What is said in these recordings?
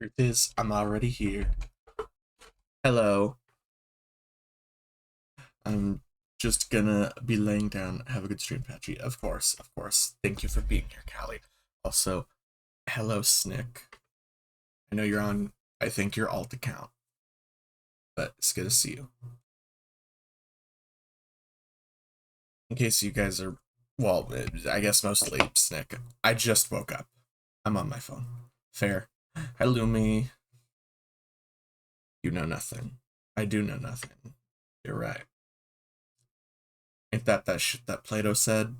Truth is, I'm already here. Hello. I'm just gonna be laying down. Have a good stream, Patchy. Of course, of course. Thank you for being here, Callie. Also, hello, Snick. I know you're on, I think, your alt account, but it's good to see you. In case you guys are, well, I guess mostly Snick. I just woke up. I'm on my phone. Fair. Hi, Lumi. You know nothing. I do know nothing. You're right. Ain't that shit that Plato said?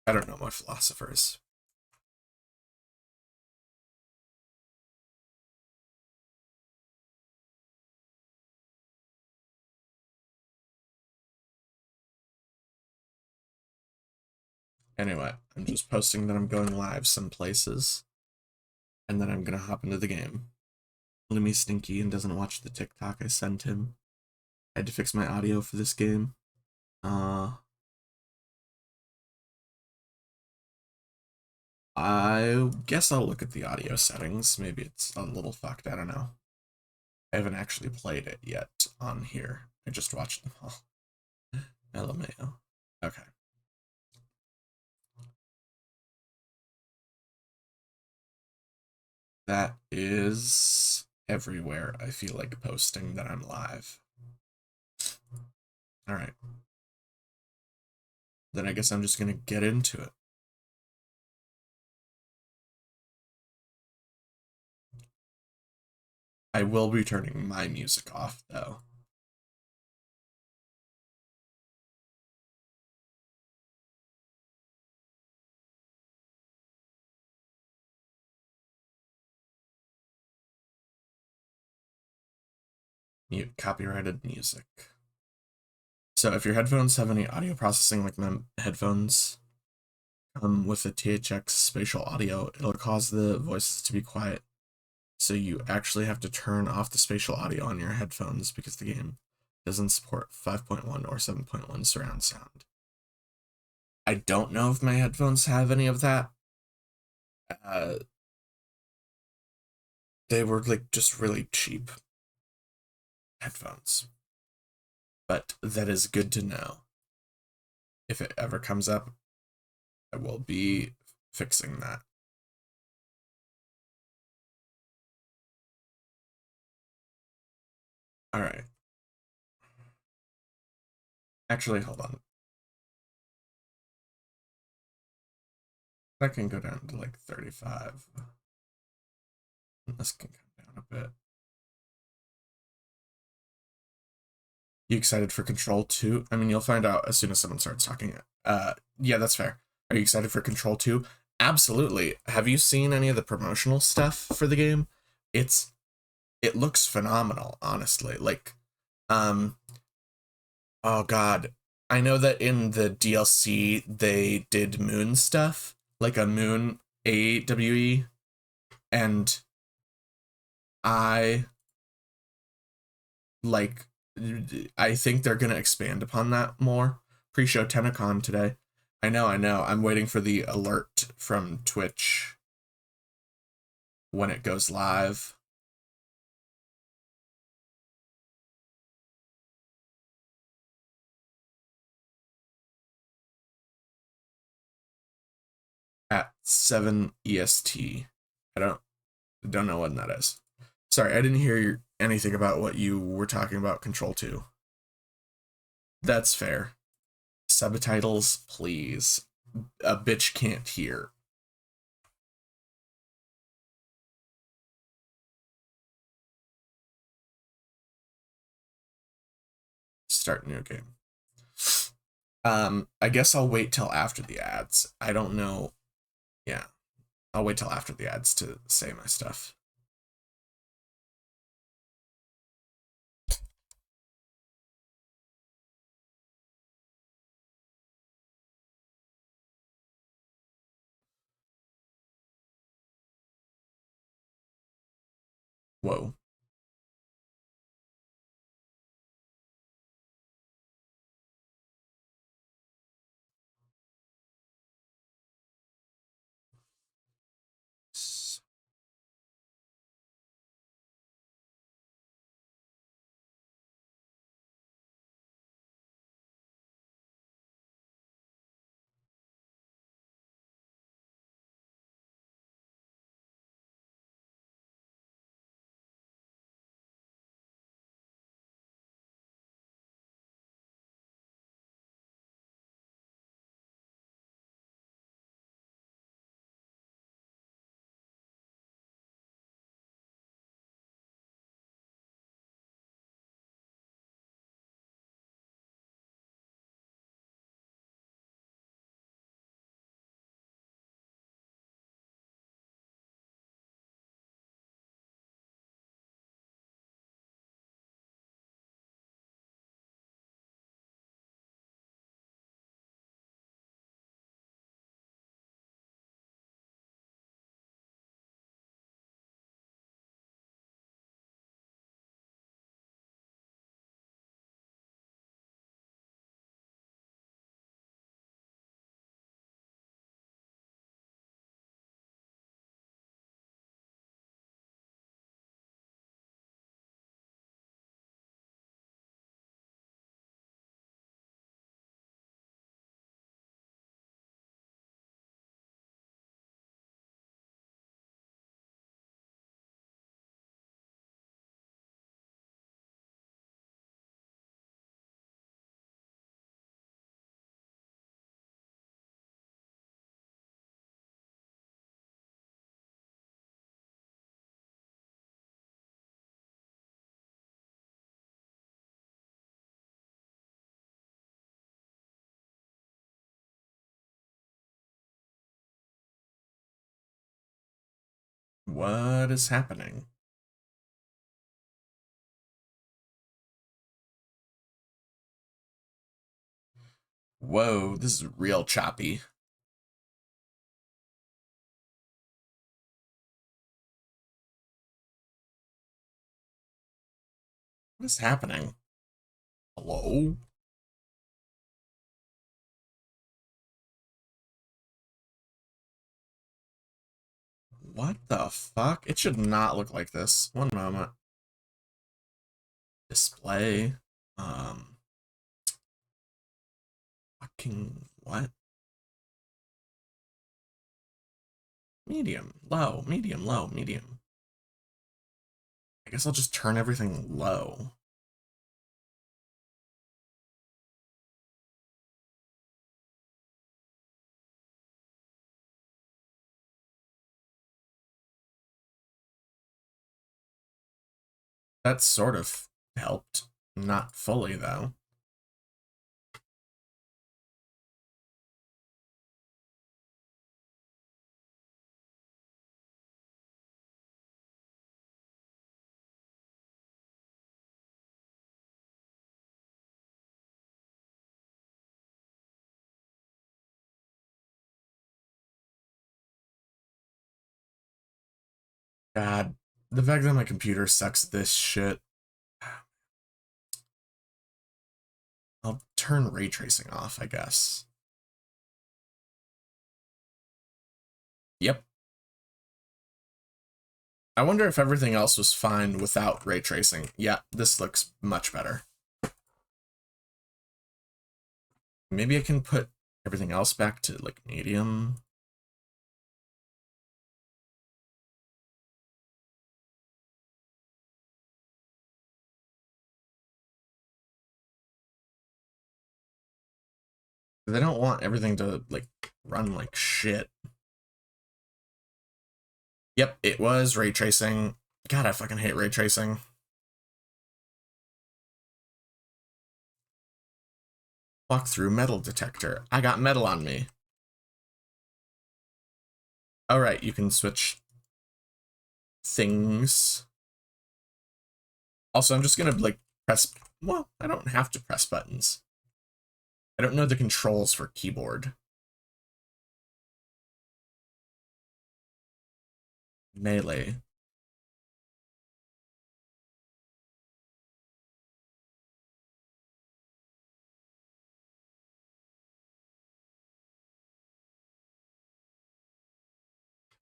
I don't know my philosophers. Anyway, I'm just posting that I'm going live some places, and then I'm gonna hop into the game. Lumi stinky and doesn't watch the TikTok I sent him. I had to fix my audio for this game. I guess I'll look at the audio settings. Maybe it's a little fucked. I don't know. I haven't actually played it yet on here. I just watched them all. LMAO. Okay. That is everywhere I feel like posting that I'm live. Alright. Then I guess I'm just gonna get into it. I will be turning my music off, though. Mute copyrighted music. So if your headphones have any audio processing like my headphones with the THX spatial audio, it'll cause the voices to be quiet. So you actually have to turn off the spatial audio on your headphones because the game doesn't support 5.1 or 7.1 surround sound. I don't know if my headphones have any of that. They were like just really cheap headphones. But that is good to know. If it ever comes up, I will be fixing that. All right. Actually, hold on. That can go down to like 35. This can come down a bit. You excited for Control 2? I mean, you'll find out as soon as someone starts talking. Yeah, that's fair. Are you excited for Control 2? Absolutely. Have you seen any of the promotional stuff for the game? It looks phenomenal, honestly. Like, oh god. I know that in the DLC they did moon stuff, like a moon AWE, and I like I think they're gonna expand upon that more. Pre-show Tenacon today. I know. I'm waiting for the alert from Twitch when it goes live. At 7 EST. I don't know when that is. Sorry, I didn't hear anything about what you were talking about Control 2. That's fair. Subtitles, please. A bitch can't hear. Start new game. I guess I'll wait till after the ads. I don't know. Yeah. I'll wait till after the ads to say my stuff. Whoa. What is happening? Whoa, this is real choppy. What is happening? Hello? What the fuck? It should not look like this. One moment. Display. Um. Fucking what? Medium, low, medium, low, medium. I guess I'll just turn everything low. That sort of helped. Not fully, though. God, the fact that my computer sucks this shit. I'll turn ray tracing off, I guess. Yep. I wonder if everything else was fine without ray tracing. Yeah, this looks much better. Maybe I can put everything else back to, like, medium. They don't want everything to, like, run like shit. Yep, it was ray tracing. God, I fucking hate ray tracing. Walk through metal detector. I got metal on me. All right, you can switch things. Also, I'm just gonna like press, well, I don't have to press buttons. I don't know the controls for keyboard. Melee.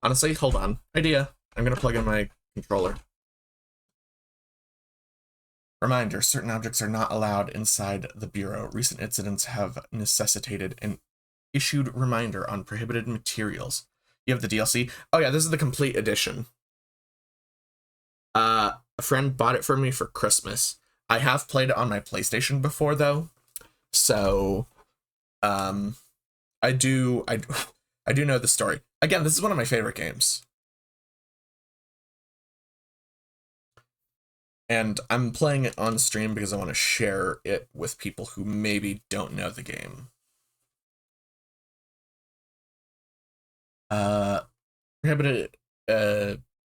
Honestly, hold on. Idea. I'm gonna plug in my controller. Reminder, certain objects are not allowed inside the Bureau. Recent incidents have necessitated an issued reminder on prohibited materials. You have the DLC? Oh yeah, this is the complete edition. A friend bought it for me for Christmas. I have played it on my PlayStation before though. So, I do I do know the story. Again, this is one of my favorite games. And I'm playing it on stream because I want to share it with people who maybe don't know the game. Prohibited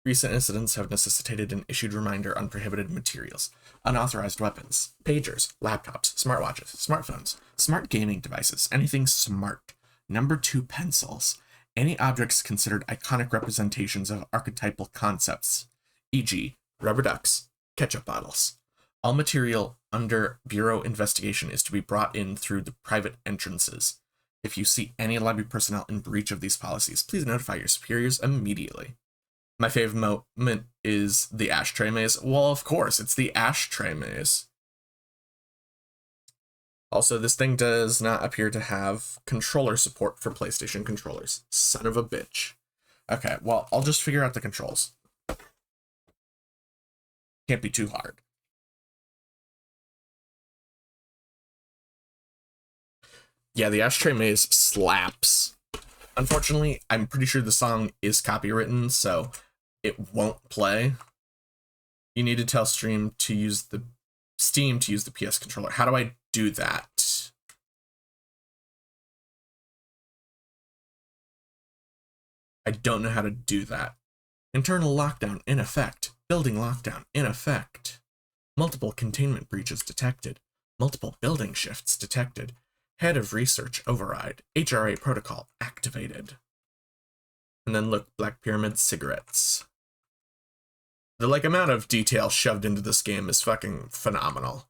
recent incidents have necessitated an issued reminder on prohibited materials, unauthorized weapons, pagers, laptops, smartwatches, smartphones, smart gaming devices, anything smart, number 2 pencils, any objects considered iconic representations of archetypal concepts, e.g., rubber ducks, ketchup bottles. All material under Bureau investigation is to be brought in through the private entrances. If you see any lobby personnel in breach of these policies, please notify your superiors immediately. My favorite moment is the ashtray maze. Well, of course, it's the ashtray maze. Also, this thing does not appear to have controller support for PlayStation controllers. Son of a bitch. Okay, well, I'll just figure out the controls. Can't be too hard. Yeah, the ashtray maze slaps. Unfortunately, I'm pretty sure the song is copywritten, so it won't play. You need to tell Steam to use the PS controller. How do I do that? I don't know how to do that. Internal lockdown in effect. Building lockdown in effect. Multiple containment breaches detected. Multiple building shifts detected. Head of research override. HRA protocol activated. And then look, Black Pyramid cigarettes. The like amount of detail shoved into this game is fucking phenomenal.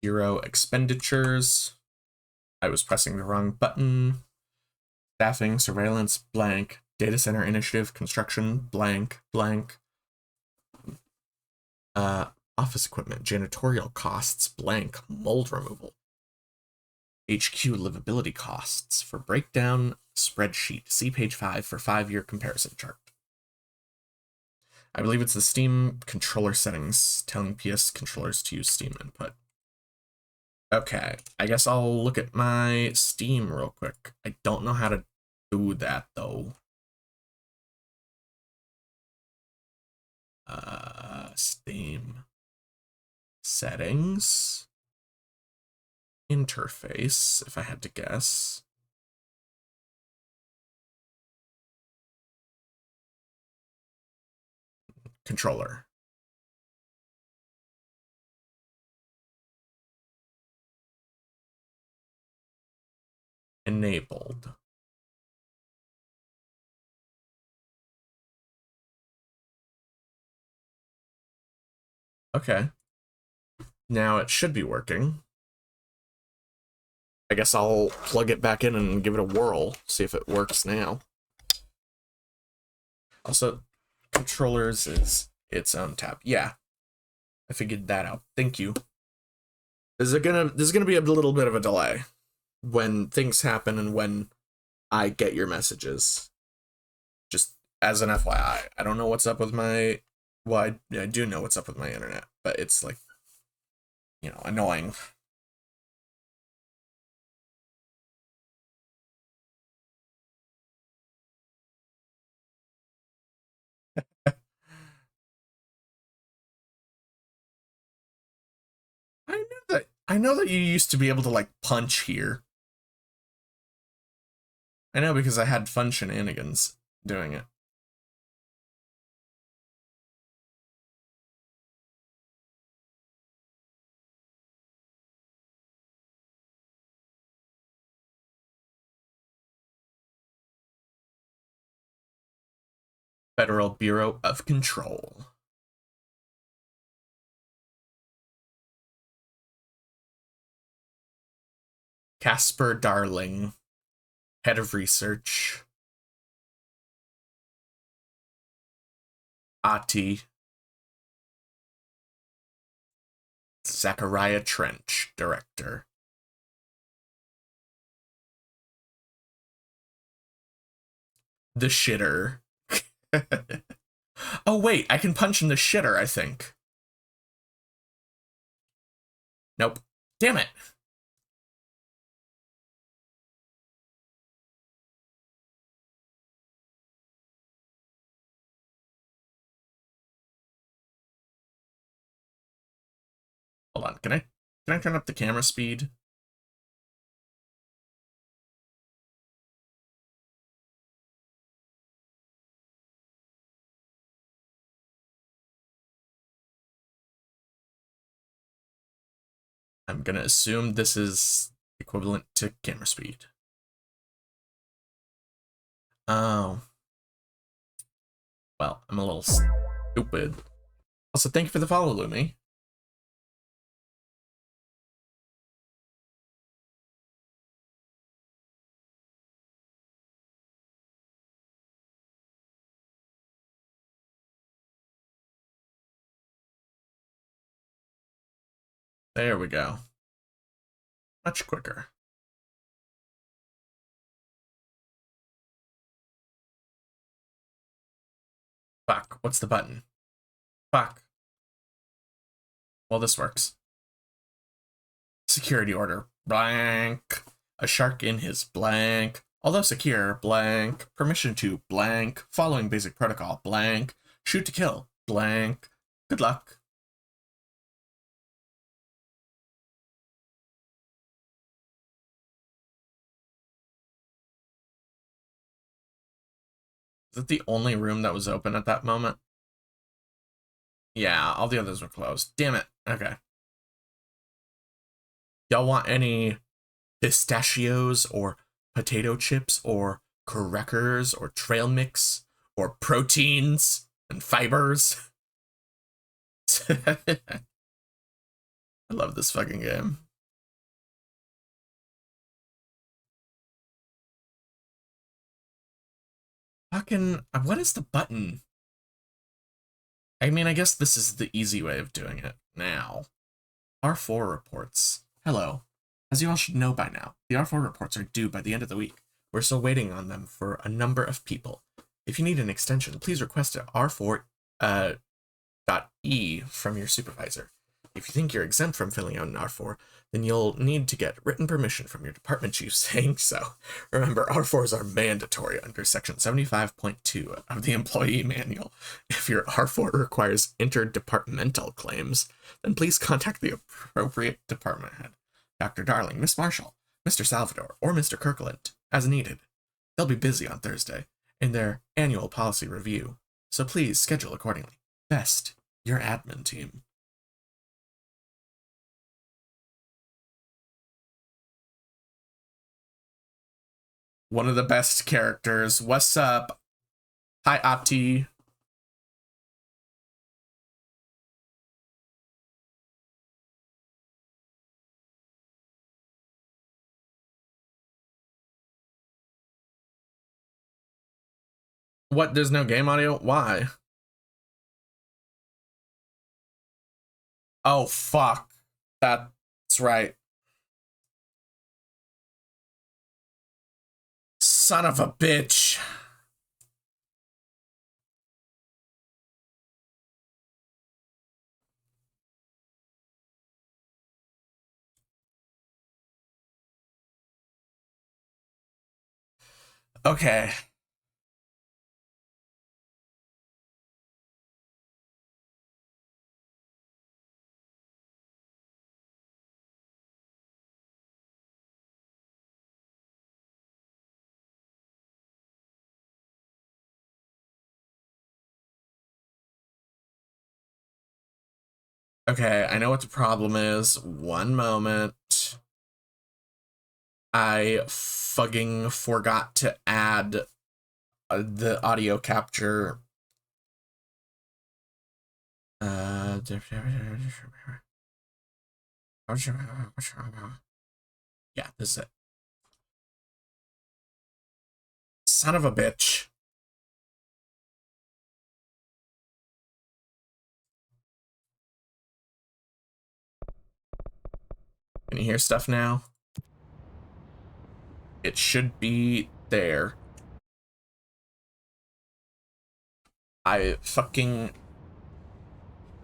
Bureau expenditures. I was pressing the wrong button. Staffing, surveillance, blank. Data center initiative, construction, blank, blank. Office equipment, janitorial costs, blank, mold removal. HQ livability costs. For breakdown spreadsheet, see page 5 for 5-year comparison chart. I believe it's the Steam controller settings telling PS controllers to use Steam input. Okay, I guess I'll look at my Steam real quick. I don't know how to do that though. Steam settings, interface, if I had to guess. Controller. Enabled. Okay. Now it should be working. I guess I'll plug it back in and give it a whirl, see if it works now. Also, controllers is its own tab. Yeah, I figured that out. Thank you. There's gonna be a little bit of a delay when things happen and when I get your messages. Just as an FYI, I don't know what's up with my. Well, I do know what's up with my internet, but it's like, you know, annoying. I know that you used to be able to, like, punch here. I know because I had fun shenanigans doing it. Federal Bureau of Control. Casper Darling, Head of Research. Ati. Zachariah Trench, Director. The Shitter. Oh, wait, I can punch in the shitter, I think. Nope. Damn it. Hold on, can I turn up the camera speed? I'm gonna assume this is equivalent to camera speed. Oh. Well, I'm a little stupid. Also, thank you for the follow, Lumi. There we go. Much quicker. Fuck, what's the button? Fuck. Well, this works. Security order. Blank. A shark in his blank. Although secure, blank. Permission to blank. Following basic protocol, blank. Shoot to kill, blank. Good luck. Is it the only room that was open at that moment? Yeah, all the others were closed. Damn it. Okay. Y'all want any pistachios or potato chips or crackers or trail mix or proteins and fibers? I love this fucking game. Fucking, what is the button? I mean, I guess this is the easy way of doing it now. R4 reports. Hello. As you all should know by now, the R4 reports are due by the end of the week. We're still waiting on them for a number of people. If you need an extension, please request a R4 .e from your supervisor. If you think you're exempt from filling out an R4, then you'll need to get written permission from your department chief saying so. Remember, R4s are mandatory under Section 75.2 of the Employee Manual. If your R4 requires interdepartmental claims, then please contact the appropriate department head, Dr. Darling, Miss Marshall, Mr. Salvador, or Mr. Kirkland, as needed. They'll be busy on Thursday in their annual policy review, so please schedule accordingly. Best, your admin team. One of the best characters. What's up? Hi, Opti. What? There's no game audio? Why? Oh, fuck. That's right. Son of a bitch. Okay. Okay, I know what the problem is. One moment. I fucking forgot to add the audio capture. Yeah, this is it. Son of a bitch. Can you hear stuff now? It should be there. I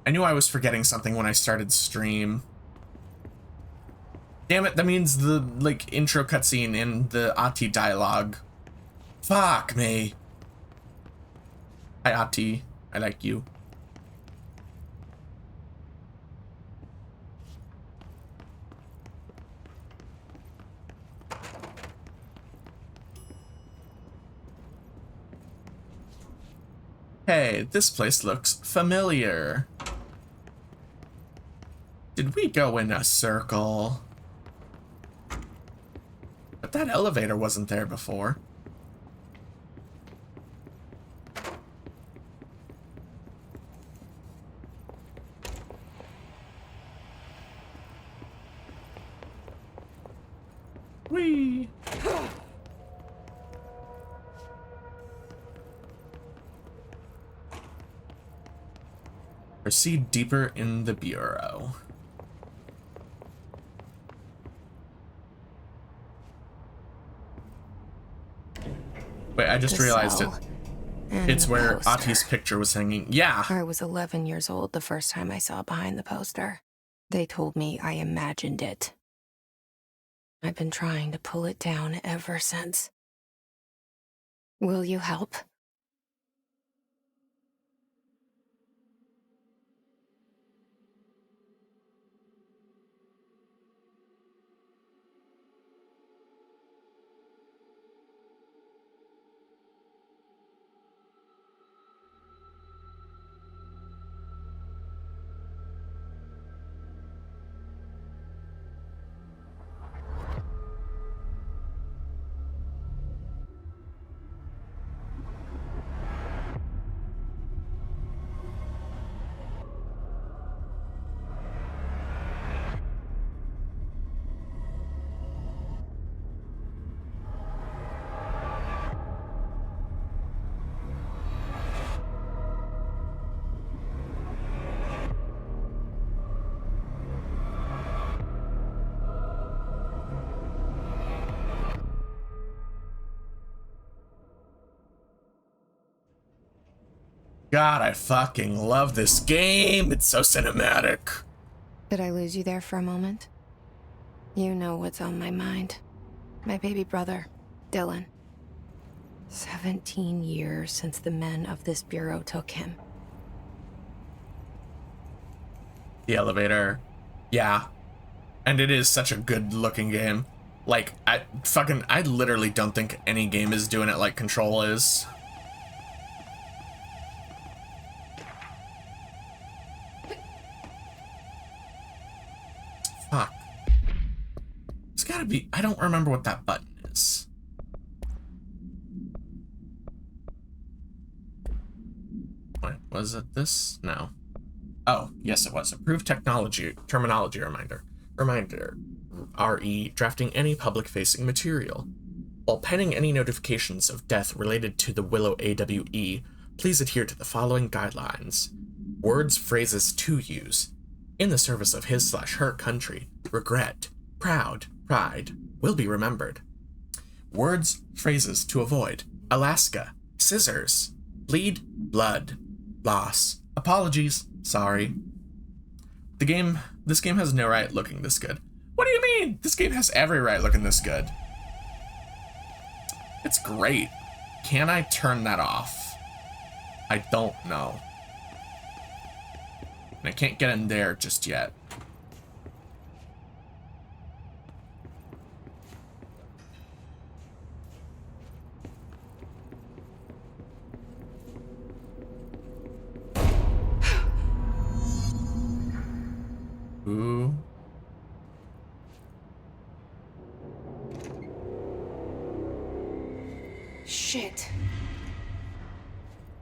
knew I was forgetting something when I started stream. Damn it, that means the, like, intro cutscene in the Ahti dialogue. Fuck me. Hi, Ahti. I like you. Hey, this place looks familiar. Did we go in a circle? But that elevator wasn't there before. Whee! Proceed deeper in the bureau. Wait, I just realized it. It's where Ahti's picture was hanging. Yeah. I was 11 years old the first time I saw behind the poster. They told me I imagined it. I've been trying to pull it down ever since. Will you help? God, I fucking love this game. It's so cinematic. Did I lose you there for a moment? You know what's on my mind. My baby brother, Dylan. 17 years since the men of this bureau took him. The elevator. Yeah. And it is such a good looking game. Like, I literally don't think any game is doing it like Control is. Fuck. It's gotta be, I don't remember what that button is. Wait, was it this? No. Oh, yes it was. Approved technology, terminology reminder. Reminder, RE, drafting any public-facing material. While penning any notifications of death related to the Willow AWE, please adhere to the following guidelines. Words, phrases to use. In the service of his/her country, regret, proud, pride, will be remembered. Words, phrases to avoid. Alaska, scissors, bleed, blood, loss, apologies, sorry. This game has no right looking this good. What do you mean? This game has every right looking this good. It's great. Can I turn that off? I don't know. And I can't get in there just yet. Shit.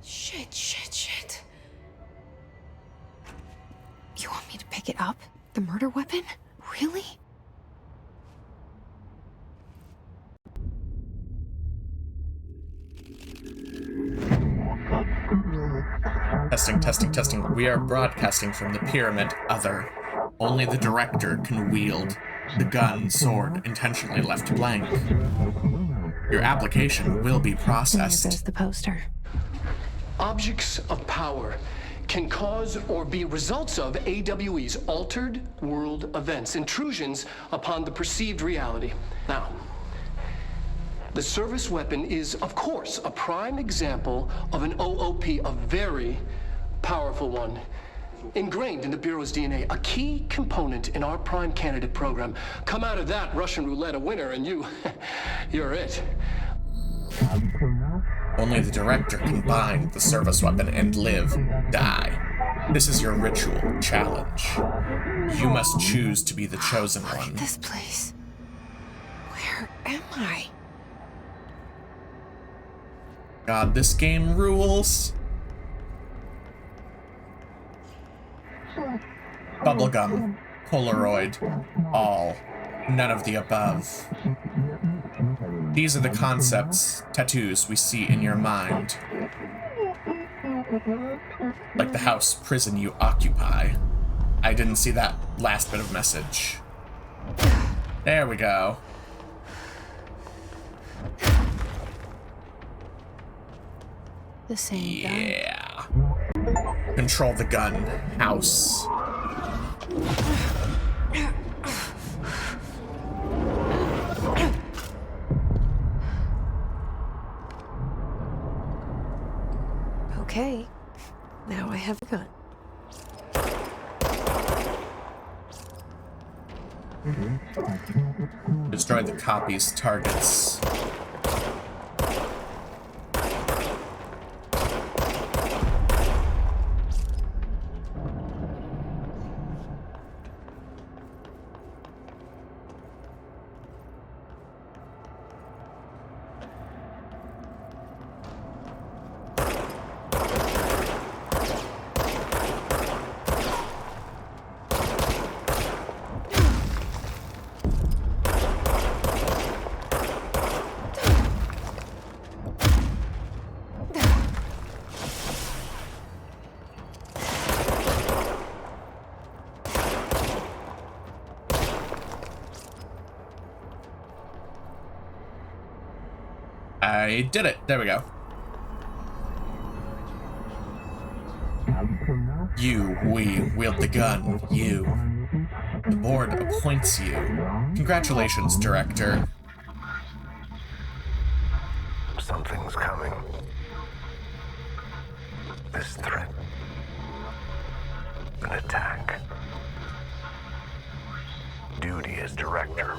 Shit. You want me to pick it up? The murder weapon? Really? Testing. We are broadcasting from the Pyramid Other. Only the director can wield the gun, sword, intentionally left blank. Your application will be processed. There goes the poster. Objects of power can cause or be results of AWE's altered world events, intrusions upon the perceived reality. Now, the service weapon is, of course, a prime example of an OOP, a very powerful one, ingrained in the Bureau's DNA, a key component in our prime candidate program. Come out of that Russian roulette a winner, and you're it. Only the director can bind the service weapon and live, die. This is your ritual challenge. You must choose to be the chosen Look one. at this place. Where am I? God, this game rules. Bubblegum, Polaroid, all. None of the above. These are the concepts, tattoos we see in your mind. Like the house, prison you occupy. I didn't see that last bit of message. There we go. The same gun. Yeah. Control the gun, house. Okay. Now I have a gun. Destroy the copy's targets. I did it. There we go. We wield the gun. You. The board appoints you. Congratulations, director. Something's coming. This threat. An attack. Duty as director.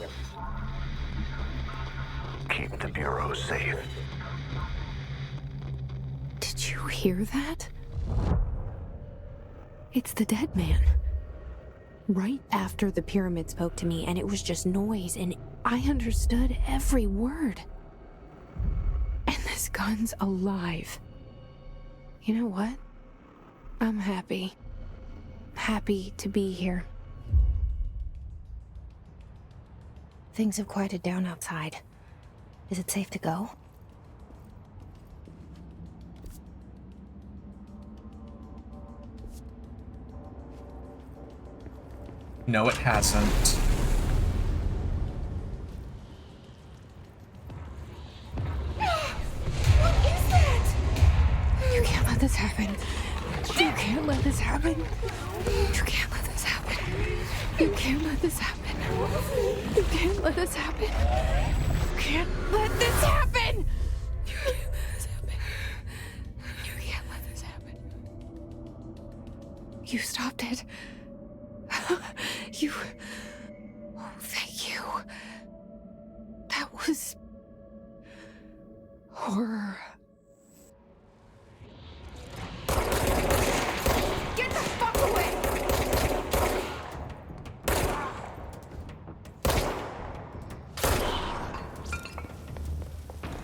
Keep the Bureau safe. Did you hear that? It's the dead man. Right after the pyramid spoke to me, and it was just noise, and I understood every word. And this gun's alive. You know what? I'm happy. Happy to be here. Things have quieted down outside. Is it safe to go? No, it hasn't. What is that? You can't let this happen. You can't let this happen. You can't let this happen. You can't let this happen. You can't let this happen. You can't let this happen. You can't let this happen. You can't let this happen. You stopped it. You... Oh, thank you. That was... horror. Get the fuck away!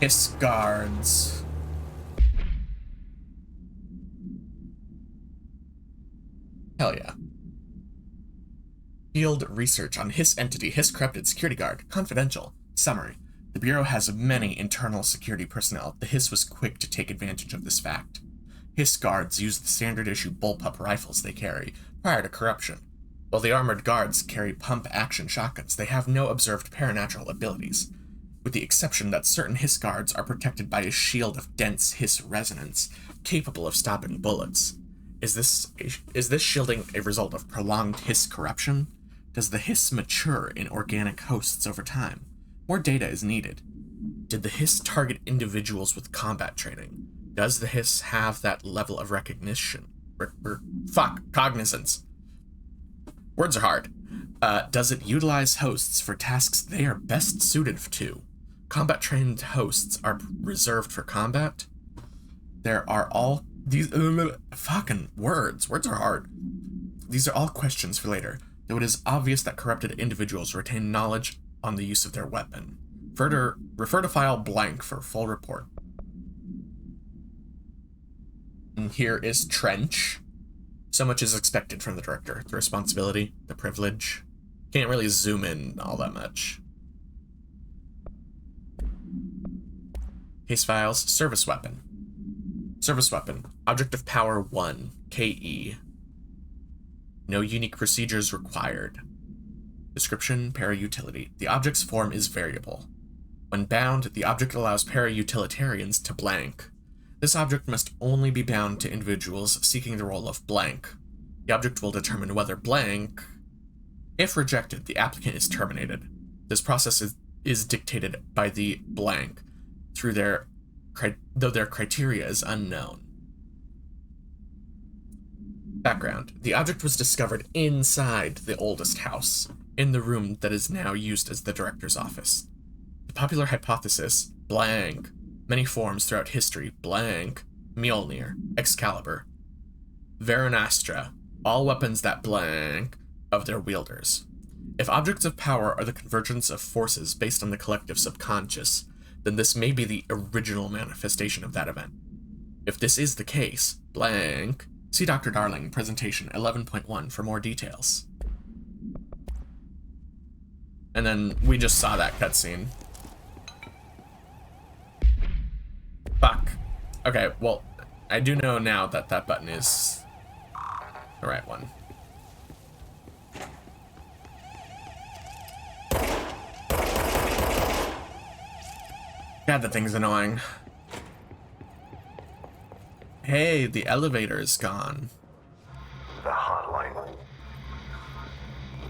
Hiss guards. Hell yeah. Field research on Hiss entity, Hiss corrupted security guard. Confidential. Summary. The Bureau has many internal security personnel. The Hiss was quick to take advantage of this fact. Hiss guards use the standard issue bullpup rifles they carry prior to corruption. While the armored guards carry pump-action shotguns, they have no observed paranatural abilities, with the exception that certain Hiss guards are protected by a shield of dense Hiss resonance, capable of stopping bullets. Is this shielding a result of prolonged Hiss corruption? Does the Hiss mature in organic hosts over time? More data is needed. Did the Hiss target individuals with combat training? Does the Hiss have that level of recognition? Cognizance. Words are hard. Does it utilize hosts for tasks they are best suited to? Combat-trained hosts are reserved for combat? There are all these fucking words. Words are hard. These are all questions for later, though it is obvious that corrupted individuals retain knowledge on the use of their weapon. Refer to file blank for full report. And here is Trench. So much is expected from the director. The responsibility, the privilege. Can't really zoom in all that much. Case files, service weapon. Service weapon, object of power 1, KE. No unique procedures required. Description, para-utility. The object's form is variable. When bound, the object allows para-utilitarians to blank. This object must only be bound to individuals seeking the role of blank. The object will determine whether blank. If rejected, the applicant is terminated. This process is dictated by the blank, though their criteria is unknown. Background. The object was discovered inside the oldest house, in the room that is now used as the director's office. The popular hypothesis, blank, many forms throughout history, blank, Mjolnir, Excalibur, Veranastra, all weapons that blank of their wielders. If objects of power are the convergence of forces based on the collective subconscious, then this may be the original manifestation of that event. If this is the case, blank, see Dr. Darling, presentation 11.1 for more details. And then we just saw that cutscene. Fuck. Okay, well, I do know now that that button is the right one. God, that thing's annoying. Hey, the elevator's gone. The hotline.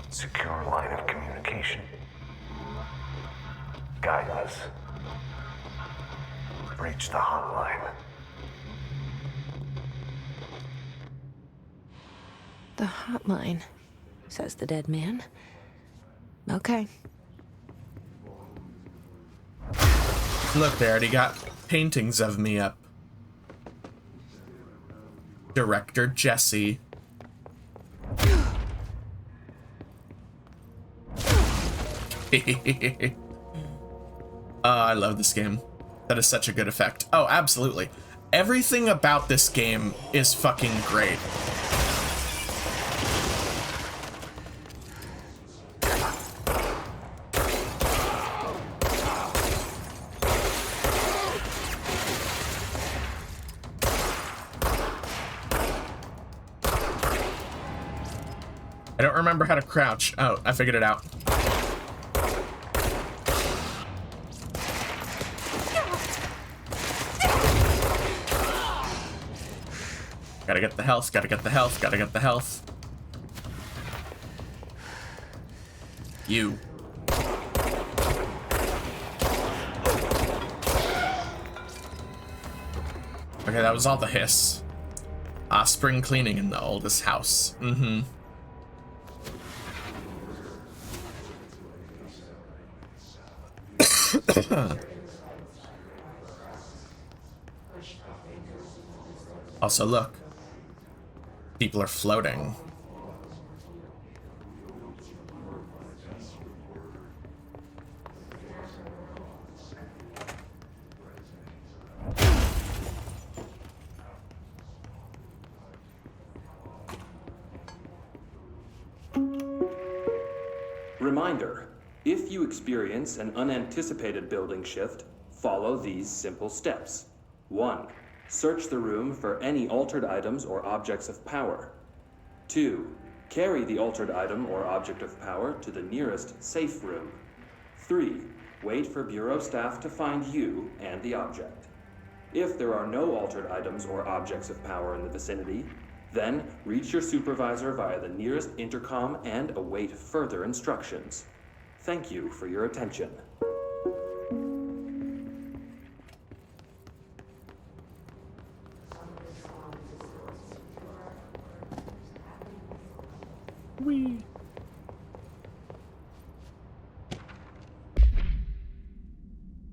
Secure line of communication. Guidance. Reach the hotline. The hotline, says the dead man. Okay. Look, they already got paintings of me up. Director Jesse. I love this game. That is such a good effect. Oh, absolutely. Everything about this game is fucking great. I don't remember how to crouch. Oh, I figured it out. Gotta get the health, gotta get the health, gotta get the health. You. Okay, that was all the hiss. Spring cleaning in the oldest house. Mm-hmm. Also, look. People are floating. Reminder, if you experience an unanticipated building shift, follow these simple steps. 1. Search the room for any altered items or objects of power. 2. Carry the altered item or object of power to the nearest safe room. 3. Wait for Bureau staff to find you and the object. If there are no altered items or objects of power in the vicinity, then reach your supervisor via the nearest intercom and await further instructions. Thank you for your attention.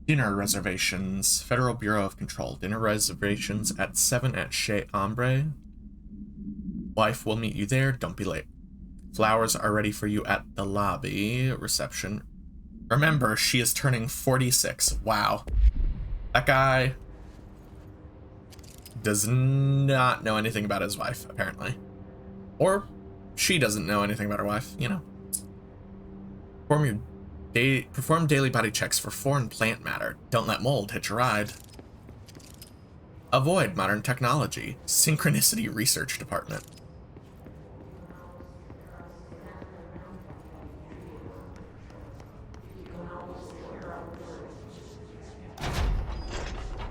Dinner reservations. Federal Bureau of Control. Dinner reservations at 7 at Chez Ombre. Wife will meet you there. Don't be late. Flowers are ready for you at the lobby. Reception. Remember, she is turning 46. Wow. That guy does not know anything about his wife, apparently. Or she doesn't know anything about her wife, you know. Perform daily body checks for foreign plant matter. Don't let mold hitch a ride. Avoid modern technology. Synchronicity Research Department.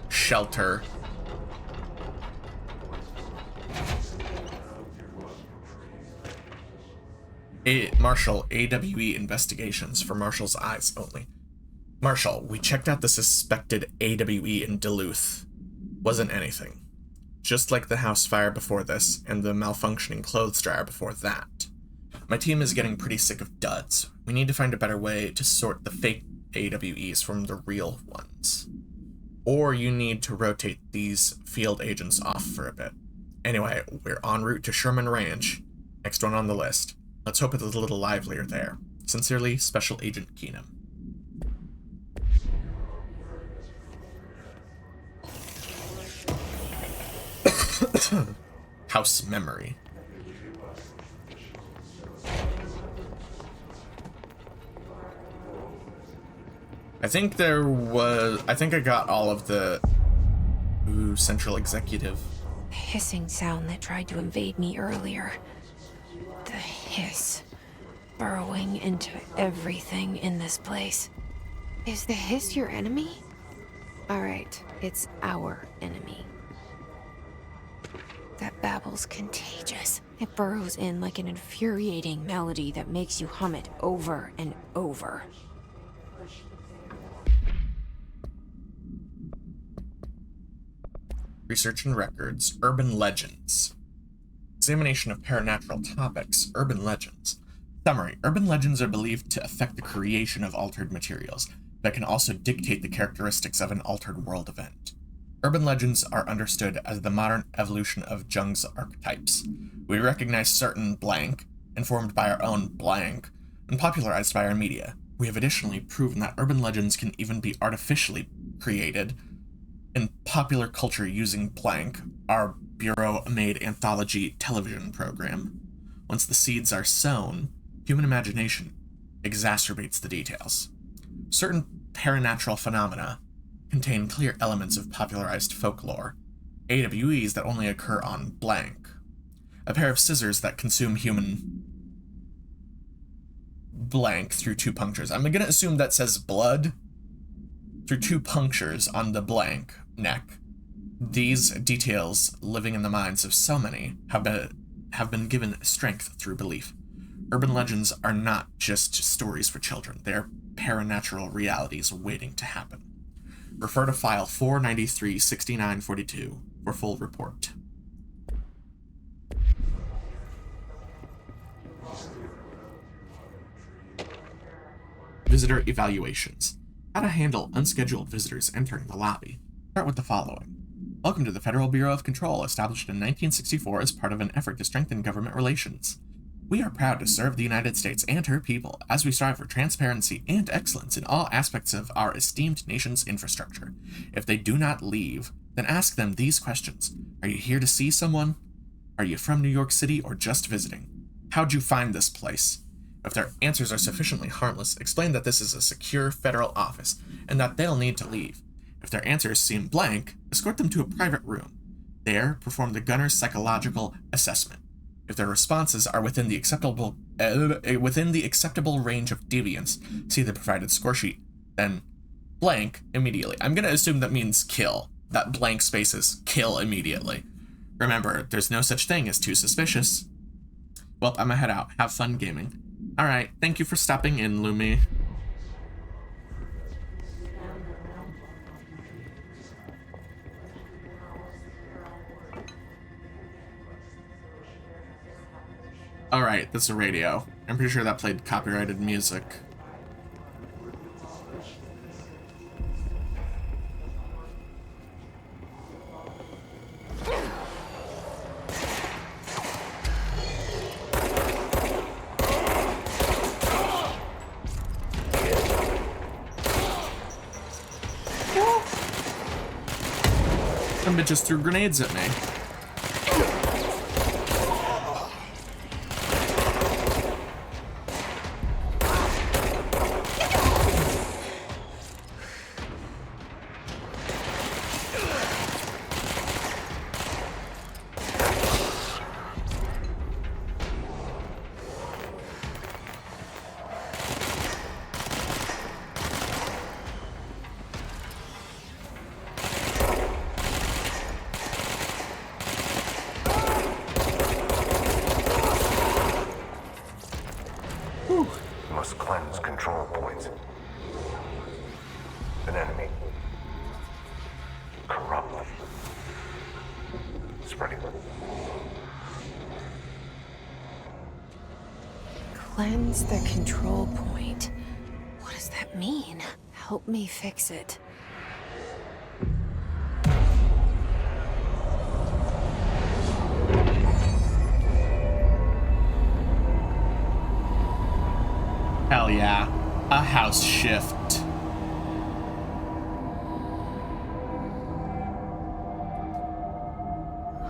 Shelter. Marshall, AWE investigations for Marshall's eyes only. Marshall, we checked out the suspected AWE in Duluth. Wasn't anything. Just like the house fire before this, and the malfunctioning clothes dryer before that. My team is getting pretty sick of duds. We need to find a better way to sort the fake AWEs from the real ones. Or you need to rotate these field agents off for a bit. Anyway, we're en route to Sherman Ranch. Next one on the list. Let's hope it's a little livelier there. Sincerely, Special Agent Keenum. House memory. I think I got all of the central executive. The hissing sound that tried to invade me earlier. The hiss. Burrowing into everything in this place. Is the hiss your enemy? Alright, it's our enemy. That babble's contagious. It burrows in like an infuriating melody that makes you hum it over and over. Research and records. Urban legends. Examination of paranatural topics. Urban legends. Summary. Urban legends are believed to affect the creation of altered materials, but can also dictate the characteristics of an altered world event. Urban legends are understood as the modern evolution of Jung's archetypes. We recognize certain blank, informed by our own blank, and popularized by our media. We have additionally proven that urban legends can even be artificially created in popular culture using blank, our Bureau-made anthology television program. Once the seeds are sown, human imagination exacerbates the details. Certain paranatural phenomena contain clear elements of popularized folklore, AWEs that only occur on blank, a pair of scissors that consume human blank through 2 punctures. I'm gonna assume that says blood through 2 punctures on the blank neck. These details, living in the minds of so many, have been given strength through belief. Urban legends are not just stories for children. They are paranatural realities waiting to happen. Refer to file 493-6942 for full report. Visitor evaluations. How to handle unscheduled visitors entering the lobby. Start with the following. Welcome to the Federal Bureau of Control, established in 1964 as part of an effort to strengthen government relations. We are proud to serve the United States and her people as we strive for transparency and excellence in all aspects of our esteemed nation's infrastructure. If they do not leave, then ask them these questions. Are you here to see someone? Are you from New York City or just visiting? How'd you find this place? If their answers are sufficiently harmless, explain that this is a secure federal office and that they'll need to leave. If their answers seem blank, escort them to a private room. There, perform the gunner's psychological assessment. If their responses are within the acceptable range of deviance, see the provided score sheet. Then blank immediately. I'm gonna assume that means kill. That blank space is kill immediately. Remember, there's no such thing as too suspicious. Well, I'm gonna head out. Have fun gaming. Alright, thank you for stopping in, Lumi. Alright, that's a radio. I'm pretty sure that played copyrighted music. Some bitches threw grenades at me. Must cleanse control points. An enemy. Corrupt. Spreading. Cleanse the control point. What does that mean? Help me fix it. Hell yeah. A house shift.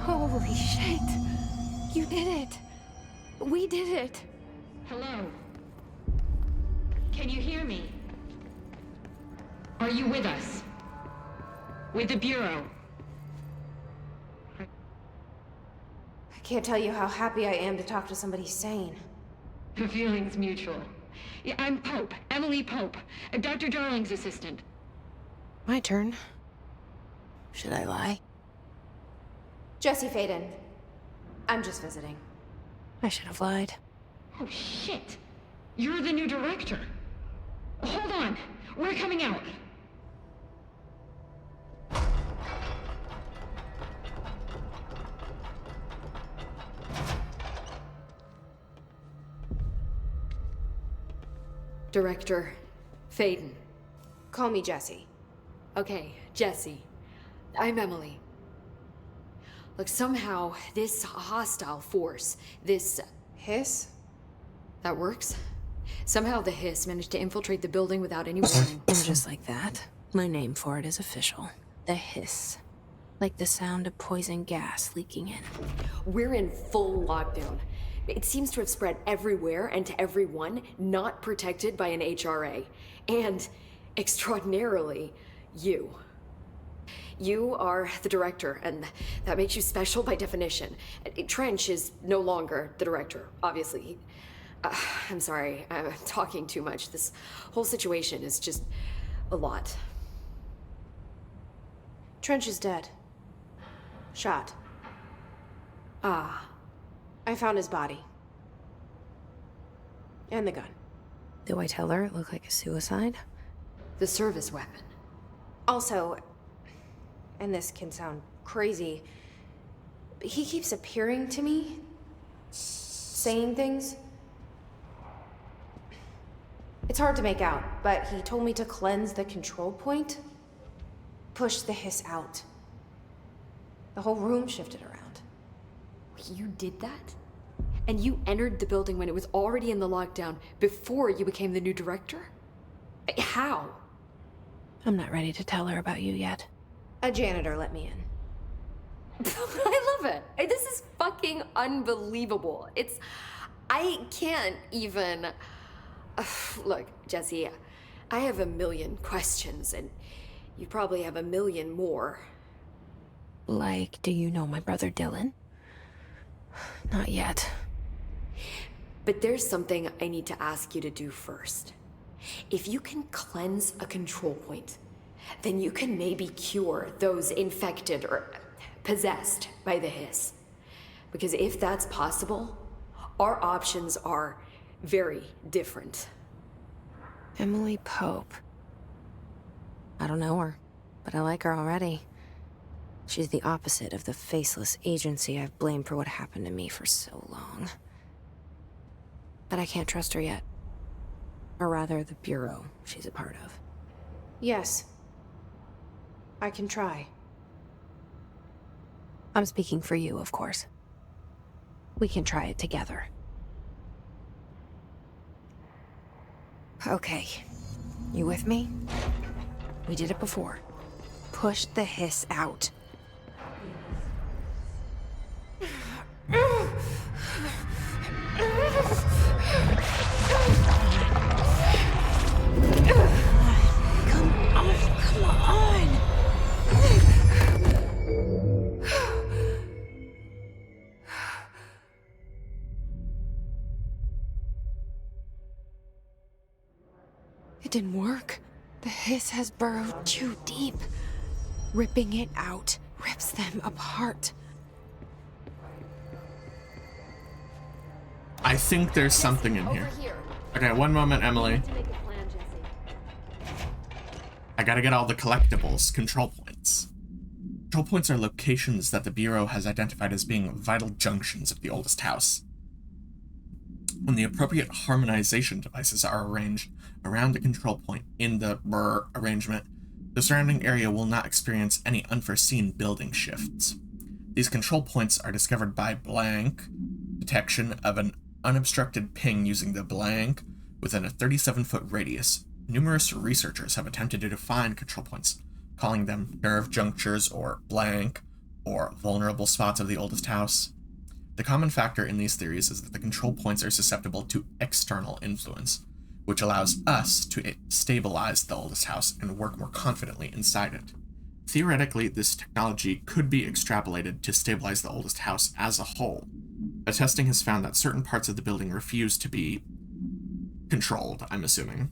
Holy shit. You did it. We did it. Hello? Can you hear me? Are you with us? With the Bureau? I can't tell you how happy I am to talk to somebody sane. The feeling's mutual. Yeah, I'm Pope, Emily Pope, Dr. Darling's assistant. My turn. Should I lie? Jesse Faden. I'm just visiting. I should have lied. Oh, shit. You're the new director. Hold on. We're coming out. Director Faden. Call me Jesse. Okay, Jesse. I'm Emily. Look, somehow this hostile force, this Hiss? that works. Somehow the hiss managed to infiltrate the building without any warning. And just like that, my name for it is official. The hiss. Like the sound of poison gas leaking in. We're in full lockdown. It seems to have spread everywhere and to everyone not protected by an HRA. And, extraordinarily, you. You are the director, and that makes you special by definition. Trench is no longer the director, obviously. I'm sorry, I'm talking too much. This whole situation is just a lot. Trench is dead. Shot. Ah. I found his body. And the gun. Do I tell her it looked like a suicide? The service weapon. Also, and this can sound crazy, but he keeps appearing to me, saying things. It's hard to make out, but he told me to cleanse the control point, push the hiss out. The whole room shifted around. You did that? And you entered the building when it was already in the lockdown before you became the new director? How? I'm not ready to tell her about you yet. A janitor let me in. I love it. This is fucking unbelievable. I can't even... Look, Jesse, I have a million questions, and you probably have a million more. Like, do you know my brother Dylan? Not yet. But there's something I need to ask you to do first. If you can cleanse a control point, then you can maybe cure those infected or possessed by the hiss. Because if that's possible, our options are very different. Emily Pope. I don't know her, but I like her already. She's the opposite of the faceless agency I've blamed for what happened to me for so long. But I can't trust her yet. Or rather, the Bureau she's a part of. Yes. I can try. I'm speaking for you, of course. We can try it together. Okay. You with me? We did it before. Push the hiss out. Come on. It didn't work. The hiss has burrowed too deep. Ripping it out rips them apart. I think there's something in here. Okay, one moment, Emily. I gotta get all the collectibles, control points. Control points are locations that the Bureau has identified as being vital junctions of the oldest house. When the appropriate harmonization devices are arranged around the control point in the arrangement, the surrounding area will not experience any unforeseen building shifts. These control points are discovered by blank detection of an unobstructed ping using the blank within a 37-foot radius. Numerous researchers have attempted to define control points, calling them nerve junctures or blank or vulnerable spots of the oldest house. The common factor in these theories is that the control points are susceptible to external influence, which allows us to stabilize the oldest house and work more confidently inside it. Theoretically, this technology could be extrapolated to stabilize the oldest house as a whole, but testing has found that certain parts of the building refuse to be controlled, I'm assuming.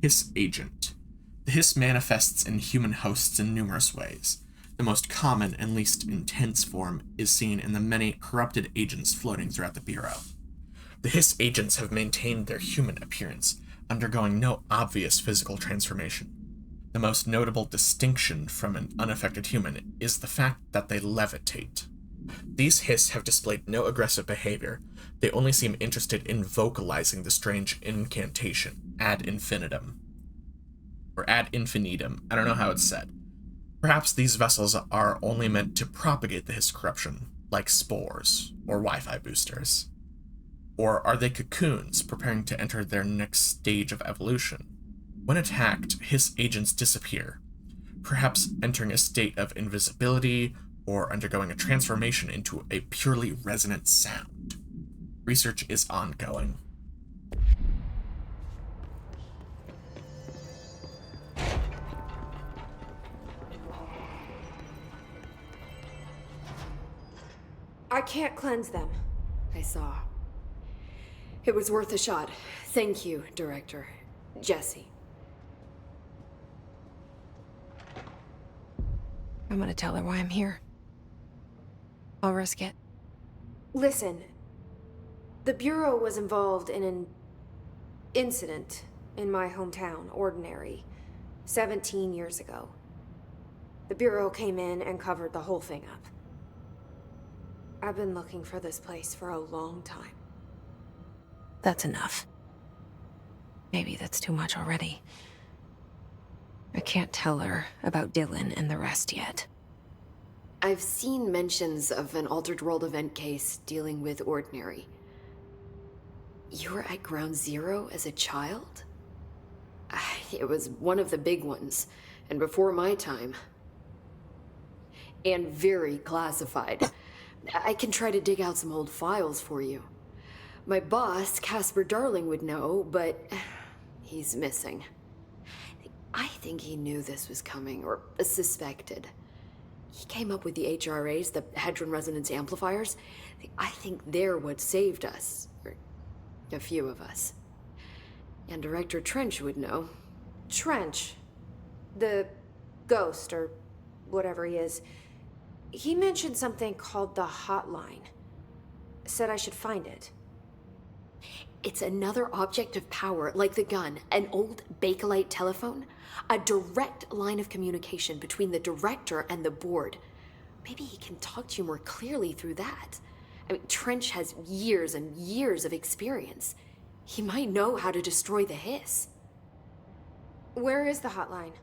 Hiss agent. The hiss manifests in human hosts in numerous ways. The most common and least intense form is seen in the many corrupted agents floating throughout the Bureau. The hiss agents have maintained their human appearance, undergoing no obvious physical transformation. The most notable distinction from an unaffected human is the fact that they levitate. These hiss have displayed no aggressive behavior. They only seem interested in vocalizing the strange incantation, ad infinitum. Or ad infinitum, I don't know how it's said. Perhaps these vessels are only meant to propagate the hiss corruption, like spores or Wi-Fi boosters. Or are they cocoons preparing to enter their next stage of evolution? When attacked, hiss agents disappear, perhaps entering a state of invisibility or undergoing a transformation into a purely resonant sound. Research is ongoing. I can't cleanse them. I saw. It was worth a shot. Thank you, Director. Jesse. I'm gonna tell her why I'm here. I'll risk it. Listen, the Bureau was involved in an incident in my hometown, Ordinary, 17 years ago. The Bureau came in and covered the whole thing up. I've been looking for this place for a long time. That's enough. Maybe that's too much already. I can't tell her about Dylan and the rest yet. I've seen mentions of an Altered World event case dealing with Ordinary. You were at Ground Zero as a child? It was one of the big ones, and before my time. And very classified. I can try to dig out some old files for you. My boss, Casper Darling, would know, but he's missing. I think he knew this was coming, or suspected. He came up with the HRAs, the Hedron Resonance Amplifiers. I think they're what saved us. Or a few of us. And Director Trench would know. Trench. The ghost, or whatever he is. He mentioned something called the Hotline. Said I should find it. It's another object of power, like the gun, an old Bakelite telephone. A direct line of communication between the director and the board. Maybe he can talk to you more clearly through that. I mean, Trench has years and years of experience. He might know how to destroy the Hiss. Where is the hotline?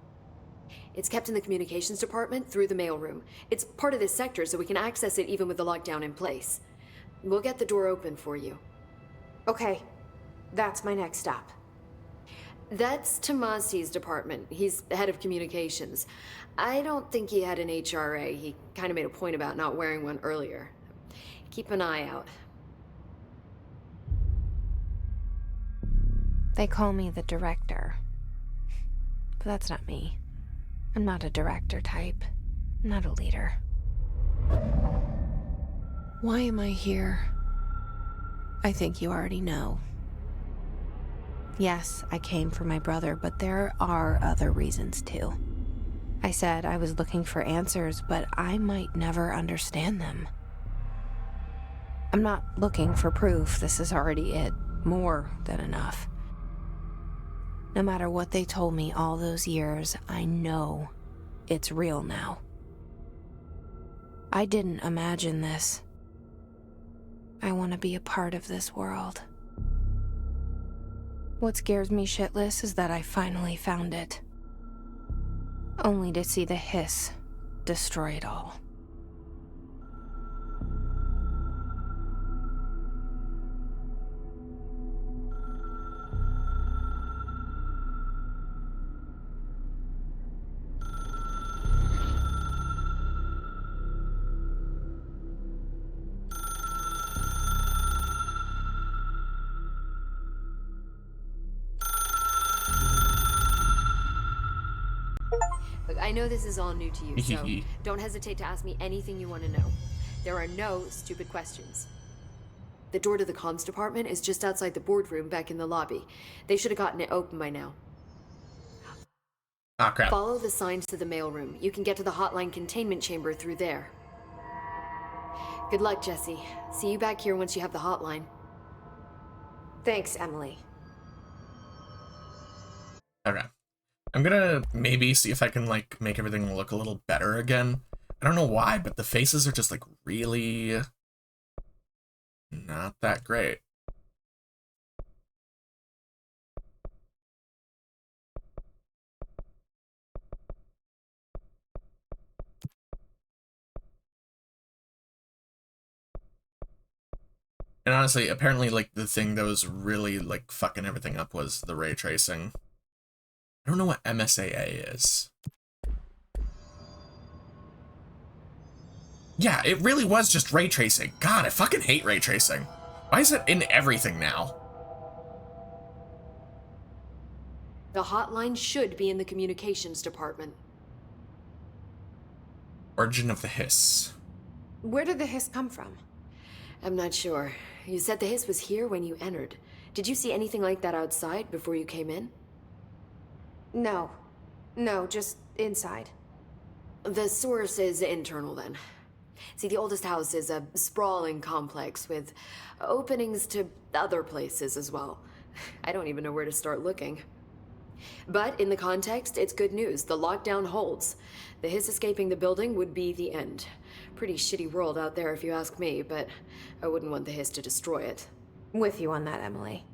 It's kept in the communications department through the mailroom. It's part of this sector, so we can access it even with the lockdown in place. We'll get the door open for you. Okay, that's my next stop. That's Tomasi's department. He's the head of communications. I don't think he had an HRA. He kind of made a point about not wearing one earlier. Keep an eye out. They call me the director. But that's not me. I'm not a director type. I'm not a leader. Why am I here? I think you already know. Yes, I came for my brother, but there are other reasons too. I said I was looking for answers, but I might never understand them. I'm not looking for proof. This is already it. More than enough. No matter what they told me all those years, I know it's real now. I didn't imagine this. I want to be a part of this world. What scares me shitless is that I finally found it. Only to see the Hiss destroy it all. Look, I know this is all new to you, so don't hesitate to ask me anything you want to know. There are no stupid questions. The door to the comms department is just outside the boardroom back in the lobby. They should have gotten it open by now. Ah, crap. Follow the signs to the mailroom. You can get to the hotline containment chamber through there. Good luck, Jesse. See you back here once you have the hotline. Thanks, Emily. Okay. I'm gonna maybe see if I can, like, make everything look a little better again. I don't know why, but the faces are just, like, really not that great. And honestly, apparently, like, the thing that was really, like, fucking everything up was the ray tracing. I don't know what MSAA is. Yeah, it really was just ray tracing. God, I fucking hate ray tracing. Why is it in everything now? The hotline should be in the communications department. Origin of the Hiss. Where did the Hiss come from? I'm not sure. You said the Hiss was here when you entered. Did you see anything like that outside before you came in? No. No, just inside. The source is internal, then. See, the oldest house is a sprawling complex with openings to other places as well. I don't even know where to start looking. But in the context, it's good news. The lockdown holds. The Hiss escaping the building would be the end. Pretty shitty world out there if you ask me, but I wouldn't want the Hiss to destroy it. With you on that, Emily.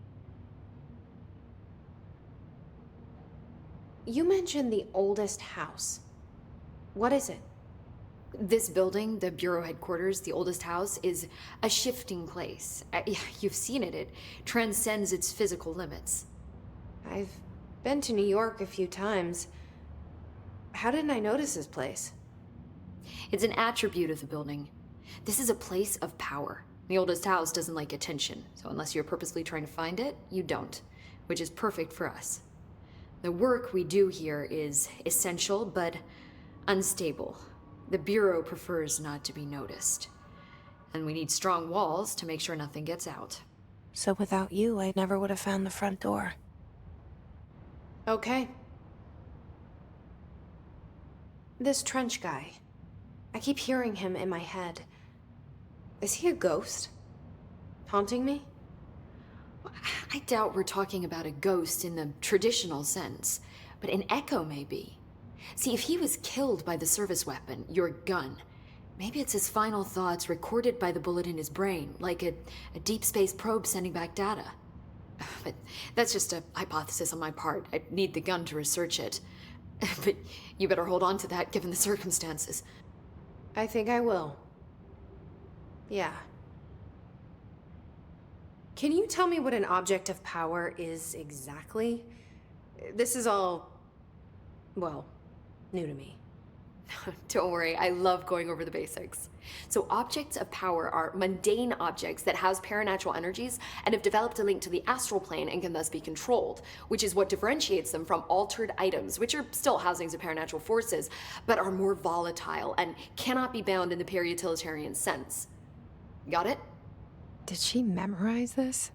You mentioned the oldest house. What is it? This building, the Bureau headquarters, the oldest house, is a shifting place. You've seen it. It transcends its physical limits. I've been to New York a few times. How didn't I notice this place? It's an attribute of the building. This is a place of power. The oldest house doesn't like attention, so unless you're purposely trying to find it, you don't, which is perfect for us. The work we do here is essential, but unstable. The Bureau prefers not to be noticed. And we need strong walls to make sure nothing gets out. So without you, I never would have found the front door. Okay. This Trench guy. I keep hearing him in my head. Is he a ghost? Haunting me? I doubt we're talking about a ghost in the traditional sense, but an echo maybe. See, if he was killed by the service weapon, your gun, maybe it's his final thoughts recorded by the bullet in his brain, like a deep space probe sending back data. But that's just a hypothesis on my part. I'd need the gun to research it. But you better hold on to that given the circumstances. I think I will. Yeah. Can you tell me what an object of power is exactly? This is all, well, new to me. Don't worry, I love going over the basics. So objects of power are mundane objects that house paranatural energies and have developed a link to the astral plane and can thus be controlled, which is what differentiates them from altered items, which are still housings of paranatural forces, but are more volatile and cannot be bound in the peri-utilitarian sense. Got it? Did she memorize this?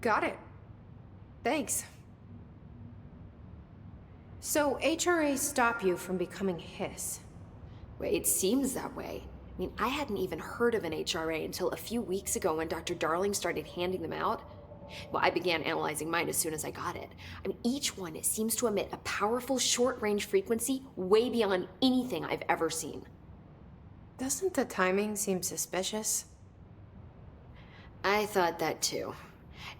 Got it. Thanks. So HRA stop you from becoming Hiss? Well, it seems that way. I mean, I hadn't even heard of an HRA until a few weeks ago when Dr. Darling started handing them out. Well, I began analyzing mine as soon as I got it. I mean, each one seems to emit a powerful short-range frequency way beyond anything I've ever seen. Doesn't the timing seem suspicious? I thought that too.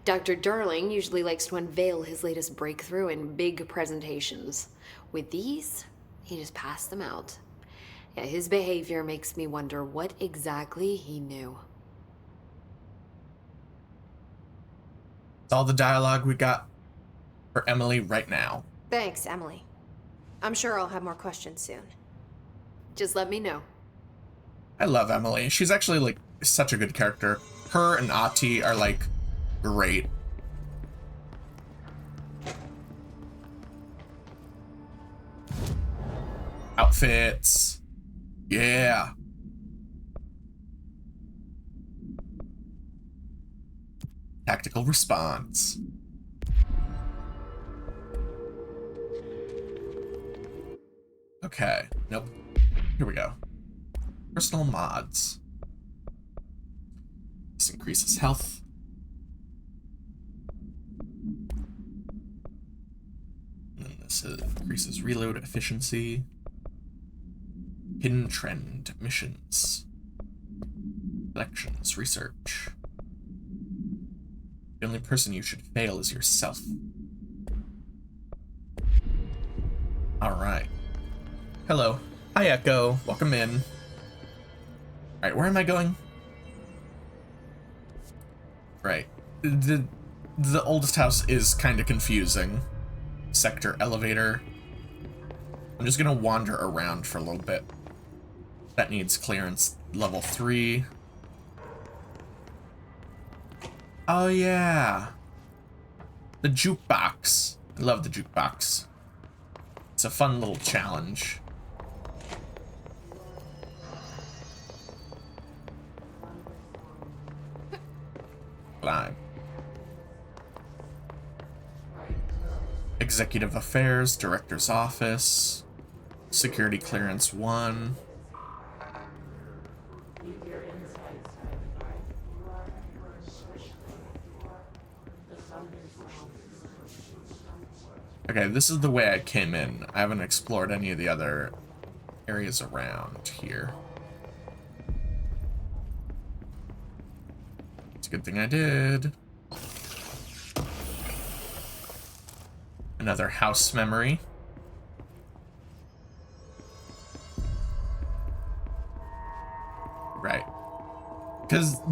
Dr. Darling usually likes to unveil his latest breakthrough in big presentations. With these, he just passed them out. Yeah, his behavior makes me wonder what exactly he knew. It's all the dialogue we got for Emily right now. Thanks, Emily. I'm sure I'll have more questions soon. Just let me know. I love Emily. She's actually, like, such a good character. Her and Ahti are, like, great. Outfits. Yeah. Tactical response. Okay. Nope. Here we go. Personal mods. This increases health. And then this increases reload efficiency. Hidden trend missions. Collections research. The only person you should fail is yourself. Alright. Hello. Hi, Echo. Welcome in. Alright, where am I going? Right. The oldest house is kind of confusing. Sector elevator. I'm just gonna wander around for a little bit. That needs clearance level 3. Oh yeah. The jukebox. I love the jukebox. It's a fun little challenge. Climb. Executive Affairs, Director's Office, Security Clearance 1. Okay, this is the way I came in. I haven't explored any of the other areas around here. It's a good thing I did. Another house memory. Right.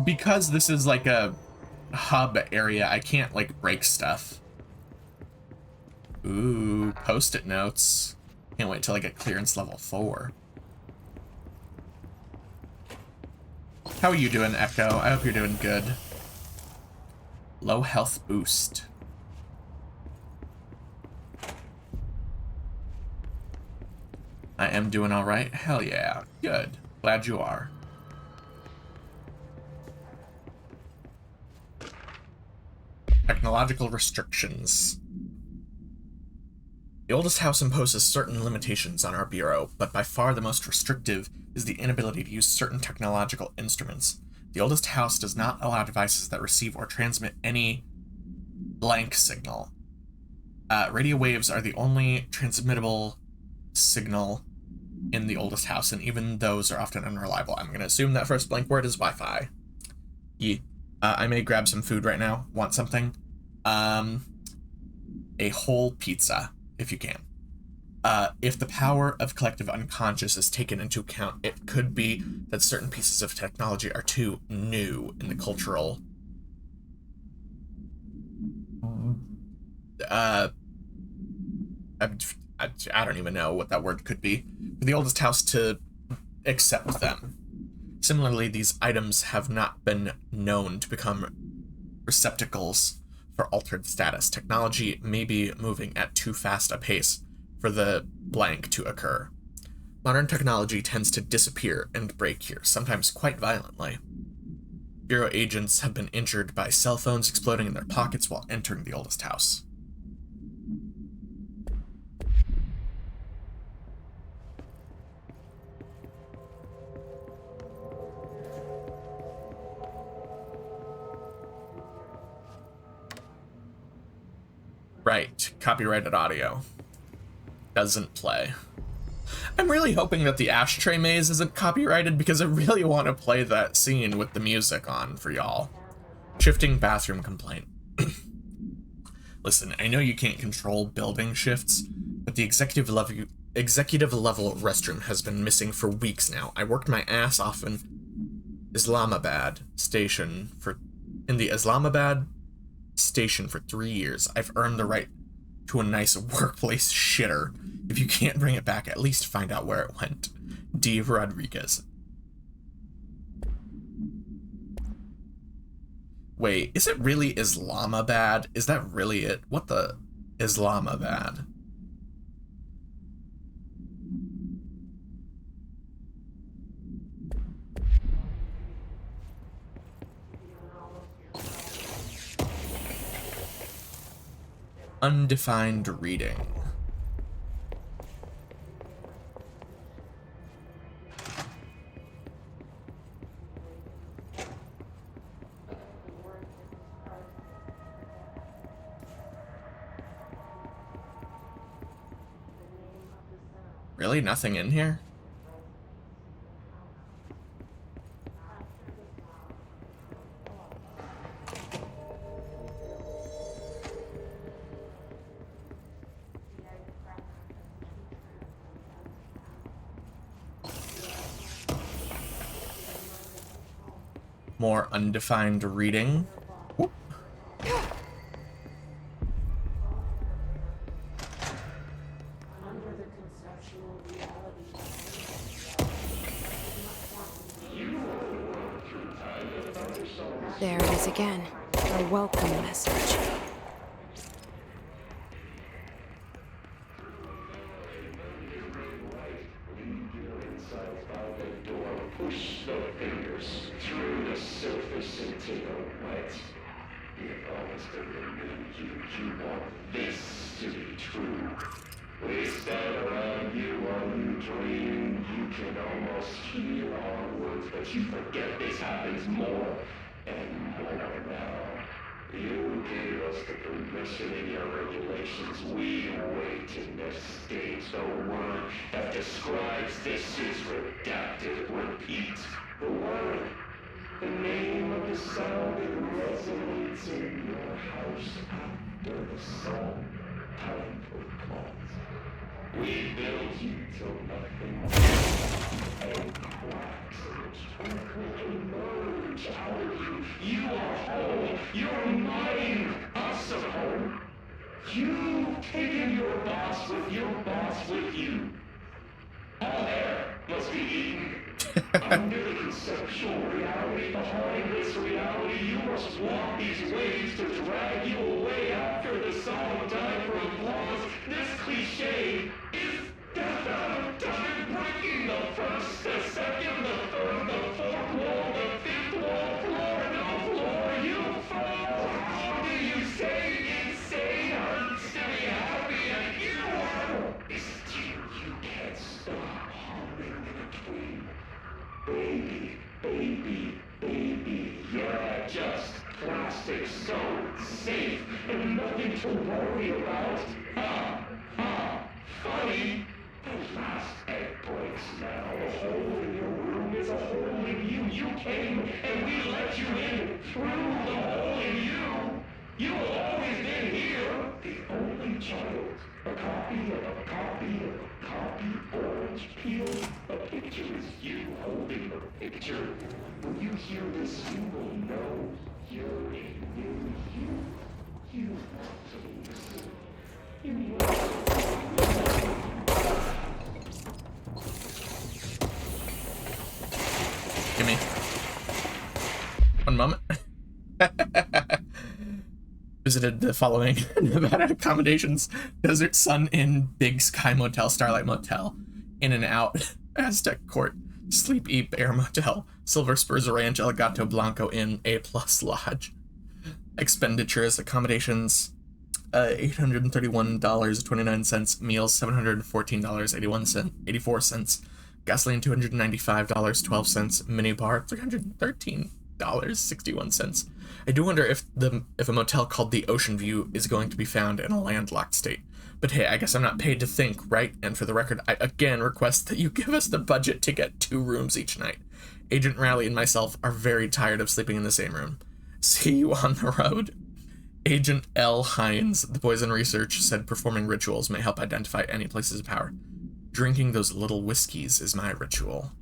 Because this is like a hub area, I can't like break stuff. Ooh, post-it notes. Can't wait till I get clearance level 4. How are you doing, Echo? I hope you're doing good. Low health boost. I am doing all right. Hell yeah. Good. Glad you are. Technological restrictions. The oldest house imposes certain limitations on our bureau, but by far the most restrictive is the inability to use certain technological instruments. The oldest house does not allow devices that receive or transmit any blank signal. Radio waves are the only transmittable signal in the oldest house, and even those are often unreliable. I'm going to assume that first blank word is Wi-Fi. Yeah. I may grab some food right now. Want something? A whole pizza, if you can. If the power of collective unconscious is taken into account, it could be that certain pieces of technology are too new in the cultural I don't even know what that word could be, for the oldest house to accept them. Similarly, these items have not been known to become receptacles for altered status. Technology may be moving at too fast a pace for the blank to occur. Modern technology tends to disappear and break here, sometimes quite violently. Bureau agents have been injured by cell phones exploding in their pockets while entering the oldest house. Right, copyrighted audio. Doesn't play. I'm really hoping that the ashtray maze isn't copyrighted because I really want to play that scene with the music on for y'all. Shifting bathroom complaint. Listen, I know you can't control building shifts, but the executive level restroom has been missing for weeks now. I worked my ass off in Islamabad station for 3 years. I've earned the right to a nice workplace shitter. If you can't bring it back, at least find out where it went. D. Rodriguez. Wait, is it really Islamabad? Is that really it? What the? Islamabad. Undefined reading. Really? Nothing in here? More undefined reading. Whoop. There it is again. A welcome message. Push the fingers through the surface until they're wet. If I was to remove you want this to be true. We stand around you while you dream. You can almost hear our words, but you forget this happens more and more now. You gave us the permission in your regulations. We wait in this state. The word that describes this is redacted. Repeat the word. The name of the sound that resonates in your house after the song. Time for calls. We build you till nothing and cracks will emerge out of you. You are whole. You're mine. Us of home. You've taken your boss with you. All air must be eaten. Under the conceptual reality behind this reality, you must walk these ways to drag you away after the song died for applause. This cliche is death out of time, breaking the first, the second, the third, the fourth wall, the fifth wall, floor, no floor, you fall. How do you say insane hurts to be happy and you are? Still, you can't stop humming in between. Baby, baby, baby, you're just plastic, so safe and nothing to worry about. Funny. The last egg breaks now. A hole in your room is a hole in you. You came and we let you in through the hole in you. You have always been here. The only child. A copy of a copy of a copy. Orange peel. A picture is you holding a picture. When you hear this, you will know you're a new you. You want to listen. You want to Give me 1 moment. Visited the following Nevada accommodations: Desert Sun Inn, Big Sky Motel, Starlight Motel, In and Out, Aztec Court, Sleep Eat Bear Motel, Silver Spurs Ranch, Elgato Blanco Inn, A Plus Lodge. Expenditures, accommodations, $831.29, meals $714.84, gasoline $295.12, minibar $313.61. I do wonder if a motel called the Ocean View is going to be found in a landlocked state. But hey, I guess I'm not paid to think, right? And for the record, I again request that you give us the budget to get 2 rooms each night. Agent Rowley and myself are very tired of sleeping in the same room. See you on the road. Agent L. Hines, the Poison Research, said performing rituals may help identify any places of power. Drinking those little whiskeys is my ritual.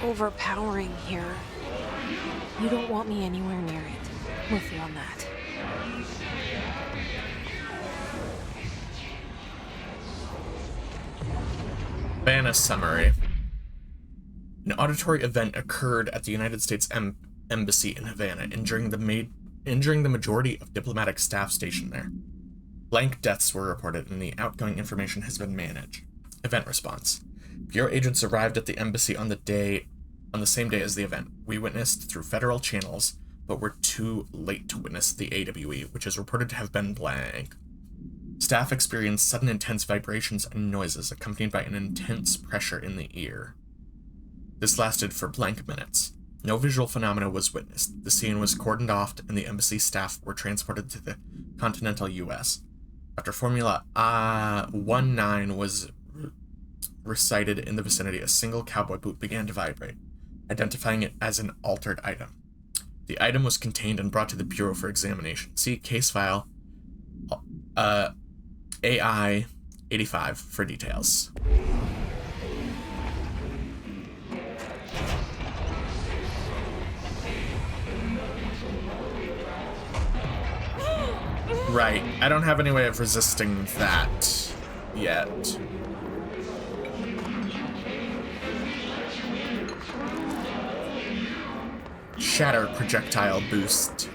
Overpowering here. You don't want me anywhere near it. With you on that. Havana summary. An auditory event occurred at the United States Embassy in Havana, injuring the majority of diplomatic staff stationed there. Blank deaths were reported, and the outgoing information has been managed. Event response. Bureau agents arrived at the embassy on the same day as the event. We witnessed through federal channels, but were too late to witness the AWE, which is reported to have been blank. Staff experienced sudden intense vibrations and noises accompanied by an intense pressure in the ear. This lasted for blank minutes. No visual phenomena was witnessed. The scene was cordoned off and the embassy staff were transported to the continental U.S. After Formula 19 was recited in the vicinity, a single cowboy boot began to vibrate, identifying it as an altered item. The item was contained and brought to the Bureau for examination. See case file AI 85 for details. Right. I don't have any way of resisting that yet. Shatter projectile boost.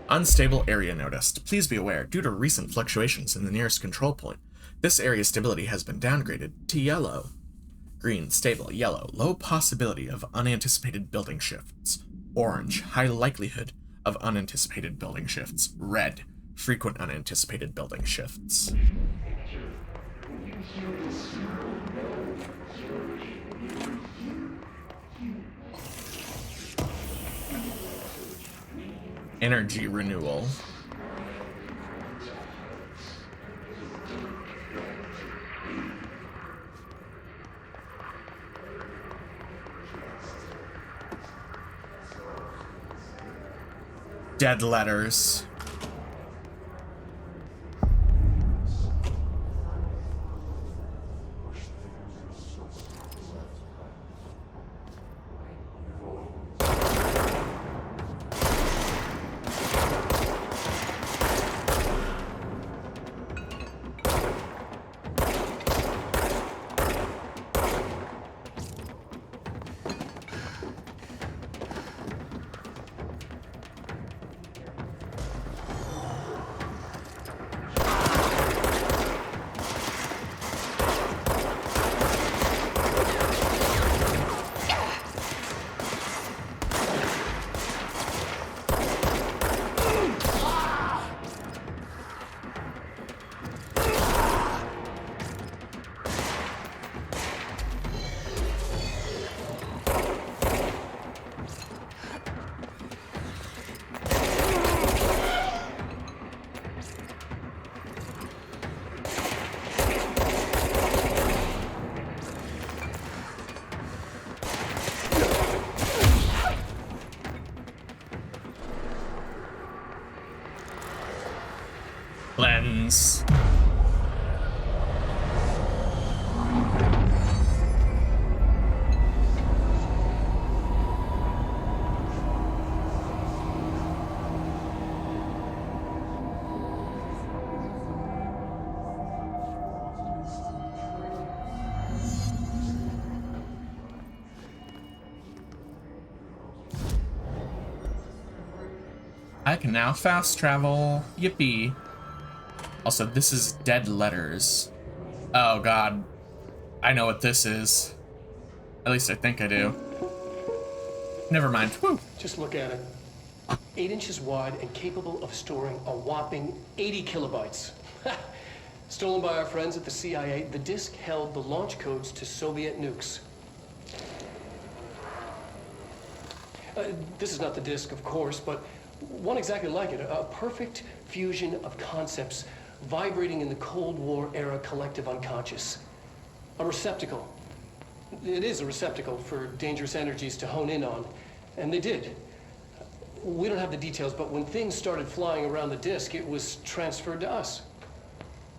Unstable area noticed. Please be aware, due to recent fluctuations in the nearest control point, this area's stability has been downgraded to yellow. Green, stable. Yellow, low possibility of unanticipated building shifts. Orange, high likelihood of unanticipated building shifts. Red, frequent unanticipated building shifts. Energy renewal. Dead letters. Lens. I can now fast travel. Yippee. Also, this is dead letters. Oh god. I know what this is. At least I think I do. Never mind. Woo. Just look at it. 8 inches wide and capable of storing a whopping 80 kilobytes. Stolen by our friends at the CIA, the disk held the launch codes to Soviet nukes. This is not the disk, of course, but one exactly like it. A perfect fusion of concepts vibrating in the Cold War era collective unconscious. A receptacle. It is a receptacle for dangerous energies to hone in on, and they did. We don't have the details, but when things started flying around the disk, it was transferred to us.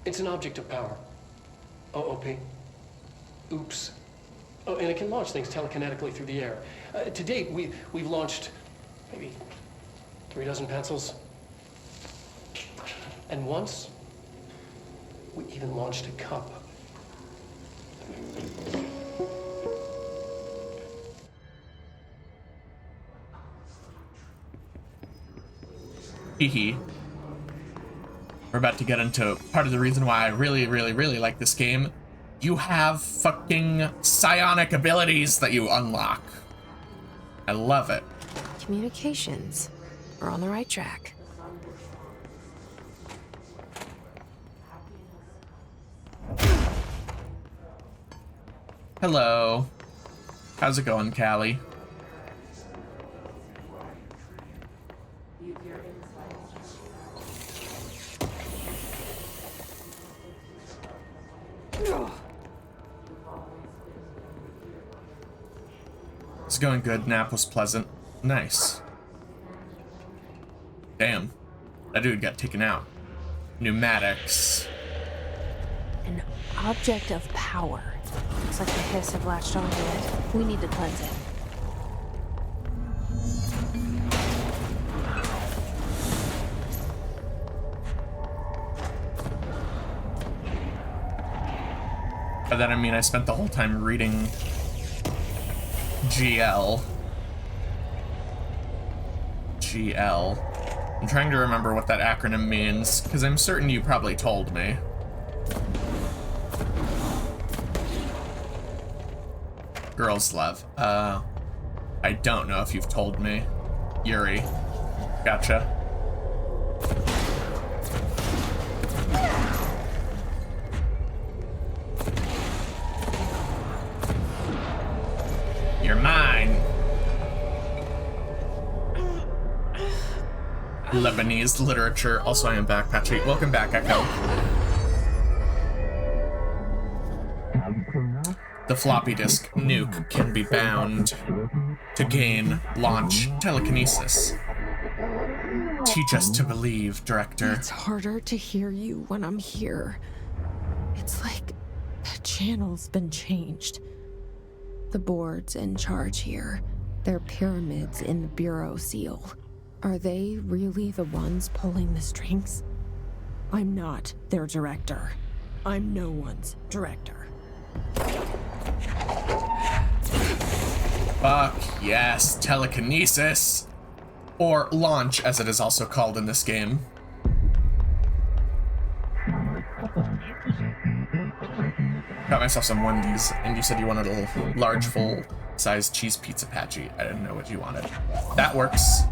It's an object of power. OOP. Oops. Oh, and it can launch things telekinetically through the air. To date, we've launched maybe 3 dozen pencils. And once, we even launched a cup. Hee. We're about to get into part of the reason why I really, really, really like this game. You have fucking psionic abilities that you unlock. I love it. Communications. We're on the right track. Hello. How's it going, Callie? It's going good. Nap was pleasant. Nice. Damn. That dude got taken out. Pneumatics. An object of power. Looks like the hiss have latched onto it. We need to cleanse it. By that I mean I spent the whole time reading GL. I'm trying to remember what that acronym means, because I'm certain you probably told me. Girls love. I don't know if you've told me. Yuri. Gotcha. You're mine. Lebanese literature. Also, I am back, Patrick. Welcome back, Echo. The floppy disk nuke can be bound to gain launch telekinesis. Teach us to believe, Director. It's harder to hear you when I'm here. It's like the channel's been changed. The board's in charge here. They're pyramids in the Bureau seal. Are they really the ones pulling the strings? I'm not their director. I'm no one's director. Fuck yes, telekinesis. Or launch, as it is also called in this game. Got myself some Wendy's, and you said you wanted a large, full-size cheese pizza patchy. I didn't know what you wanted. That works.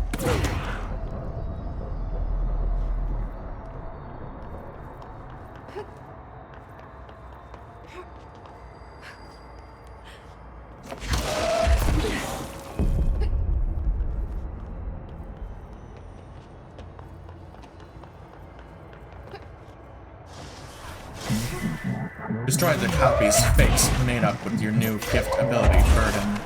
Destroy the copy's face made up with your new gift ability, Burden.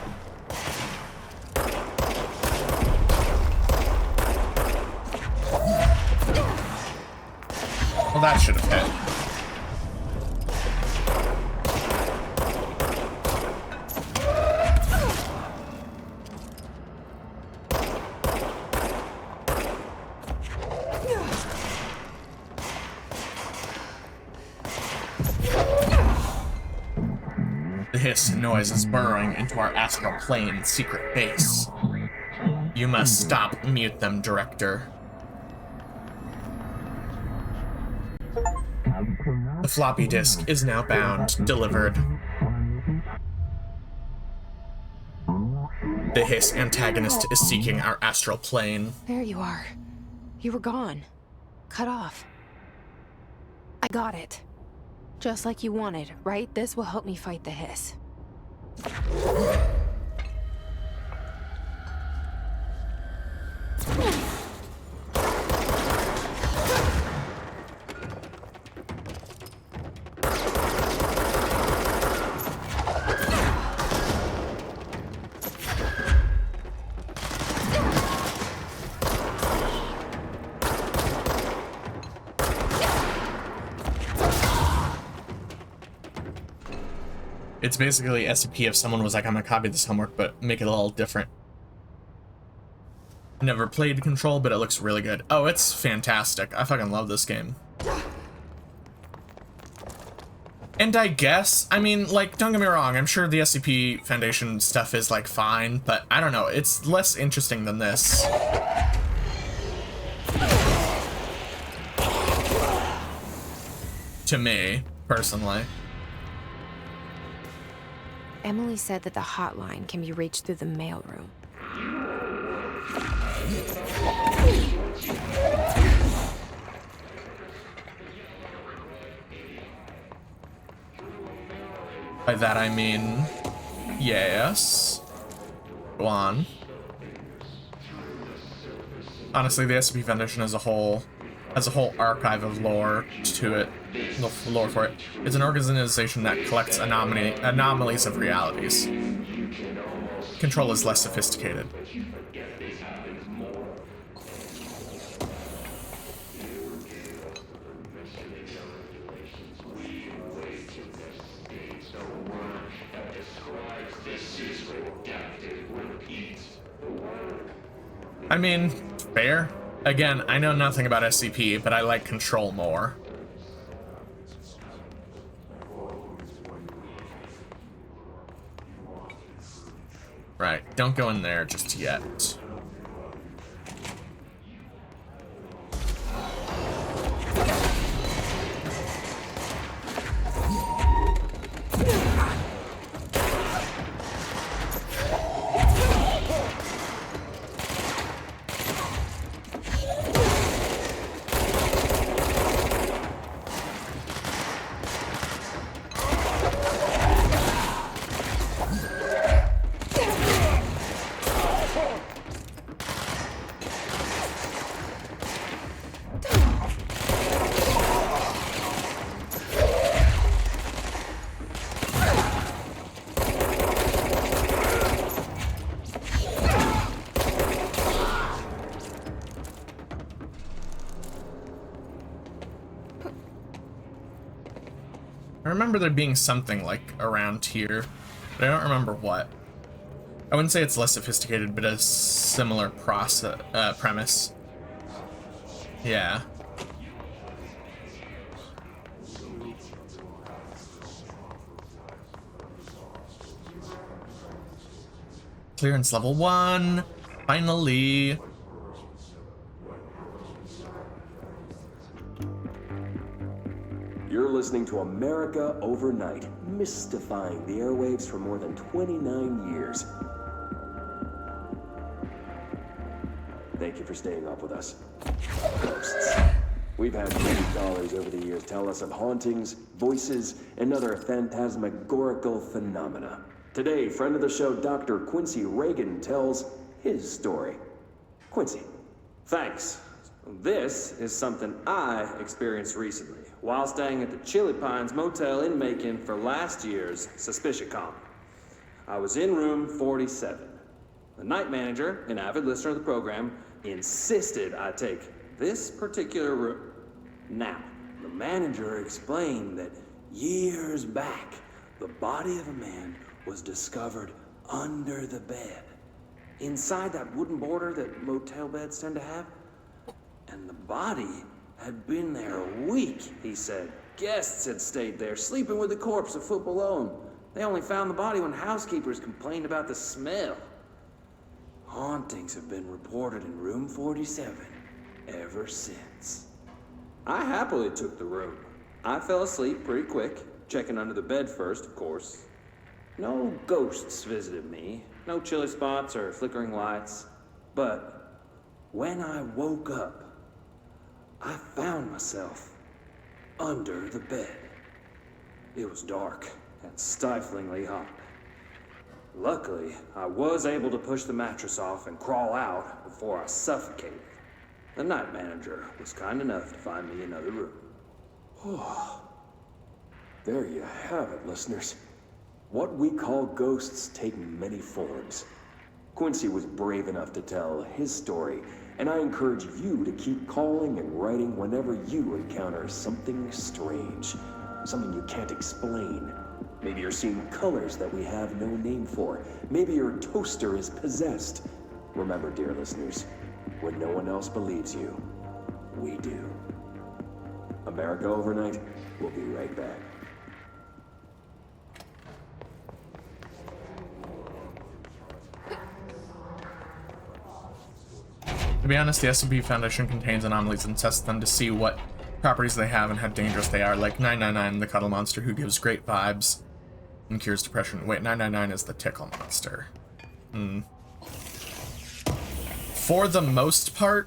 Well, that should have hit. The hiss and noise is burrowing into our astral plane secret base. You must stop, mute them, Director. The floppy disk is now bound, delivered. The hiss antagonist is seeking our astral plane. There you are. You were gone. Cut off. I got it. Just like you wanted, right? This will help me fight the hiss. It's basically SCP if someone was like, I'm gonna copy this homework, but make it a little different. Never played Control, but it looks really good. Oh, it's fantastic. I fucking love this game. And I guess, I mean, like, don't get me wrong, I'm sure the SCP Foundation stuff is, like, fine, but I don't know, it's less interesting than this. To me, personally. Emily said that the hotline can be reached through the mailroom. By that I mean, yes. Go on. Honestly, the SCP Foundation as a whole has a whole archive of lore to it. Lore for it. It's an organization that collects anomalies of realities. Control is less sophisticated. I mean, fair. Again, I know nothing about SCP, but I like Control more. don't go in there just yet. I remember there being something like around here, but I don't remember what. I wouldn't say it's less sophisticated, but a similar premise. Yeah. Clearance level 1, finally. You're listening to America Overnight, mystifying the airwaves for more than 29 years. Thank you for staying up with us. Ghosts. We've had many callers over the years tell us of hauntings, voices, and other phantasmagorical phenomena. Today, friend of the show, Dr. Quincy Reagan, tells his story. Quincy. Thanks. This is something I experienced recently while staying at the Chili Pines Motel in Macon for last year's SuspiciaCon. I was in room 47. The night manager, an avid listener of the program, insisted I take this particular room. Now, the manager explained that years back, the body of a man was discovered under the bed, inside that wooden border that motel beds tend to have. And the body had been there a week, he said. Guests had stayed there, sleeping with the corpse a foot below them. They only found the body when housekeepers complained about the smell. Hauntings have been reported in room 47 ever since. I happily took the room. I fell asleep pretty quick, checking under the bed first, of course. No ghosts visited me, no chilly spots or flickering lights. But when I woke up, I found myself under the bed. It was dark and stiflingly hot. Luckily, I was able to push the mattress off and crawl out before I suffocated. The night manager was kind enough to find me another room. Oh, there you have it, listeners. What we call ghosts take many forms. Quincy was brave enough to tell his story, and I encourage you to keep calling and writing whenever you encounter something strange, something you can't explain. Maybe you're seeing colors that we have no name for. Maybe your toaster is possessed. Remember, dear listeners, when no one else believes you, we do. America Overnight, we'll be right back. To be honest, the SCP Foundation contains anomalies and tests them to see what properties they have and how dangerous they are, like 999, the cuddle monster who gives great vibes and cures depression. Wait, 999 is the tickle monster. For the most part,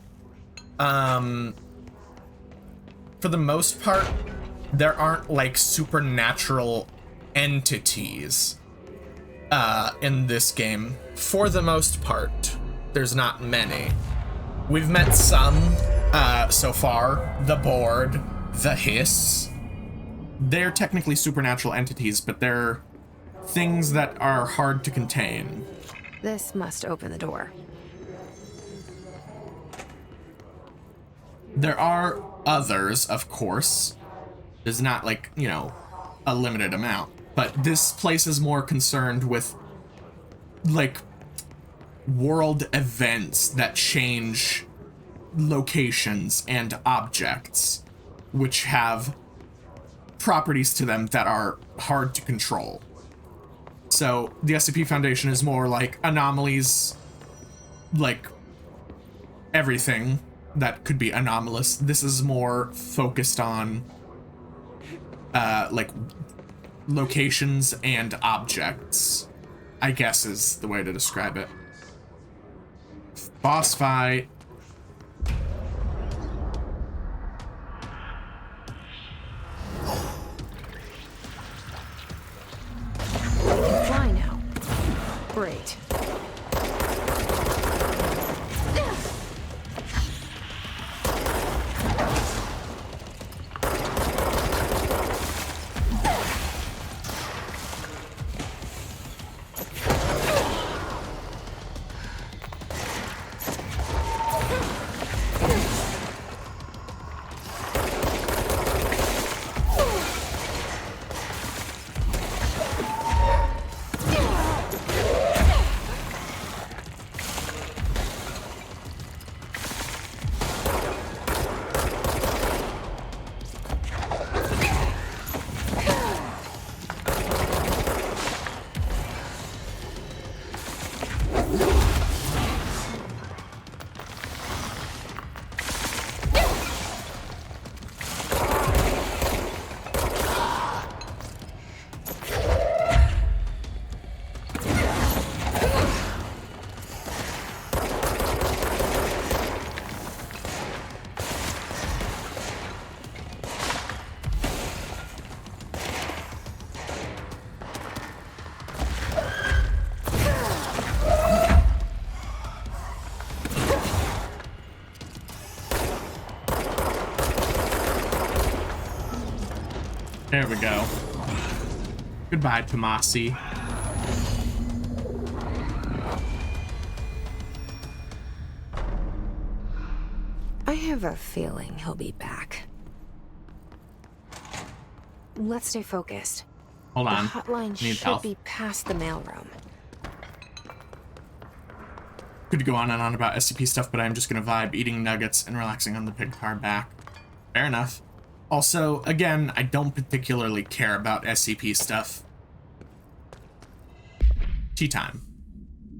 there aren't like supernatural entities in this game. For the most part, there's not many. We've met some so far. The Board, the Hiss. They're technically supernatural entities, but they're things that are hard to contain. This must open the door. There are others, of course. There's not like, you know, a limited amount. But this place is more concerned with, like, world events that change locations and objects, which have properties to them that are hard to control. So the SCP Foundation is more like anomalies, like everything that could be anomalous. This is more focused on like locations and objects, I guess is the way to describe it. Boss fight. Fly now. Great. There we go. Goodbye, Tomasi. I have a feeling he'll be back. Let's stay focused. Hold on. The hotline Need should health. be past the mailroom. Could go on and on about SCP stuff, but I'm just gonna vibe eating nuggets and relaxing on the pig car back. Fair enough. Also, again, I don't particularly care about SCP stuff. Tea time.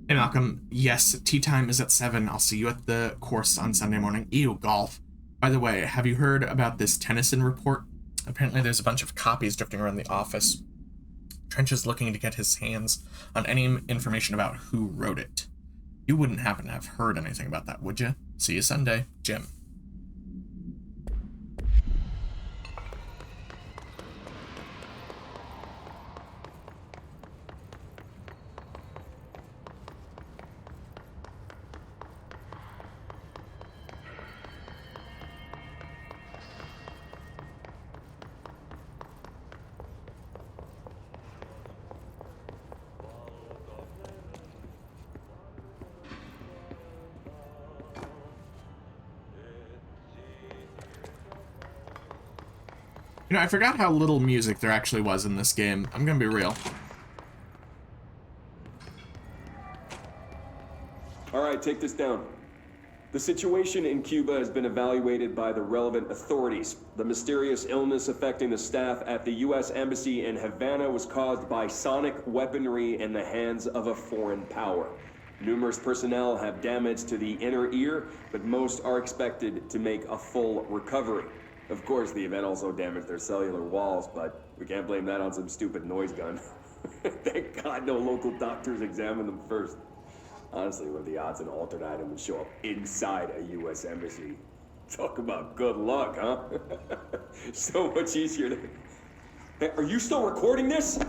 Hey Malcolm, yes, tea time is at 7. I'll see you at the course on Sunday morning. Ew, golf. By the way, have you heard about this Tennyson report? Apparently there's a bunch of copies drifting around the office. Trench is looking to get his hands on any information about who wrote it. You wouldn't happen to have heard anything about that, would you? See you Sunday, Jim. You know, I forgot how little music there actually was in this game. I'm gonna be real. Alright, take this down. The situation in Cuba has been evaluated by the relevant authorities. The mysterious illness affecting the staff at the U.S. Embassy in Havana was caused by sonic weaponry in the hands of a foreign power. Numerous personnel have damage to the inner ear, but most are expected to make a full recovery. Of course, the event also damaged their cellular walls, but we can't blame that on some stupid noise gun. Thank God no local doctors examined them first. Honestly, what are the odds an altered item would show up inside a U.S. embassy? Talk about good luck, huh? So much easier to... Hey, are you still recording this?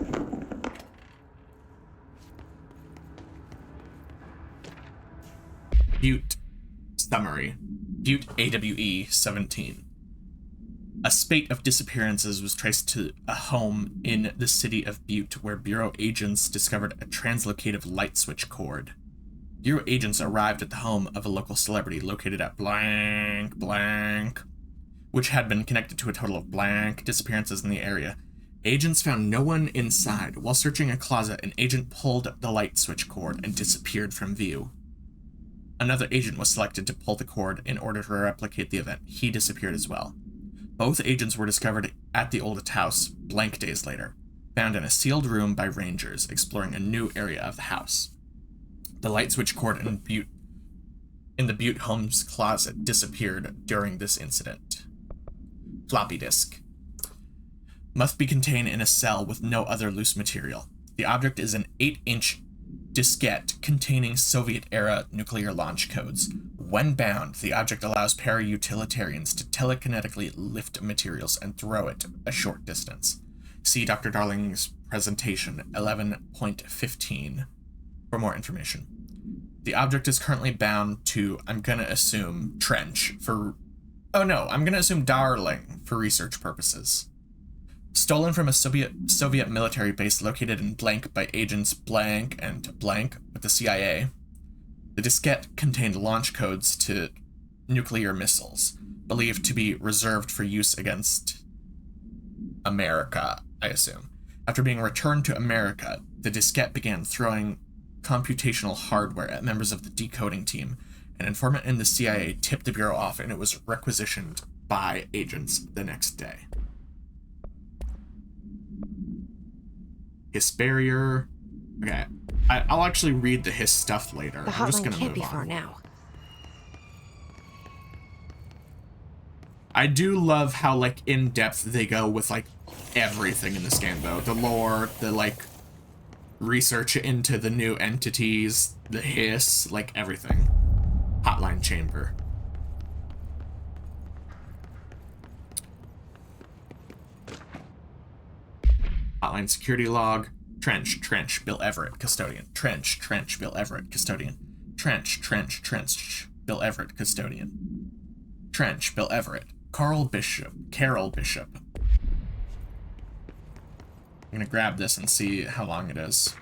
Butte summary. Butte AWE 17. A spate of disappearances was traced to a home in the city of Butte where Bureau agents discovered a translocative light switch cord. Bureau agents arrived at the home of a local celebrity located at blank, which had been connected to a total of blank disappearances in the area. Agents found no one inside. While searching a closet, an agent pulled the light switch cord and disappeared from view. Another agent was selected to pull the cord in order to replicate the event. He disappeared as well. Both agents were discovered at the oldest house, blank days later. found in a sealed room by rangers exploring a new area of the house. The light switch cord in the Butte home's closet disappeared during this incident. Floppy disk. Must be contained in a cell with no other loose material. The object is an 8-inch diskette containing Soviet-era nuclear launch codes. When bound, the object allows para-utilitarians to telekinetically lift materials and throw it a short distance. See Dr. Darling's presentation 11.15 for more information. The object is currently bound to, I'm gonna assume, Trench Darling for research purposes. Stolen from a Soviet military base located in blank by agents blank and blank with the CIA. The diskette contained launch codes to nuclear missiles, believed to be reserved for use against America, I assume. After being returned to America, the diskette began throwing computational hardware at members of the decoding team. An informant in the CIA tipped the Bureau off, and it was requisitioned by agents the next day. His barrier. Okay, I'll actually read the his stuff later. The I'm just hotline gonna can't move be on. far now. I do love how, like, in-depth they go with, like, everything in this game, though. The lore, the, like, research into the new entities, the hiss, like, everything. Hotline chamber. Hotline security log. Trench, Bill Everett, custodian. Trench, Bill Everett, custodian. Trench, Bill Everett, custodian. Trench, Bill Everett. Carol Bishop. I'm gonna grab this and see how long it is.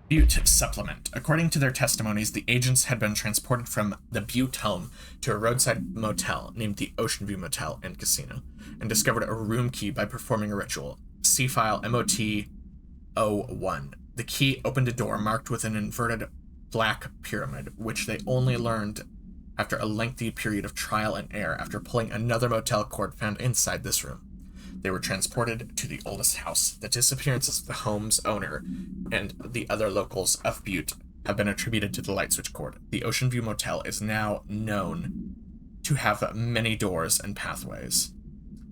Butte supplement. According to their testimonies, the agents had been transported from the Butte home to a roadside motel named the Ocean View Motel and Casino, and discovered a room key by performing a ritual. See file MOT 01. The key opened a door marked with an inverted black pyramid, which they only learned after a lengthy period of trial and error after pulling another motel cord found inside this room. They were transported to the oldest house. The disappearances of the home's owner and the other locals of Butte have been attributed to the light switch cord. The Ocean View Motel is now known to have many doors and pathways.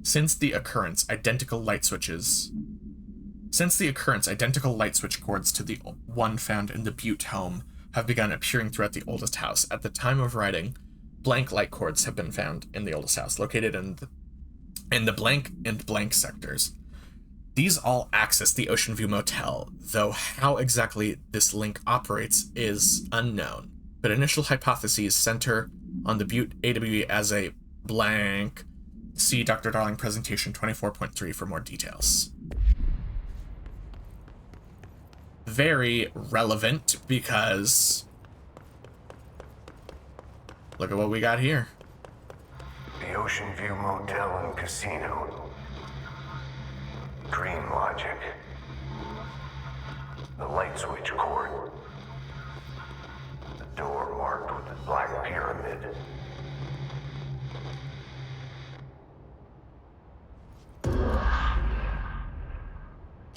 Since the occurrence, identical light switch cords to the one found in the Butte home have begun appearing throughout the oldest house. At the time of writing, blank light cords have been found in the oldest house, located in the blank and blank sectors. These all access the Ocean View Motel, though how exactly this link operates is unknown. But initial hypotheses center on the Butte AWE as a blank. See Dr. Darling presentation 24.3 for more details. Very relevant because look at what we got here. The Ocean View Motel and Casino. Dream logic. The light switch cord. The door marked with the black pyramid.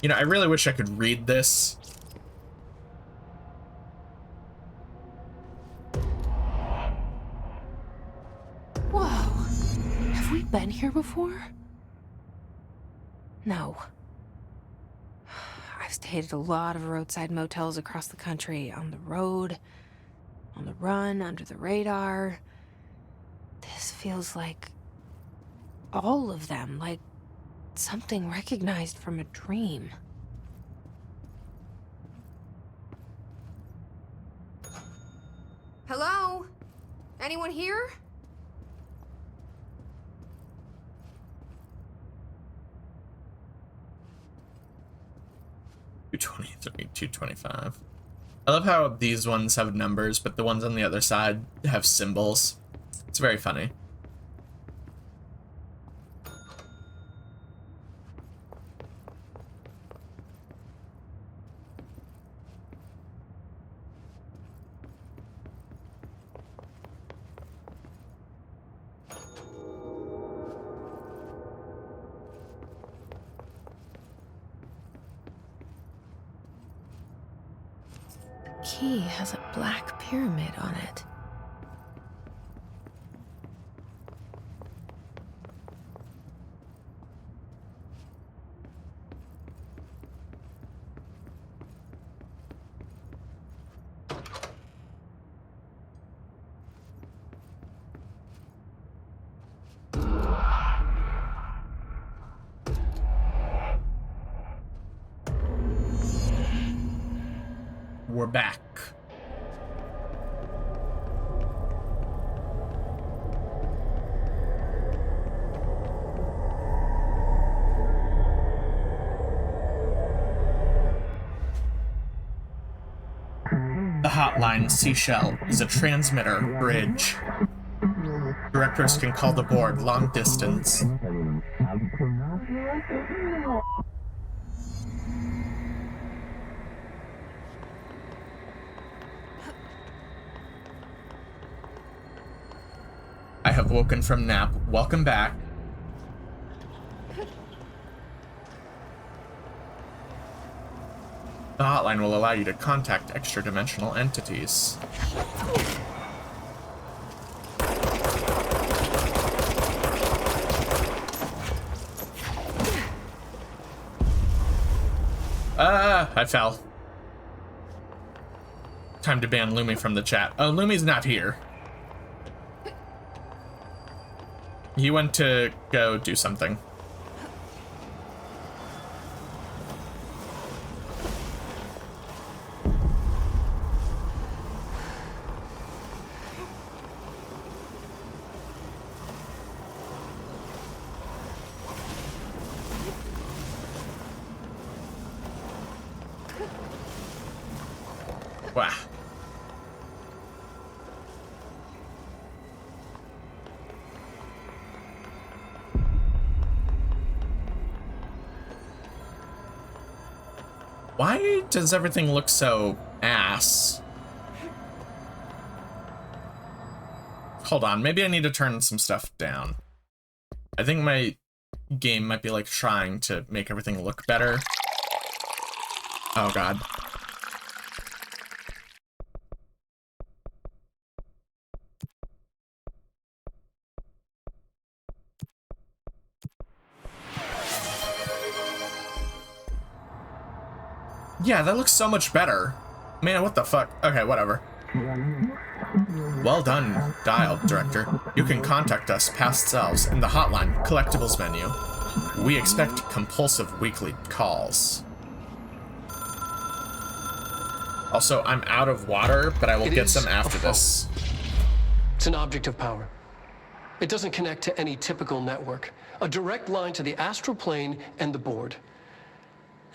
You know, I really wish I could read this. Whoa. Have we been here before? No. I've stayed at a lot of roadside motels across the country, on the road, on the run, under the radar. This feels like all of them, like something recognized from a dream. Hello? Anyone here? $223, $225. I love how these ones have numbers, but the ones on the other side have symbols. It's very funny. key has a black pyramid on it. We're back. The hotline, Seashell, is a transmitter bridge. Directors can call the board long distance. I have woken from nap. Welcome back. The hotline will allow you to contact extra-dimensional entities. I fell. Time to ban Lumi from the chat. Oh, Lumi's not here. He went to go do something. Wow. Why does everything look so ass? Hold on, maybe I need to turn some stuff down. I think my game might be like trying to make everything look better. Oh god. Yeah, that looks so much better. Man, what the fuck? Okay, whatever. Well done, dial, Director. You can contact us past selves in the hotline collectibles menu. We expect compulsive weekly calls. Also, I'm out of water, but I will get some after this. It's an object of power. It doesn't connect to any typical network. A direct line to the astral plane and the board.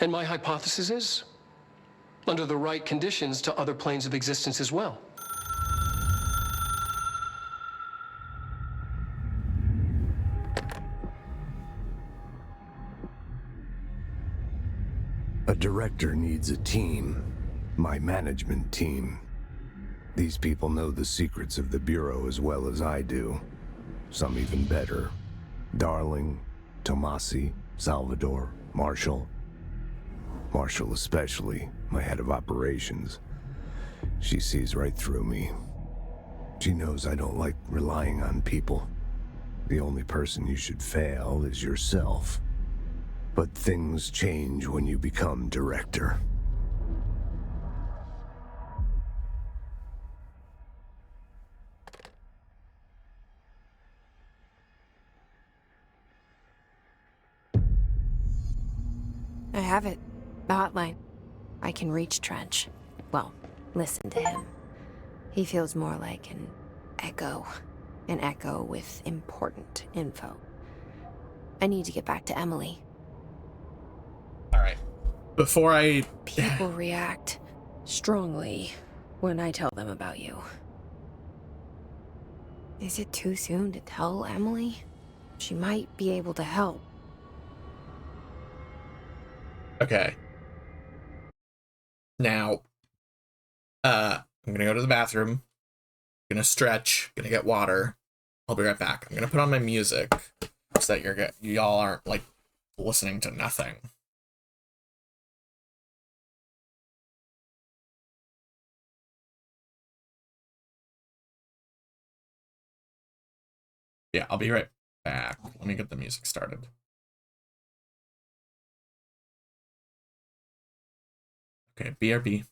And my hypothesis is, under the right conditions, to other planes of existence as well. A director needs a team. My management team. These people know the secrets of the Bureau as well as I do. Some even better. Darling, Tomasi, Salvador, Marshall. Marshall especially, my head of operations. She sees right through me. She knows I don't like relying on people. The only person you should fail is yourself. But things change when you become director. I have it. The hotline. I can reach Trench. Well, listen to him. He feels more like an echo. An echo with important info. I need to get back to Emily. Alright. Before I... People react strongly when I tell them about you. Is it too soon to tell Emily? She might be able to help. Okay. Now, I'm gonna go to the bathroom. Gonna stretch. Gonna get water. I'll be right back. I'm gonna put on my music so that y'all aren't like listening to nothing. Yeah, I'll be right back. Let me get the music started. Okay, BRB.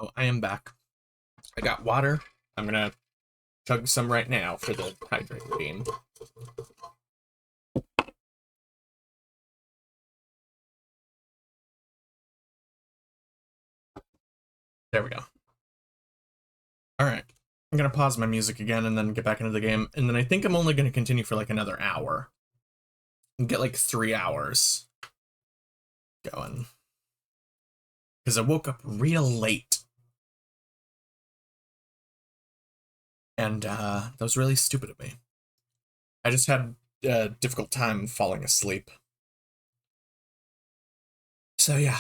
Oh, I am back. I got water. I'm gonna chug some right now for the hydrate beam. There we go. Alright. I'm gonna pause my music again and then get back into the game. And then I think I'm only gonna continue for like another hour. And get like 3 hours going. Because I woke up real late. And that was really stupid of me. I just had a difficult time falling asleep. So yeah.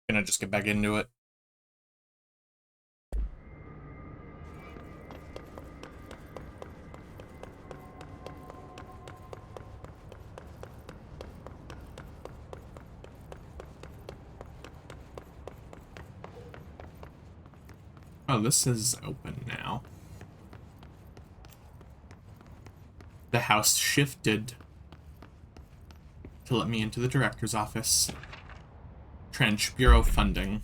Gonna just get back into it. Oh, this is open now. The house shifted to let me into the director's office. Trench, Bureau funding.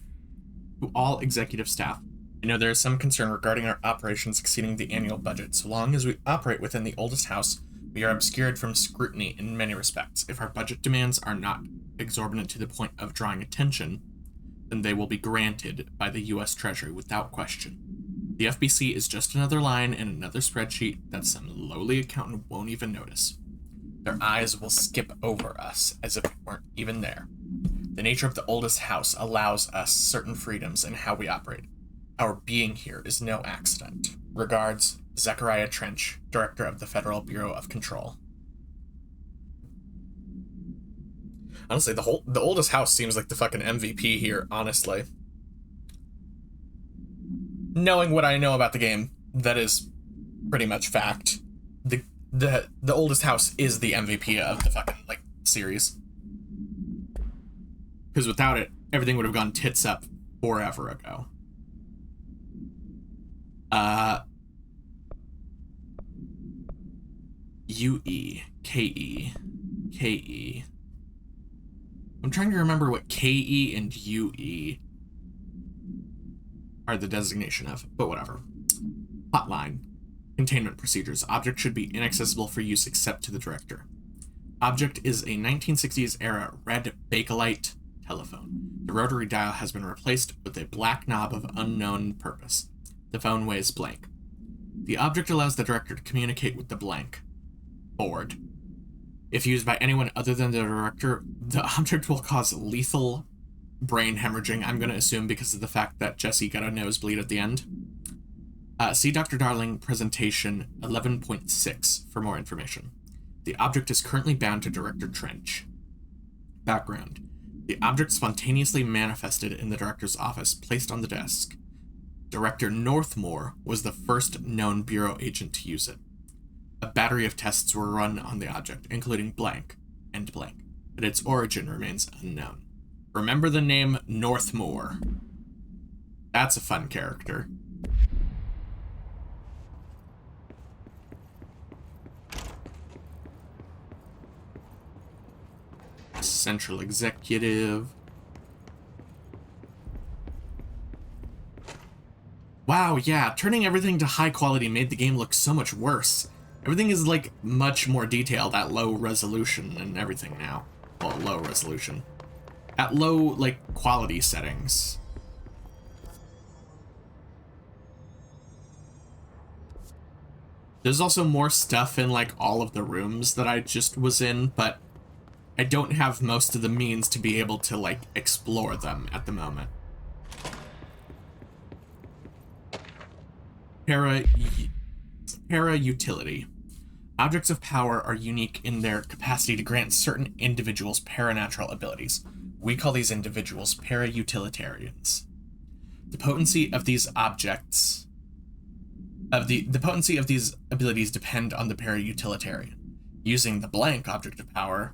To all executive staff. I know there is some concern regarding our operations exceeding the annual budget. So long as we operate within the oldest house, we are obscured from scrutiny in many respects. If our budget demands are not exorbitant to the point of drawing attention, then they will be granted by the U.S. Treasury without question. The FBC is just another line in another spreadsheet that some lowly accountant won't even notice. Their eyes will skip over us as if we weren't even there. The nature of the oldest house allows us certain freedoms in how we operate. Our being here is no accident. Regards, Zechariah Trench, Director of the Federal Bureau of Control. Honestly, the oldest house seems like the fucking MVP here, honestly. Knowing what I know about the game, that is pretty much fact. The oldest house is the MVP of the fucking, like, series. Because without it, everything would have gone tits up forever ago. UE, KE, KE. I'm trying to remember what KE and UE are the designation of, but whatever. Hotline. Containment procedures. Object should be inaccessible for use except to the director. Object is a 1960s era red Bakelite telephone. The rotary dial has been replaced with a black knob of unknown purpose. The phone weighs blank. The object allows the director to communicate with the blank board. If used by anyone other than the director, the object will cause lethal brain hemorrhaging, I'm going to assume because of the fact that Jesse got a nosebleed at the end. See Dr. Darling presentation 11.6 for more information. The object is currently bound to Director Trench. Background. The object spontaneously manifested in the director's office, placed on the desk. Director Northmore was the first known Bureau agent to use it. A battery of tests were run on the object, including blank and blank, but its origin remains unknown. Remember the name Northmore. That's a fun character. Central Executive. Wow, yeah, turning everything to high quality made the game look so much worse. Everything is, like, much more detailed at low resolution and everything now. Well, low resolution. At low, like, quality settings. There's also more stuff in, like, all of the rooms that I just was in, but I don't have most of the means to be able to, like, explore them at the moment. Para-utility. Objects of power are unique in their capacity to grant certain individuals paranatural abilities. We call these individuals para-utilitarians. The potency of these objects... The potency of these abilities depend on the para-utilitarian. Using the blank object of power,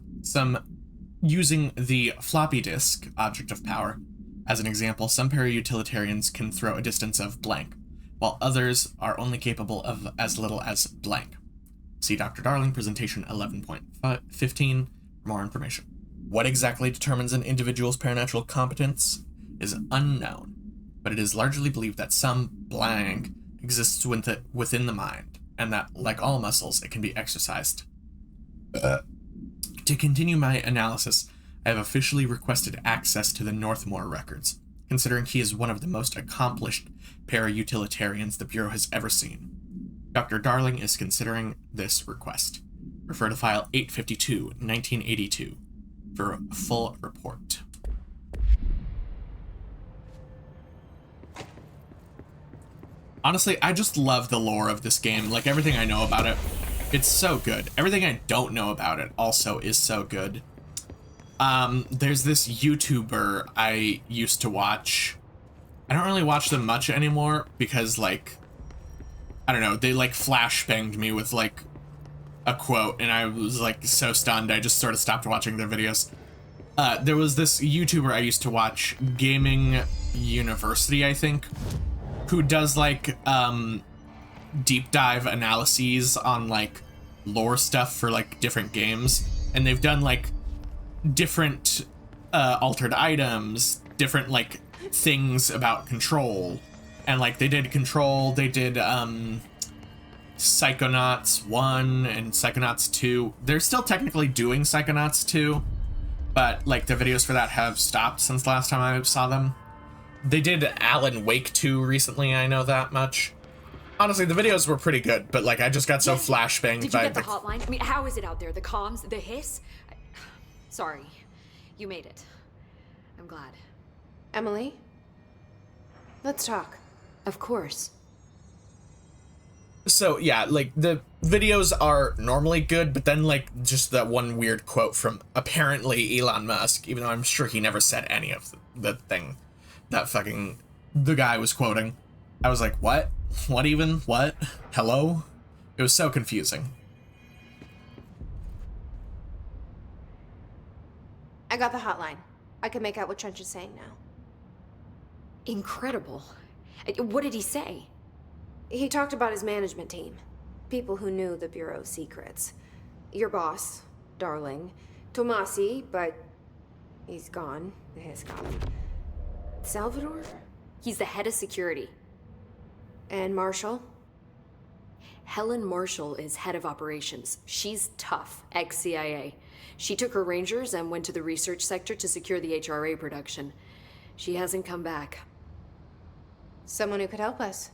using the floppy disk object of power, as an example, some para-utilitarians can throw a distance of blank, while others are only capable of as little as blank. See Dr. Darling presentation 11.15 for more information. What exactly determines an individual's paranatural competence is unknown, but it is largely believed that some blank exists within the mind, and that, like all muscles, it can be exercised. To continue my analysis, I have officially requested access to the Northmore records, considering he is one of the most accomplished para-utilitarians the Bureau has ever seen. Dr. Darling is considering this request. Refer to file 852, 1982, for a full report. Honestly, I just love the lore of this game. Like, everything I know about it, it's so good. Everything I don't know about it also is so good. There's this YouTuber I used to watch. I don't really watch them much anymore because, like, I don't know, they, like, flashbanged me with, like, a quote, and I was, like, so stunned, I just sort of stopped watching their videos. There was this YouTuber I used to watch, Gaming University, I think, who does, like, deep dive analyses on, like, lore stuff for, like, different games. And they've done, like, different altered items, different, like, things about Control. And, like, they did Control, they did Psychonauts 1 and Psychonauts 2. They're still technically doing Psychonauts 2, but, like, the videos for that have stopped since the last time I saw them. They did Alan Wake 2 recently, I know that much. Honestly, the videos were pretty good, but, like, I just got so flashbanged Did you by get the hotline? I mean, how is it out there? The comms? The hiss? Sorry. You made it. I'm glad. Emily? Let's talk. Of course. So, yeah, like, the videos are normally good, but then, like, just that one weird quote from, apparently, Elon Musk, even though I'm sure he never said any of the thing that fucking the guy was quoting. I was like, what? What even? What? Hello? It was so confusing. I got the hotline. I can make out what Trench is saying now. Incredible. What did he say? He talked about his management team. People who knew the Bureau's secrets. Your boss, Darling. Tomasi, but he's gone. The hiss got him. Salvador? He's the head of security. And Marshall? Helen Marshall is head of operations. She's tough, ex-CIA. She took her Rangers and went to the research sector to secure the HRA production. She hasn't come back. Someone who could help us.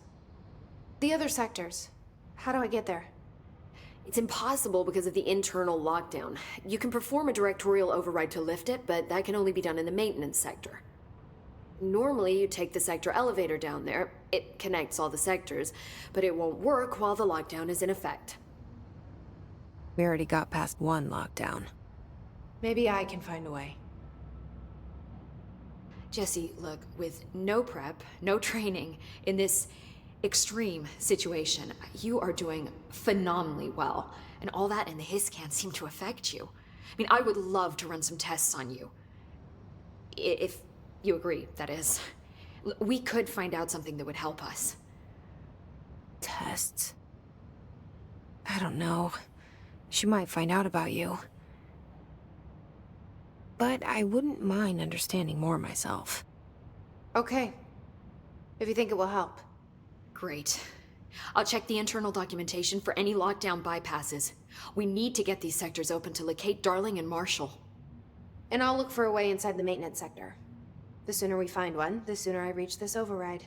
The other sectors. How do I get there? It's impossible because of the internal lockdown. You can perform a directorial override to lift it, but that can only be done in the maintenance sector. Normally, you take the sector elevator down there. It connects all the sectors, but it won't work while the lockdown is in effect. We already got past one lockdown. Maybe I can find a way. Jesse, look, with no prep, no training, in this extreme situation, you are doing phenomenally well. And all that and the hiss can't seem to affect you. I mean, I would love to run some tests on you. If you agree, that is. We could find out something that would help us. Tests? I don't know. She might find out about you. But I wouldn't mind understanding more myself. Okay. If you think it will help. Great. I'll check the internal documentation for any lockdown bypasses. We need to get these sectors open to locate Darling and Marshall. And I'll look for a way inside the maintenance sector. The sooner we find one, the sooner I reach this override.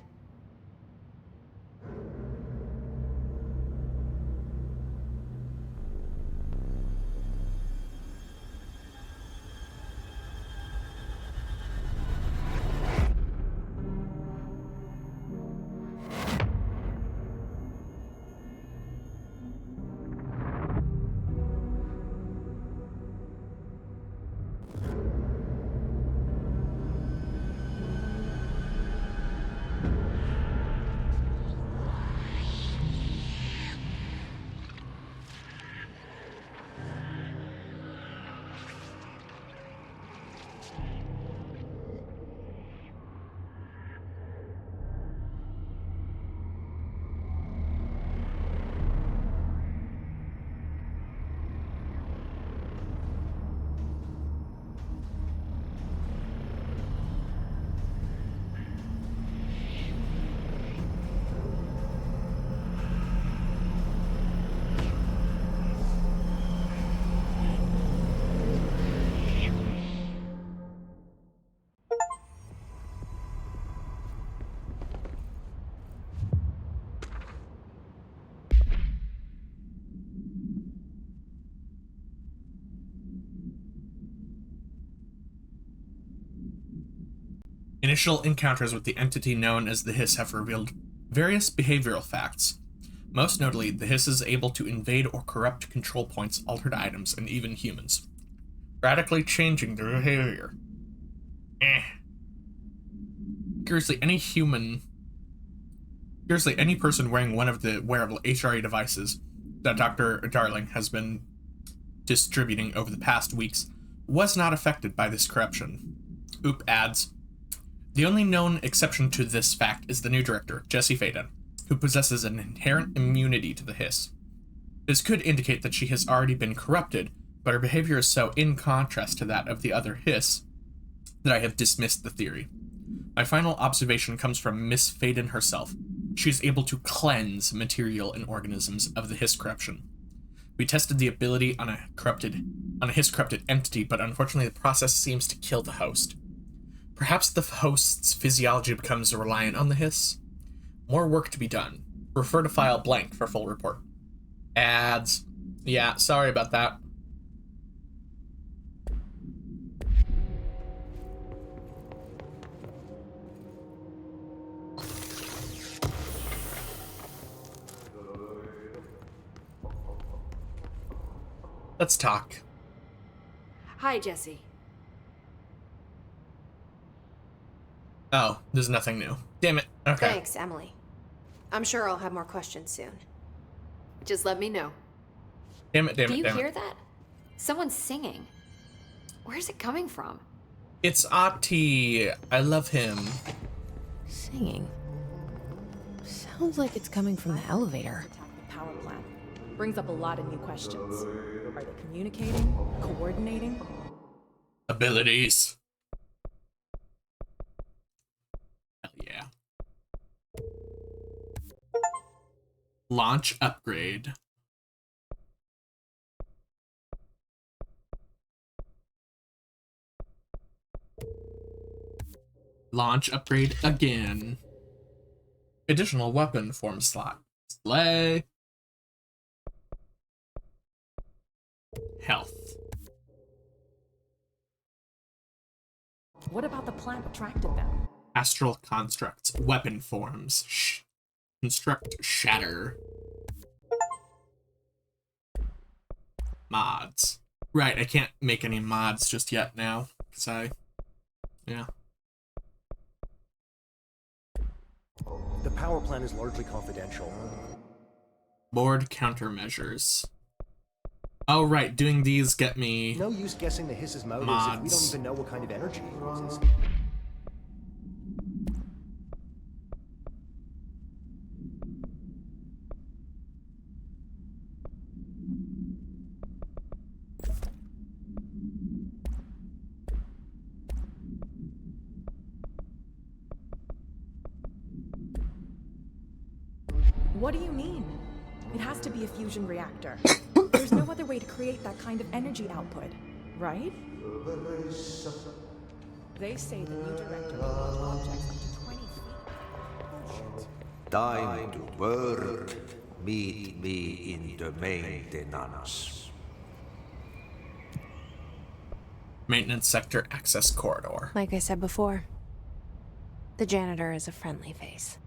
Initial encounters with the entity known as the Hiss have revealed various behavioral facts. Most notably, the Hiss is able to invade or corrupt control points, altered items, and even humans, radically changing their behavior. Curiously, any person wearing one of the wearable HRA devices that Dr. Darling has been distributing over the past weeks was not affected by this corruption. Oop adds, the only known exception to this fact is the new director, Jesse Faden, who possesses an inherent immunity to the Hiss. This could indicate that she has already been corrupted, but her behavior is so in contrast to that of the other Hiss that I have dismissed the theory. My final observation comes from Miss Faden herself. She is able to cleanse material and organisms of the Hiss corruption. We tested the ability on a Hiss corrupted entity, but unfortunately the process seems to kill the host. Perhaps the host's physiology becomes reliant on the Hiss? More work to be done. Refer to file blank for full report. Ads. Yeah, sorry about that. Let's talk. Hi, Jesse. Oh, there's nothing new. Damn it. Okay. Thanks, Emily. I'm sure I'll have more questions soon. Just let me know. Damn it, Do you hear that? Someone's singing. Where's it coming from? It's Ahti. I love him. Singing. Sounds like it's coming from the elevator. Power plant. Brings up a lot of new questions. Are they communicating? Coordinating? Abilities. Hell yeah. Launch upgrade. Launch upgrade again. Additional weapon form slot. Slay. Health. What about the plant attracted them? Astral constructs. Weapon forms. Construct shatter. Mods. Right, I can't make any mods just yet now. Because yeah. The power plant is largely confidential. Board countermeasures. Oh, right, doing these get me No use guessing the Hiss's motives if we don't even know what kind of energy he uses. What do you mean? It has to be a fusion reactor. There's no other way to create that kind of energy output, right? They say the new director will launch objects up to 20 feet. Time to work. Meet me in the maintenance. maintenance sector access corridor. Like I said before, the janitor is a friendly face.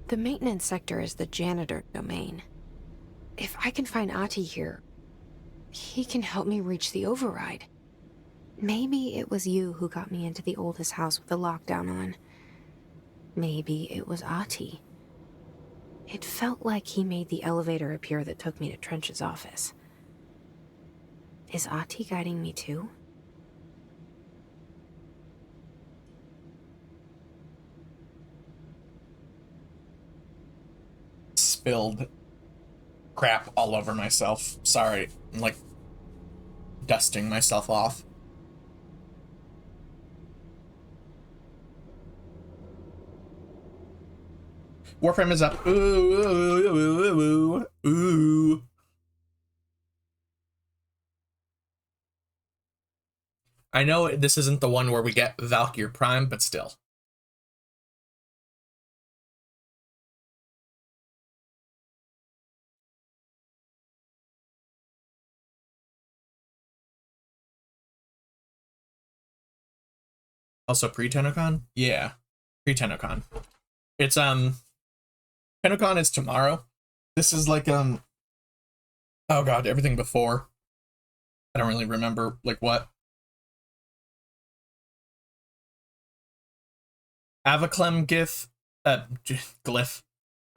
The maintenance sector is the janitor domain. If I can find Ahti here, he can help me reach the override. Maybe it was you who got me into the oldest house with the lockdown on. Maybe it was Ahti. It felt like he made the elevator appear that took me to Trench's office. Is Ahti guiding me too? Spilled crap all over myself. Sorry, I'm like dusting myself off. Warframe is up. Ooh. Ooh. I know this isn't the one where we get Valkyr Prime, but still. Also pre-TennoCon? Yeah. Pre-TennoCon. It's TennoCon is tomorrow. This is like oh god, everything before. I don't really remember like what. Avaclem Glyph.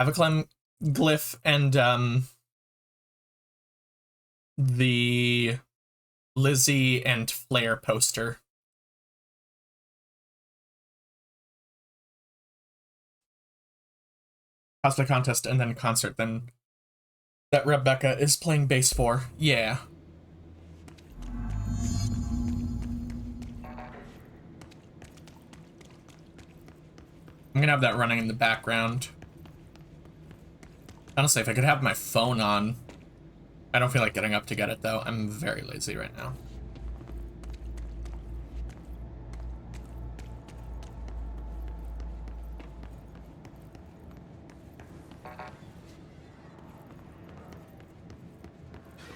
Avaclem Glyph and the Lizzie and Flair poster. Cosplay contest and then concert, then that Rebecca is playing bass for. Yeah. I'm gonna have that running in the background. Honestly, if I could have my phone on. I don't feel like getting up to get it though. I'm very lazy right now.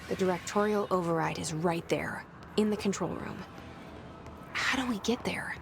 The directorial override is right there, in the control room. How do we get there?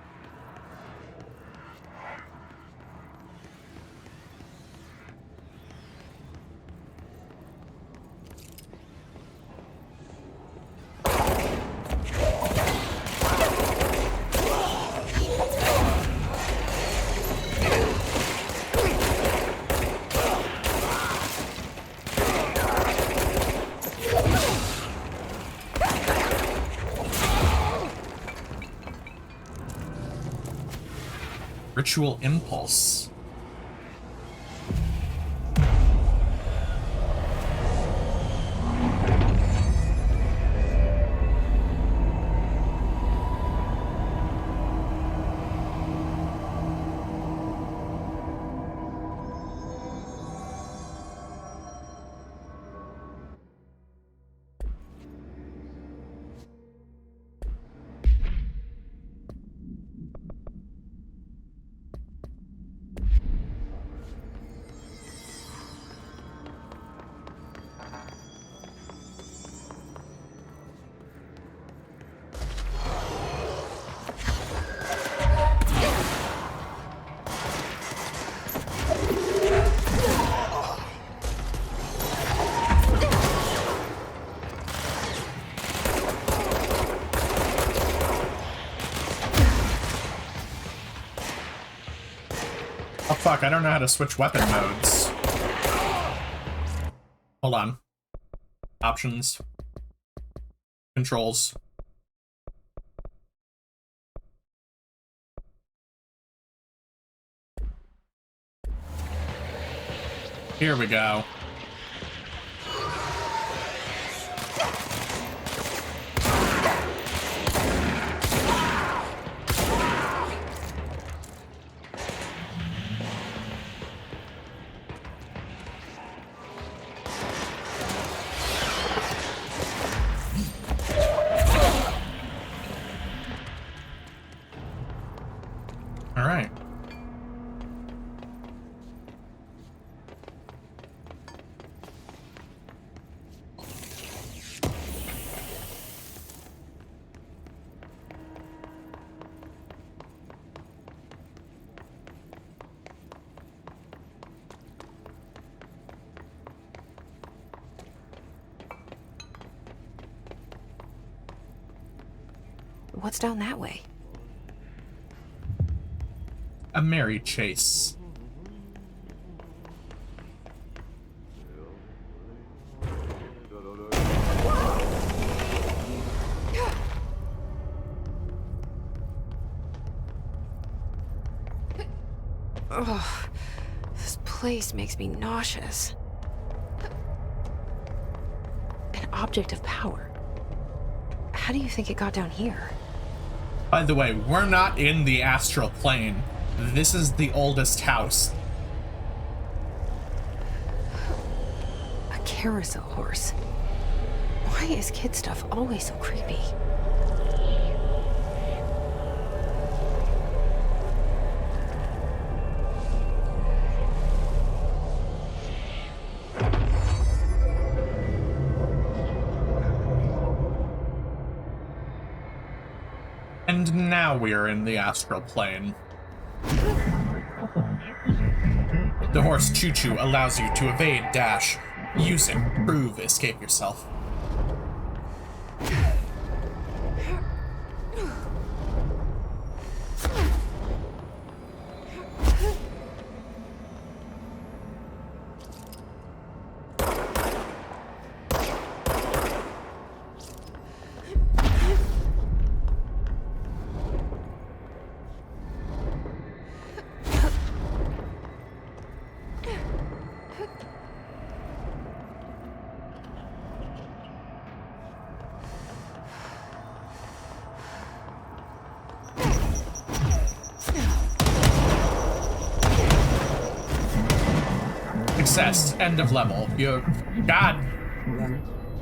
Ritual Impulse. Fuck, I don't know how to switch weapon modes. Hold on. Options. Controls. Here we go. What's down that way? A merry chase. Ugh, this place makes me nauseous. An object of power. How do you think it got down here? By the way, we're not in the astral plane. This is the oldest house. carousel horse. Why is kid stuff always so creepy? And now we are in the astral plane. The horse Choo-Choo allows you to evade, dash, use it, prove, escape yourself. Success. End of level. God.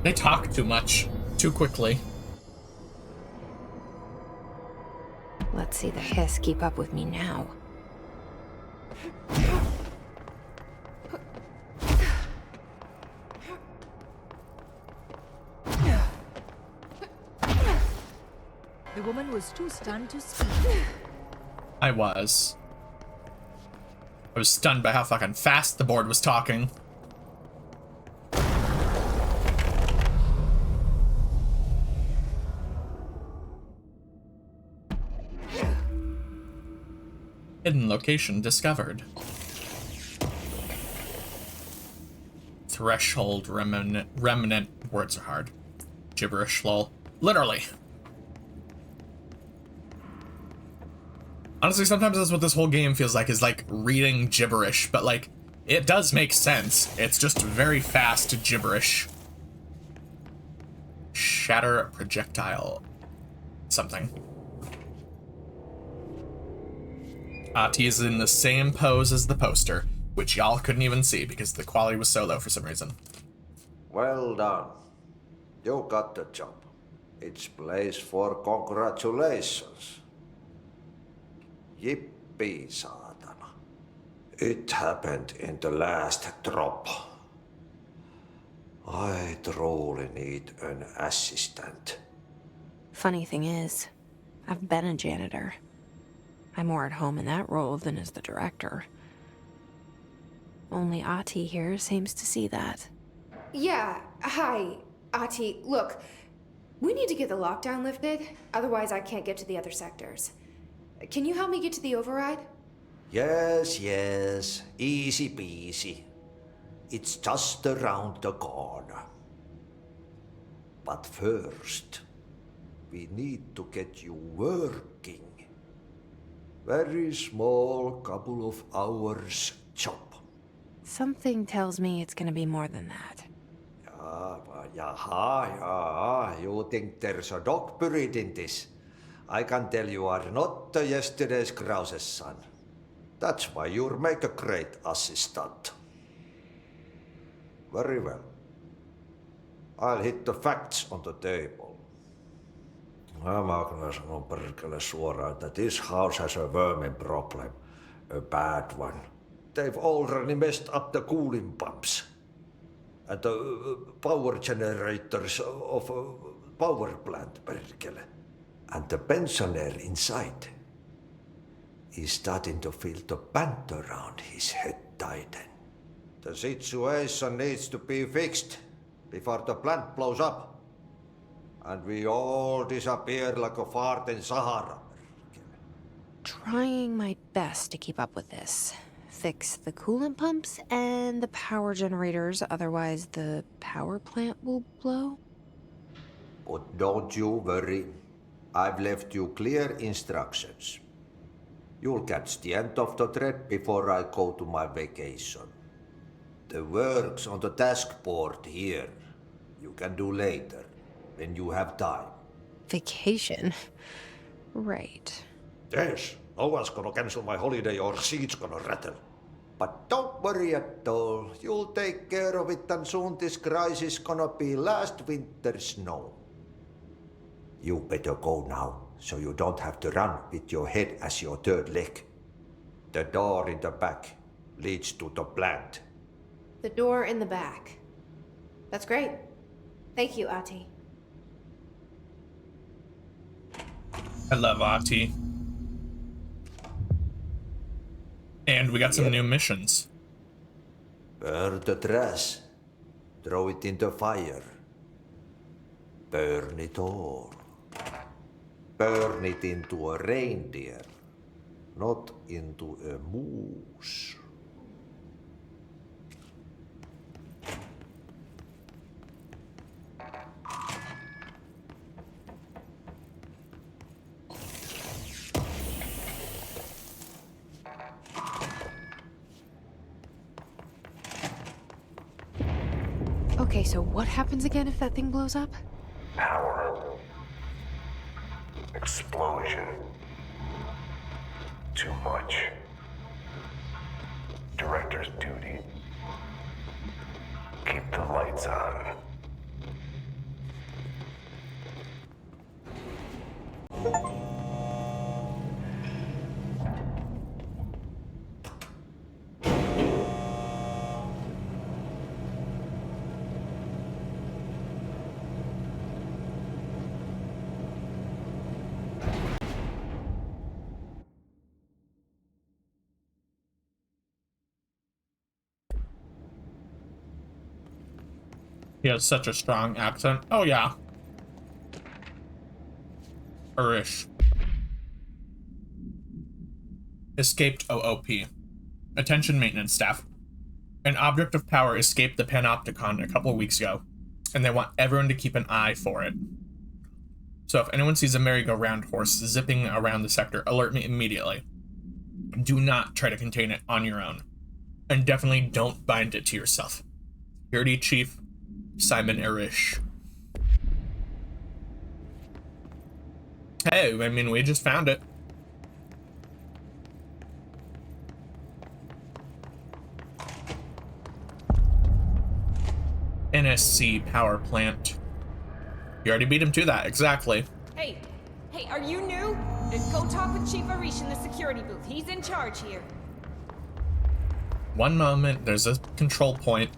They talk too much. Too quickly. Let's see the hiss keep up with me now. The woman was too stunned to speak. I was stunned by how fucking fast the board was talking. Hidden location discovered. Threshold remnant. Words are hard. Gibberish, lol. Literally. Honestly, sometimes that's what this whole game feels like, is like reading gibberish, but like, it does make sense. It's just very fast gibberish. Shatter projectile. Something. Ahti is in the same pose as the poster, which y'all couldn't even see because the quality was so low for some reason. Well done. You got the job. It's place for congratulations. Yippee, saatana. It happened in the last drop. I truly need an assistant. Funny thing is, I've been a janitor. I'm more at home in that role than as the director. Only Ahti here seems to see that. Yeah, hi, Ahti. Look, we need to get the lockdown lifted, otherwise I can't get to the other sectors. Can you help me get to the override? Yes, easy peasy. It's just around the corner. But first, we need to get you working. Very small, couple of hours job. Something tells me it's gonna be more than that. You think there's a dog buried in this? I can tell you are not yesterday's Krause's son. That's why you'll make a great assistant. Very well. I'll hit the facts on the table. Mä kyllä sanon perkele suoraan, että this house has a vermin problem. A bad one. They've already messed up the cooling pumps. And the power generators of a power plant, perkele. And the pensioner inside is starting to feel the band around his head tighten. The situation needs to be fixed before the plant blows up. And we all disappear like a fart in Sahara. Trying my best to keep up with this. Fix the coolant pumps and the power generators, otherwise the power plant will blow. But don't you worry. I've left you clear instructions. You'll catch the end of the thread before I go to my vacation. The work's on the task board here. You can do later, when you have time. Vacation? Right. Yes, no one's gonna cancel my holiday or seat's gonna rattle. But don't worry at all. You'll take care of it, and soon this crisis gonna be last winter's snow. You better go now, so you don't have to run with your head as your third leg. The door in the back leads to the plant. The door in the back. That's great. Thank you, Ahti. I love Ahti. And we got some new missions. Burn the trash. Throw it in the fire. Burn it all. Burn it into a reindeer, not into a moose. Okay, so what happens again if that thing blows up? Power. Explosion. Too much. Director's duty. Keep the lights on. He has such a strong accent. Oh yeah. Arish. Escaped OOP. Attention maintenance staff. An object of power escaped the Panopticon a couple of weeks ago, and they want everyone to keep an eye for it. So if anyone sees a merry-go-round horse zipping around the sector, alert me immediately. Do not try to contain it on your own. And definitely don't bind it to yourself. Security Chief Simon Arish. Hey, I mean, we just found it. NSC power plant. You already beat him to that, exactly. Hey, are you new? Then go talk with Chief Arish in the security booth. He's in charge here. One moment, there's a control point.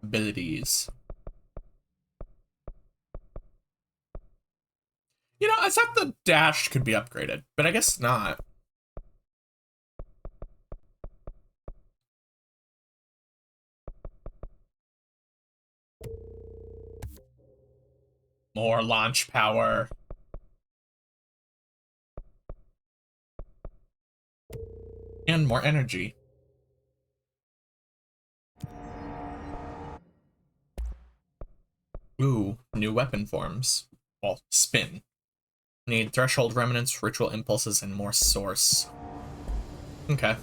Abilities. You know, I thought the dash could be upgraded, but I guess not. More launch power. And more energy. Ooh, new weapon forms. Well, spin. Need threshold remnants, ritual impulses, and more source. Okay.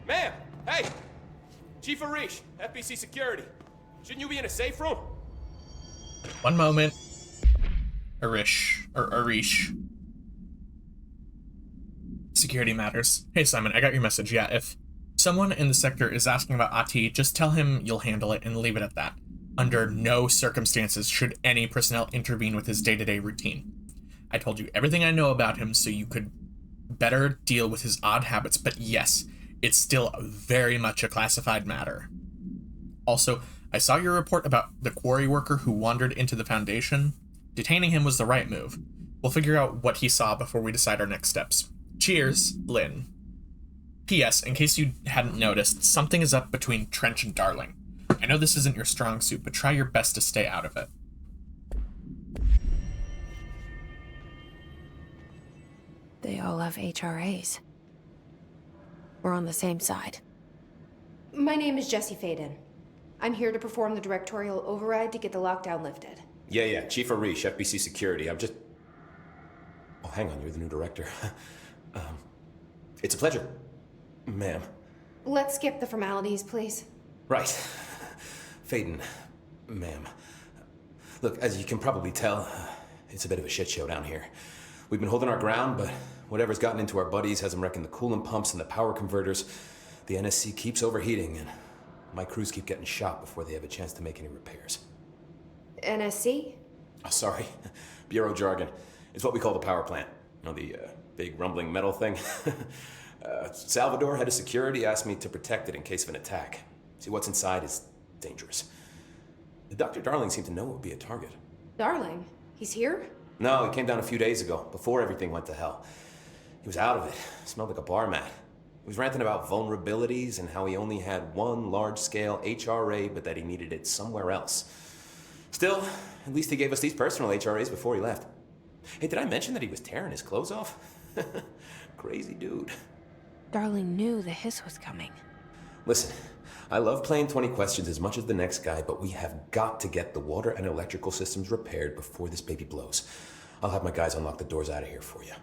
Ma'am! Hey! Chief Arish, FBC Security. Shouldn't you be in a safe room? One moment. Arish. Security matters. Hey Simon, I got your message. Yeah, if someone in the sector is asking about Ahti, just tell him you'll handle it and leave it at that. Under no circumstances should any personnel intervene with his day-to-day routine. I told you everything I know about him so you could better deal with his odd habits, but yes, it's still very much a classified matter. Also, I saw your report about the quarry worker who wandered into the Foundation. Detaining him was the right move. We'll figure out what he saw before we decide our next steps. Cheers, Lynn. P.S. In case you hadn't noticed, something is up between Trench and Darling. I know this isn't your strong suit, but try your best to stay out of it. They all have HRAs. We're on the same side. My name is Jesse Faden. I'm here to perform the directorial override to get the lockdown lifted. Yeah, Chief Arish, FBC Security. I'm just... Oh, hang on, you're the new director. It's a pleasure, ma'am. Let's skip the formalities, please. Right. Faden, ma'am. Look, as you can probably tell, it's a bit of a shit show down here. We've been holding our ground, but whatever's gotten into our buddies has them wrecking the coolant pumps and the power converters. The NSC keeps overheating, and my crews keep getting shot before they have a chance to make any repairs. NSC? Oh, sorry. Bureau jargon. It's what we call the power plant. You know, the big rumbling metal thing? Salvador, head of security, asked me to protect it in case of an attack. See, what's inside is dangerous. Dr. Darling seemed to know it would be a target. Darling? He's here? No, he came down a few days ago, before everything went to hell. He was out of it. Smelled like a bar mat. He was ranting about vulnerabilities and how he only had one large-scale HRA, but that he needed it somewhere else. Still, at least he gave us these personal HRAs before he left. Hey, did I mention that he was tearing his clothes off? Crazy dude. Darling knew the hiss was coming. Listen, I love playing 20 questions as much as the next guy, but we have got to get the water and electrical systems repaired before this baby blows. I'll have my guys unlock the doors out of here for you.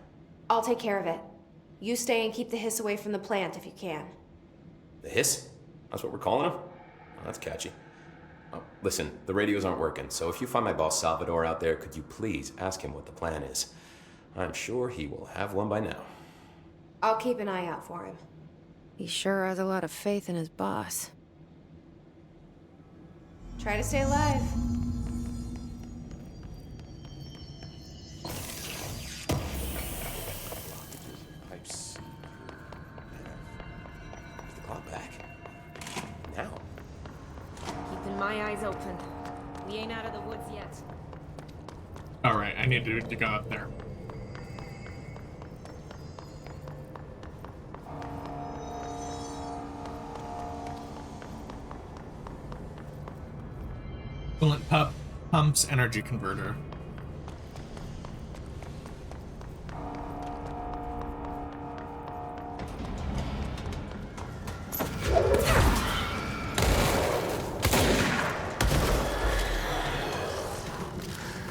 I'll take care of it. You stay and keep the hiss away from the plant if you can. The hiss? That's what we're calling him? Oh, that's catchy. Oh, listen, the radios aren't working, so if you find my boss Salvador out there, could you please ask him what the plan is? I'm sure he will have one by now. I'll keep an eye out for him. He sure has a lot of faith in his boss. Try to stay alive. Pipes. Is the clock back? Now? Keeping my eyes open. We ain't out of the woods yet. Alright, I need to go up there. Coolant pumps energy converter.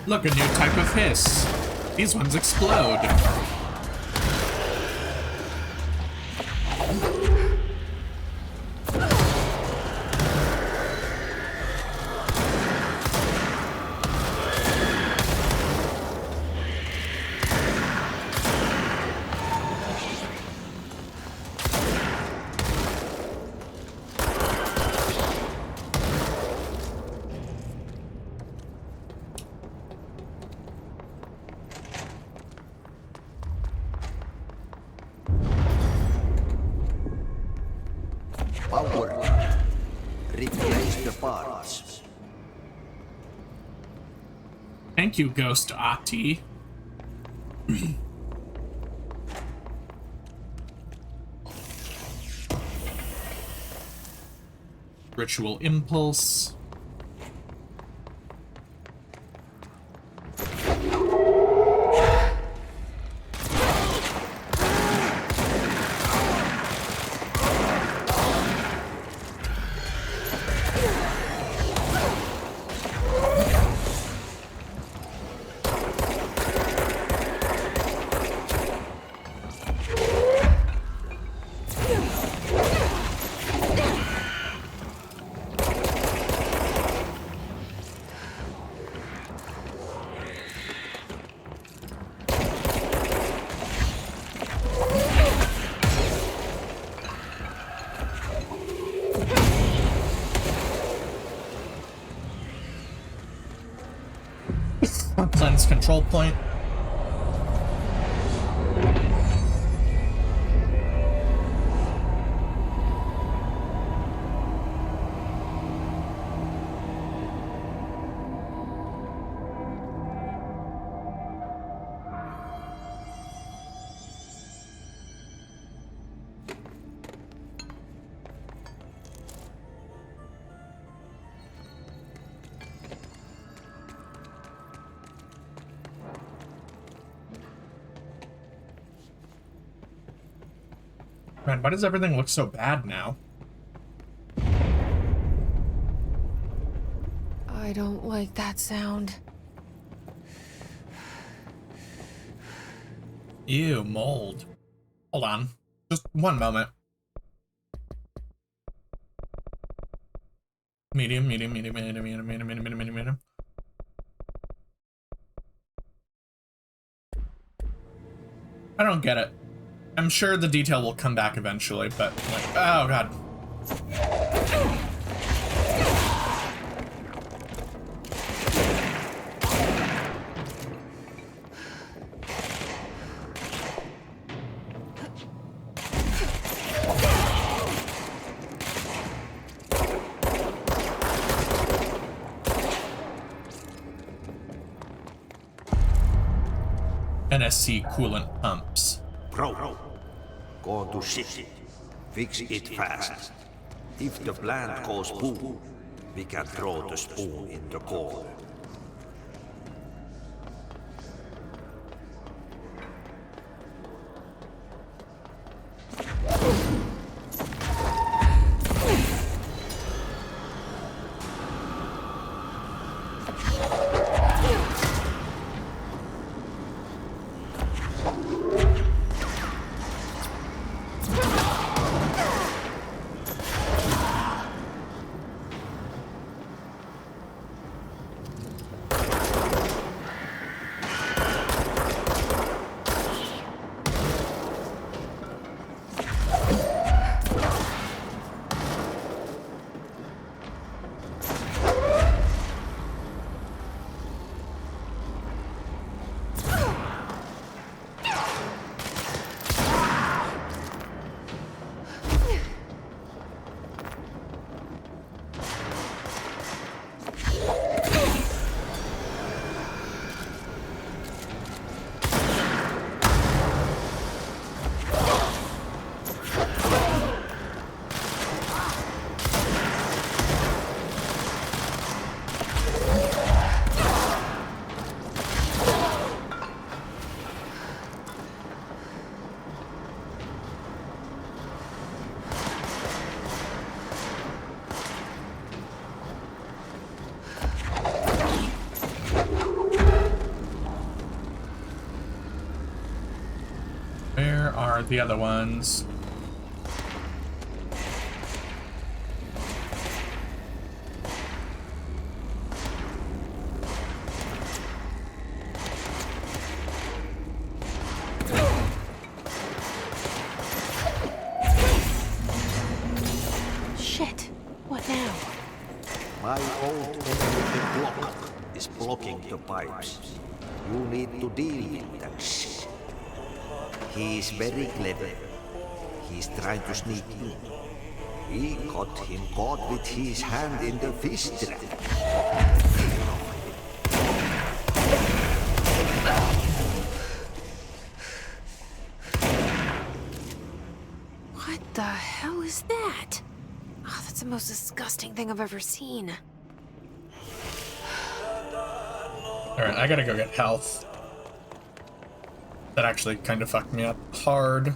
Look, a new type of hiss. These ones explode. Power. Replace the parts. Thank you, Ghost Ati. Ritual impulse. Cleanse control point. Man, why does everything look so bad now? I don't like that sound. Ew, mold. Hold on. Just one moment. Medium. I don't get it. I'm sure the detail will come back eventually, but like, oh god. NSC coolant pumps. Pro, go to ship. Fix it fast. If the plant goes boom, we can throw the spoon in the corner. Where are the other ones? Shit. What now? My old enemy block is blocking the pipes. You need to deal with that shit. He's very clever. He's trying to sneak in. We got him caught with his hand in the fish trap. What the hell is that? Oh, that's the most disgusting thing I've ever seen. Alright, I gotta go get health. That actually kind of fucked me up hard.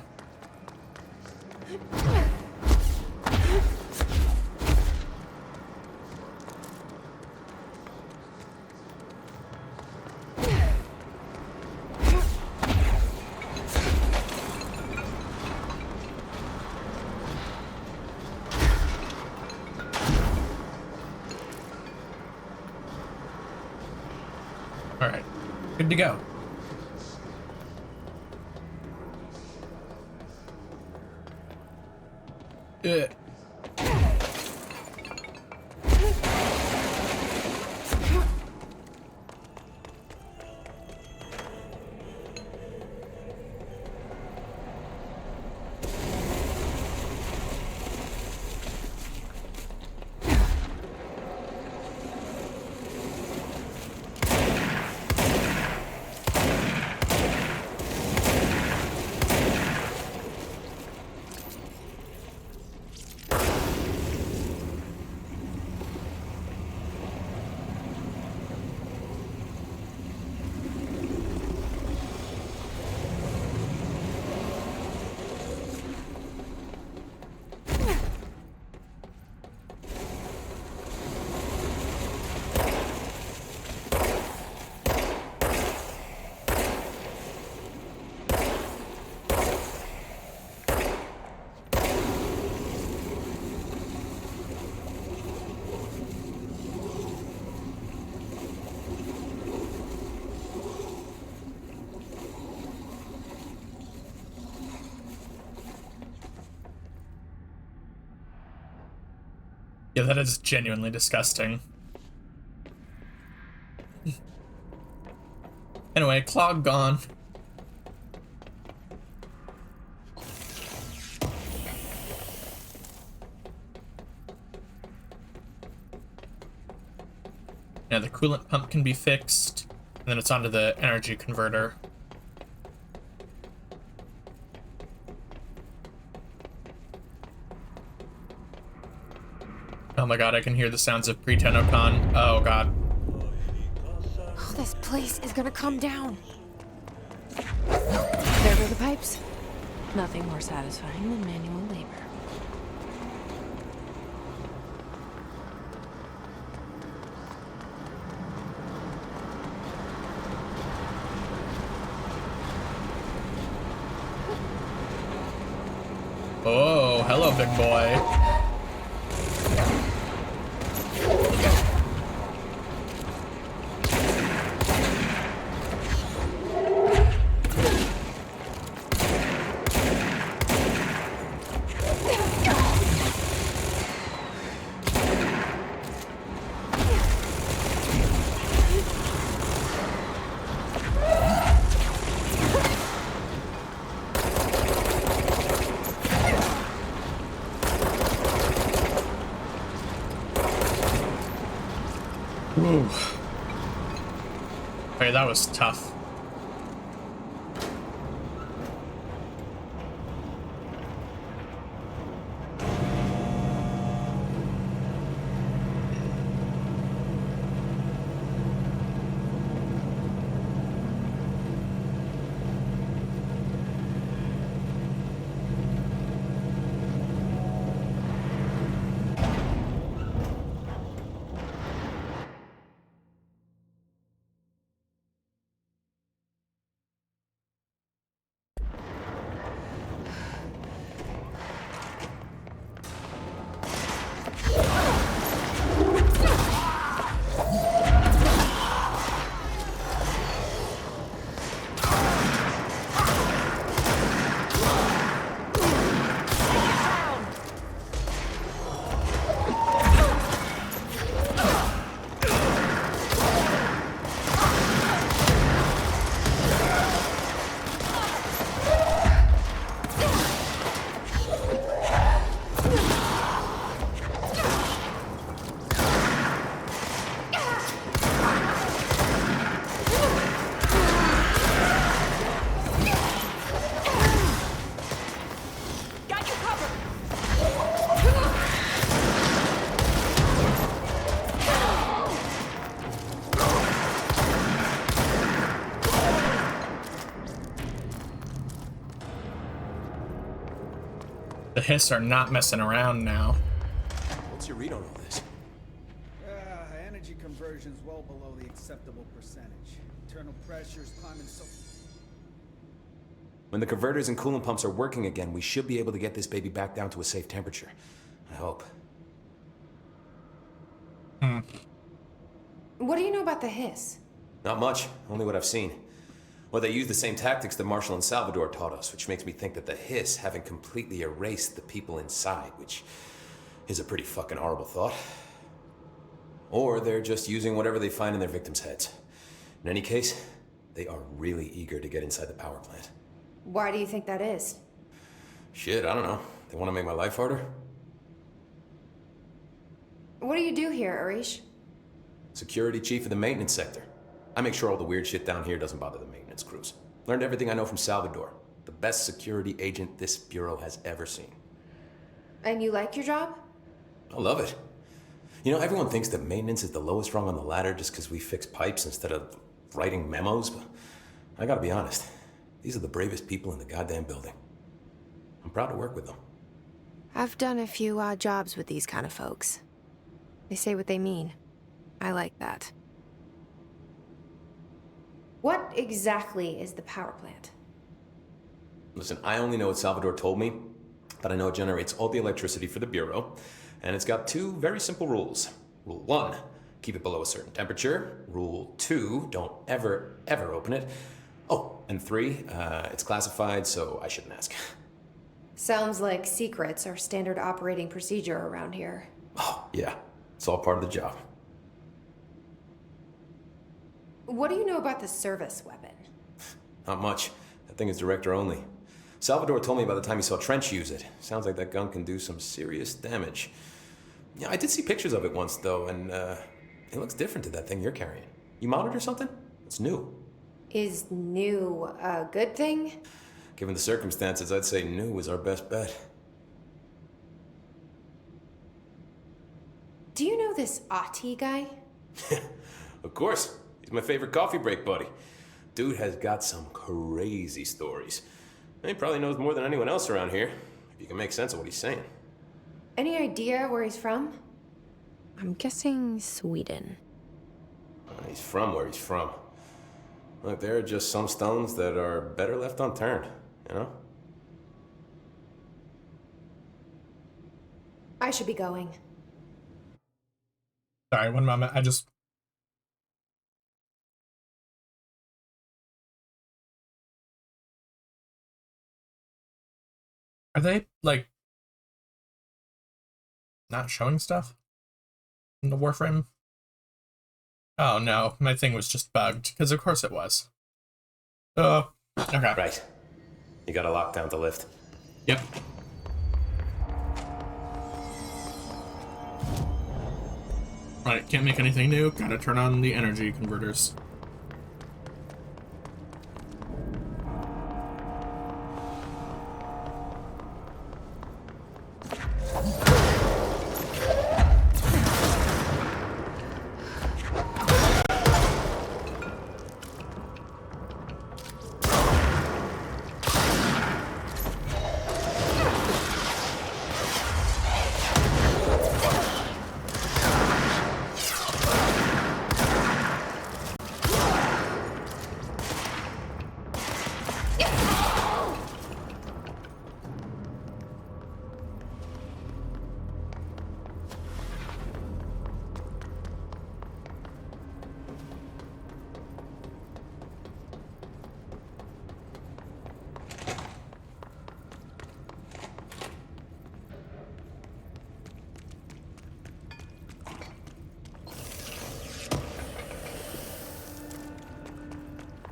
Alright, good to go. Yeah, that is genuinely disgusting. Anyway, clog gone. Yeah, the coolant pump can be fixed, and then it's onto the energy converter. Oh my god, I can hear the sounds of pre-Tennocan. Oh god. Oh, this place is gonna come down. There go the pipes. Nothing more satisfying than manual labor. Oh, hello, big boy. Ooh. Okay, that was tough. The Hiss are not messing around now. What's your read on all this? Energy conversion's well below the acceptable percentage. Internal pressures climbing so... When the converters and coolant pumps are working again, we should be able to get this baby back down to a safe temperature. I hope. What do you know about the Hiss? Not much, only what I've seen. Well, they use the same tactics that Marshall and Salvador taught us, which makes me think that the Hiss haven't completely erased the people inside, which is a pretty fucking horrible thought. Or they're just using whatever they find in their victims' heads. In any case, they are really eager to get inside the power plant. Why do you think that is? Shit, I don't know. They want to make my life harder? What do you do here, Arish? Security chief of the maintenance sector. I make sure all the weird shit down here doesn't bother the maintenance crews. Learned everything I know from Salvador. The best security agent this bureau has ever seen. And you like your job? I love it. You know, everyone thinks that maintenance is the lowest rung on the ladder just because we fix pipes instead of writing memos, but I gotta be honest. These are the bravest people in the goddamn building. I'm proud to work with them. I've done a few odd jobs with these kind of folks. They say what they mean. I like that. What exactly is the power plant? Listen, I only know what Salvador told me, but I know it generates all the electricity for the Bureau, and it's got two very simple rules. Rule 1, keep it below a certain temperature. Rule 2, don't ever, ever open it. Oh, and 3, it's classified, so I shouldn't ask. Sounds like secrets are standard operating procedure around here. Oh, yeah. It's all part of the job. What do you know about the service weapon? Not much. That thing is director only. Salvador told me by the time he saw Trench use it. Sounds like that gun can do some serious damage. Yeah, I did see pictures of it once, though, and it looks different to that thing you're carrying. You mounted or something? It's new. Is new a good thing? Given the circumstances, I'd say new is our best bet. Do you know this Ahti guy? Of course. He's my favorite coffee break buddy. Dude has got some crazy stories. He probably knows more than anyone else around here, if you can make sense of what he's saying. Any idea where he's from? I'm guessing Sweden. He's from where he's from. Look, there are just some stones that are better left unturned, you know? I should be going. Sorry, one moment. Are they, like, not showing stuff in the Warframe? Oh, no. My thing was just bugged, because of course it was. Okay. Right. You gotta lock down the lift. Yep. Right, can't make anything new. Gotta turn on the energy converters.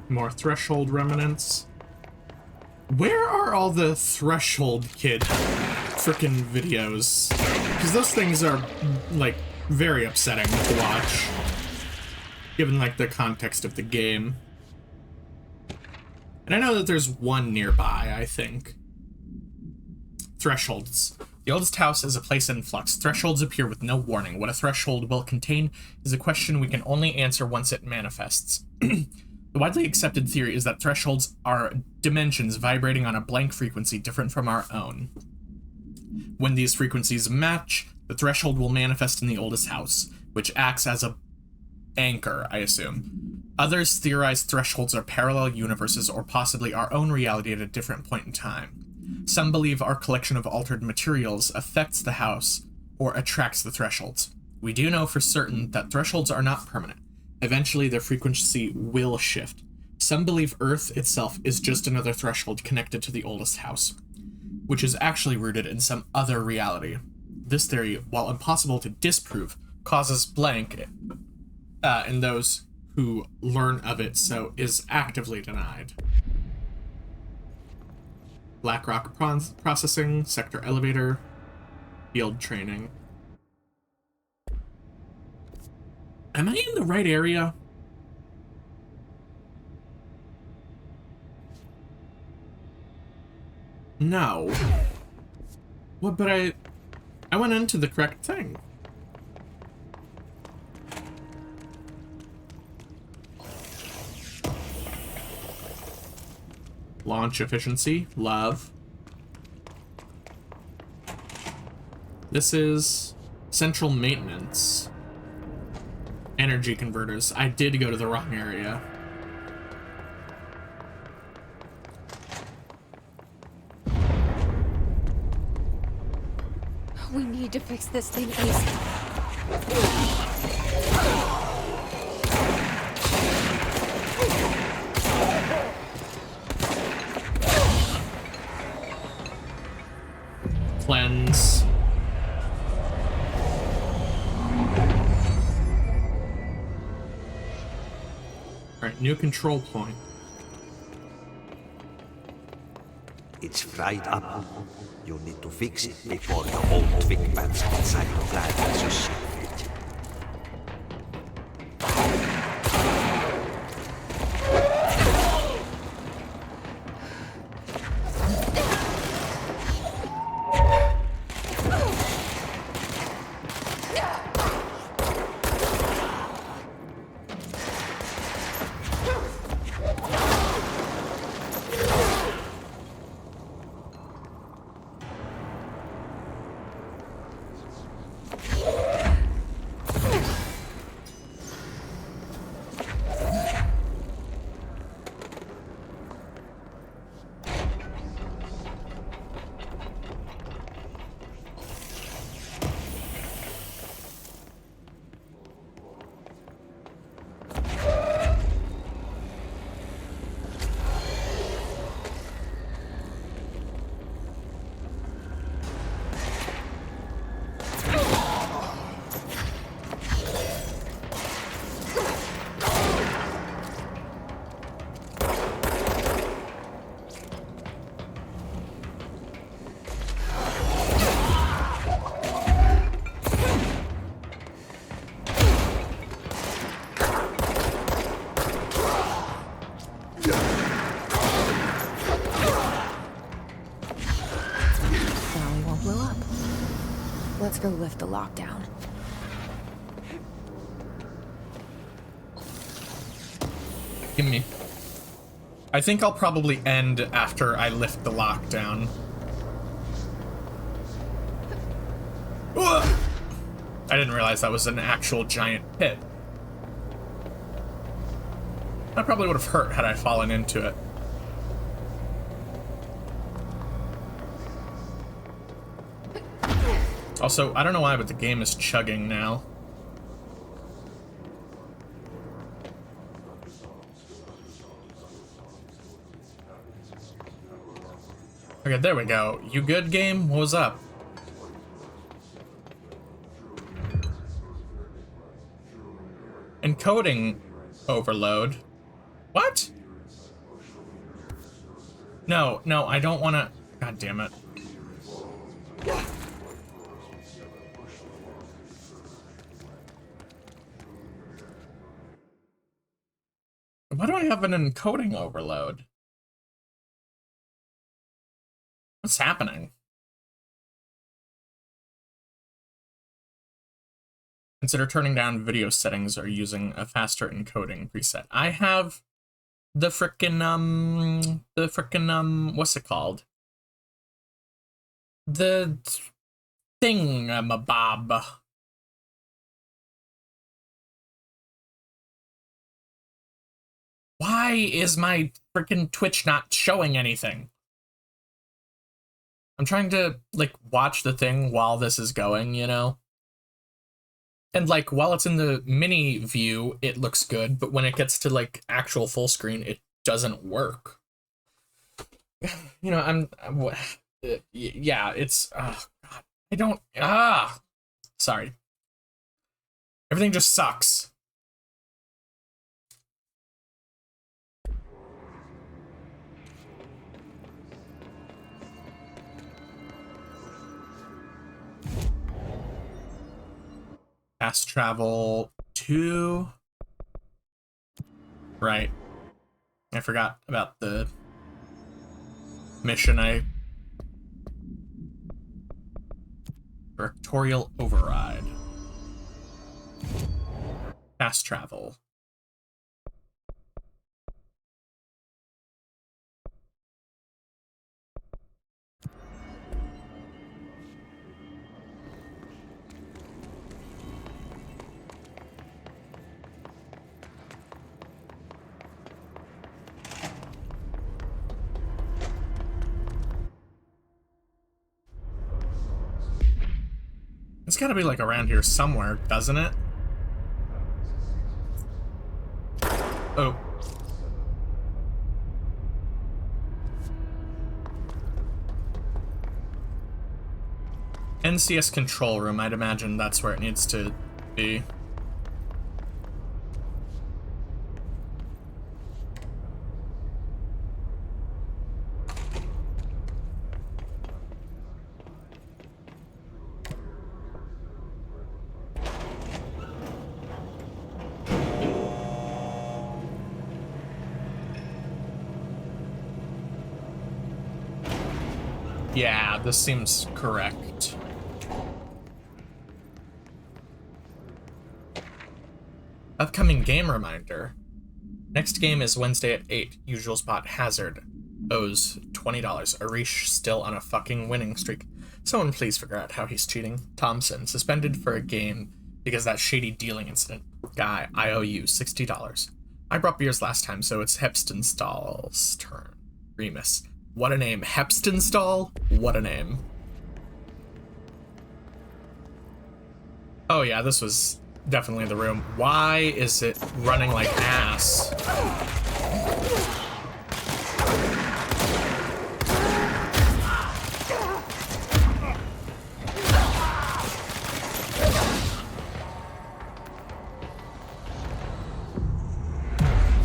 More Threshold remnants. Where are all the Threshold Kid frickin' videos? Because those things are, like, very upsetting to watch, given, like, the context of the game. And I know that there's one nearby, I think. Thresholds. The oldest house is a place in flux. Thresholds appear with no warning. What a threshold will contain is a question we can only answer once it manifests. The widely accepted theory is that thresholds are dimensions vibrating on a blank frequency different from our own. When these frequencies match, the threshold will manifest in the oldest house, which acts as a anchor, I assume. Others theorize thresholds are parallel universes or possibly our own reality at a different point in time. Some believe our collection of altered materials affects the house or attracts the thresholds. We do know for certain that thresholds are not permanent. Eventually, their frequency will shift. Some believe Earth itself is just another threshold connected to the oldest house, which is actually rooted in some other reality. This theory, while impossible to disprove, causes blank in those who learn of it, so is actively denied. Blackrock processing, sector elevator, field training. Am I in the right area? No. What, but I went into the correct thing. Launch efficiency, love. This is central maintenance. Energy converters. I did go to the wrong area. We need to fix this thing ASAP. Cleanse. Alright, new control point. It's fried up. You need to fix it before the old twig bats inside the plant has you see it. Let's go lift the lockdown. Give me. I think I'll probably end after I lift the lockdown. I didn't realize that was an actual giant pit. That probably would have hurt had I fallen into it. Also, I don't know why, but the game is chugging now. Okay, there we go. You good, game? What was up? Encoding overload. What? No, I don't want to... God damn it. Why do I have an encoding overload? What's happening? Consider turning down video settings or using a faster encoding preset. I have the frickin' what's it called? The thingamabob. Why is my freaking Twitch not showing anything? I'm trying to, like, watch the thing while this is going, you know? And, like, while it's in the mini view, it looks good, but when it gets to, like, actual full screen, it doesn't work. You know, yeah, it's, oh, God. I don't, sorry. Everything just sucks. Fast travel to... Right. I forgot about the mission. Directorial override. Fast travel. It's gotta be like around here somewhere, doesn't it? Oh. NCS control room, I'd imagine that's where it needs to be. Yeah, this seems correct. Upcoming game reminder. Next game is Wednesday at 8. Usual spot Hazard. Owes $20. Arish still on a fucking winning streak. Someone please figure out how he's cheating. Thompson, suspended for a game because that shady dealing incident. Guy, I owe you $60. I brought beers last time, so it's Hepstenstall's turn. Remus. What a name. Hepstenstall? What a name. Oh yeah, this was definitely the room. Why is it running like ass?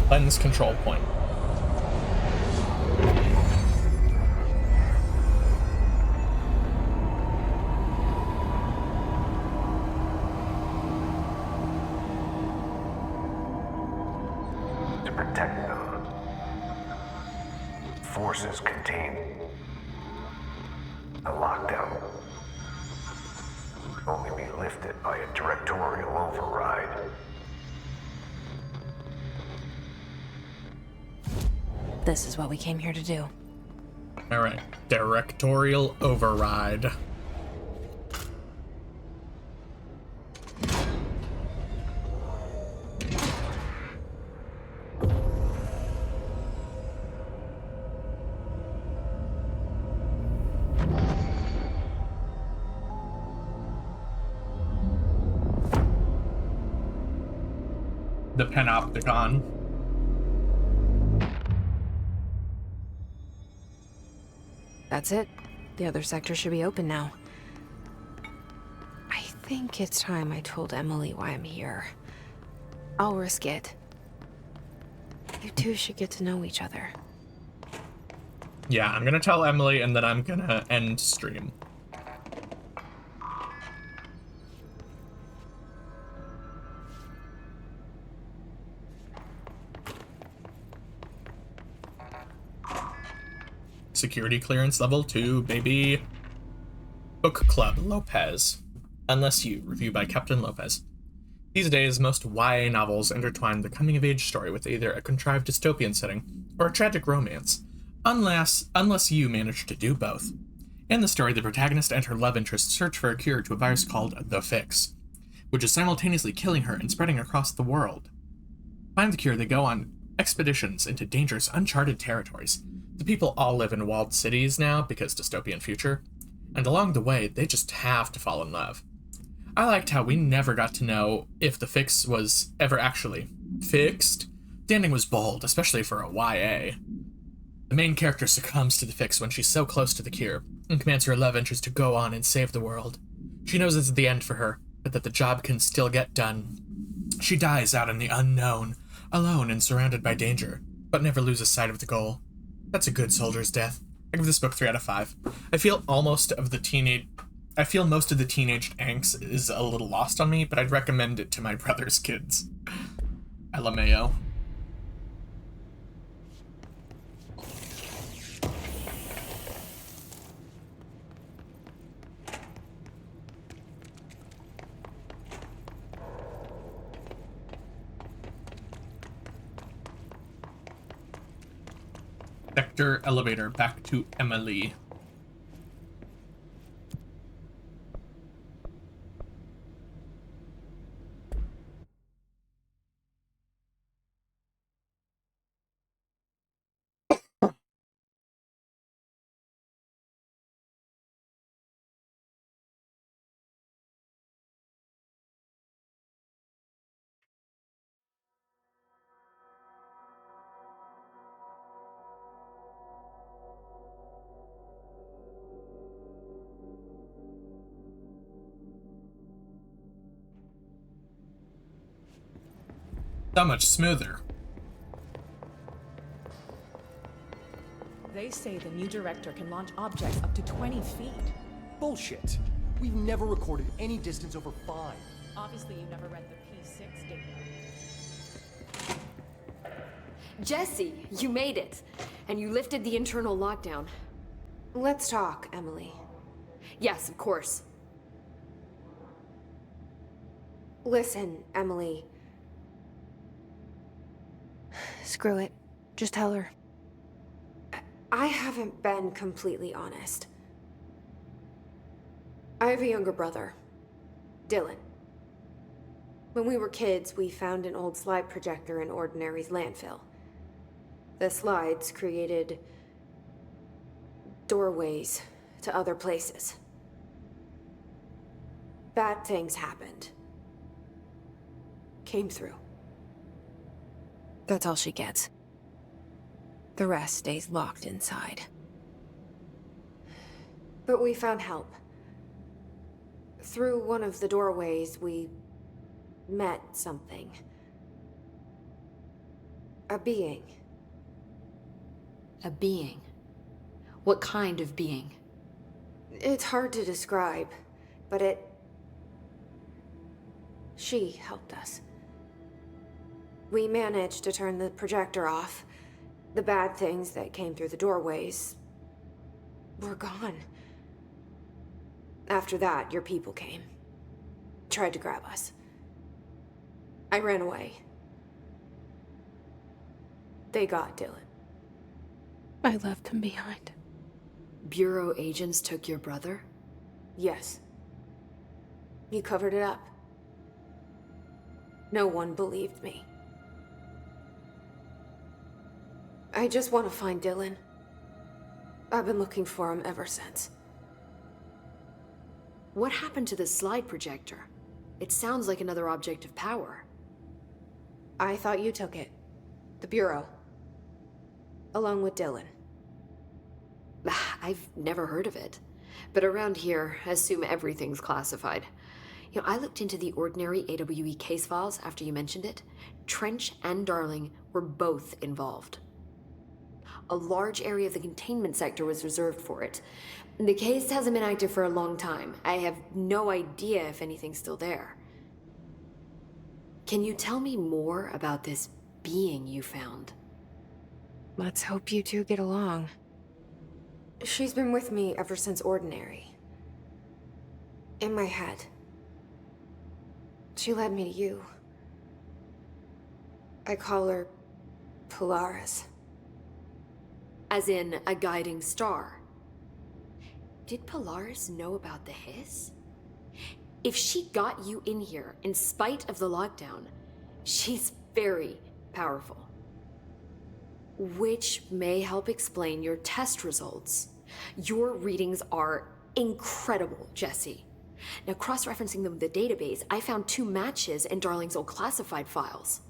Lens control point. To protect them, forces contain a lockdown can only be lifted by a directorial override. This is what we came here to do. Alright, directorial override. The Panopticon. That's it. The other sector should be open now. I think it's time I told Emily why I'm here. I'll risk it. You two should get to know each other. Yeah, I'm gonna tell Emily and then I'm gonna end stream. Security clearance level 2, baby. Book Club Lopez. Unless you, review by Captain Lopez. These days, most YA novels intertwine the coming-of-age story with either a contrived dystopian setting or a tragic romance, unless you manage to do both. In the story, the protagonist and her love interest search for a cure to a virus called The Fix, which is simultaneously killing her and spreading across the world. To find the cure, they go on expeditions into dangerous, uncharted territories. The people all live in walled cities now because dystopian future, and along the way, they just have to fall in love. I liked how we never got to know if the fix was ever actually fixed. The ending was bold, especially for a YA. The main character succumbs to the fix when she's so close to the cure, and commands her love interest to go on and save the world. She knows it's the end for her, but that the job can still get done. She dies out in the unknown, alone and surrounded by danger, but never loses sight of the goal. That's a good soldier's death. I give this book 3 out of 5. I feel most of the teenage angst is a little lost on me, but I'd recommend it to my brother's kids. LMAO. Sector elevator back to Emily. So much smoother. They say the new director can launch objects up to 20 feet. Bullshit. We've never recorded any distance over 5. Obviously, you never read the P6 data. Jesse, you made it. And you lifted the internal lockdown. Let's talk, Emily. Yes, of course. Listen, Emily. Screw it. Just tell her. I haven't been completely honest. I have a younger brother, Dylan. When we were kids, we found an old slide projector in Ordinary's landfill. The slides created doorways to other places. Bad things happened. Came through. That's all she gets. The rest stays locked inside. But we found help. Through one of the doorways, we met something. A being. A being? What kind of being? It's hard to describe, but she helped us. We managed to turn the projector off. The bad things that came through the doorways were gone. After that, your people came. Tried to grab us. I ran away. They got Dylan. I left him behind. Bureau agents took your brother? Yes. You covered it up. No one believed me. I just want to find Dylan. I've been looking for him ever since. What happened to the slide projector? It sounds like another object of power. I thought you took it. The Bureau. Along with Dylan. I've never heard of it. But around here, I assume everything's classified. You know, I looked into the Ordinary AWE case files after you mentioned it. Trench and Darling were both involved. A large area of the containment sector was reserved for it. The case hasn't been active for a long time. I have no idea if anything's still there. Can you tell me more about this being you found? Let's hope you two get along. She's been with me ever since Ordinary. In my head. She led me to you. I call her Polaris. As in, a guiding star. Did Polaris know about the hiss? If she got you in here in spite of the lockdown, she's very powerful. Which may help explain your test results. Your readings are incredible, Jesse. Now, cross-referencing them with the database, I found 2 matches in Darling's old classified files.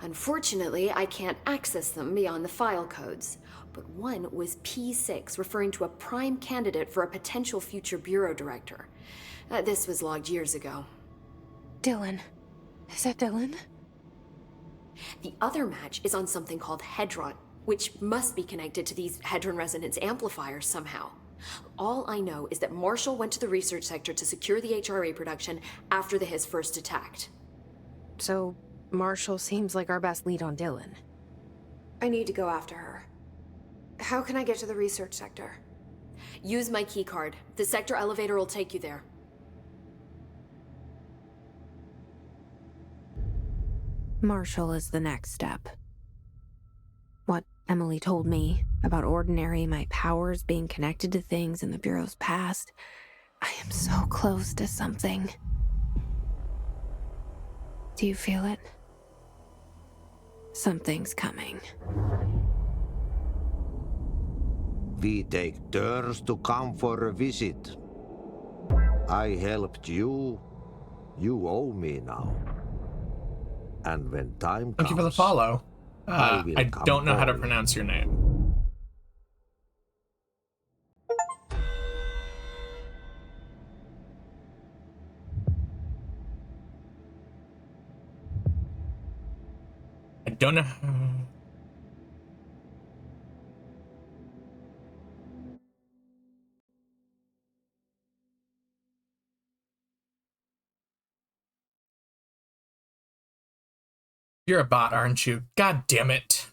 Unfortunately, I can't access them beyond the file codes, but one was P6, referring to a prime candidate for a potential future bureau director. This was logged years ago. Dylan. Is that Dylan? The other match is on something called Hedron, which must be connected to these Hedron resonance amplifiers somehow. All I know is that Marshall went to the research sector to secure the HRA production after the Hiss first attacked. So, Marshall seems like our best lead on Dylan. I need to go after her. How can I get to the research sector? Use my keycard. The sector elevator will take you there. Marshall is the next step. What Emily told me about Ordinary, my powers being connected to things in the Bureau's past, I am so close to something. Do you feel it? Something's coming. We take turns to come for a visit. I helped you. You owe me now. And when time comes... Thank you for the follow. I don't know how to home. pronounce your name. I don't know. You're a bot, aren't you? God damn it.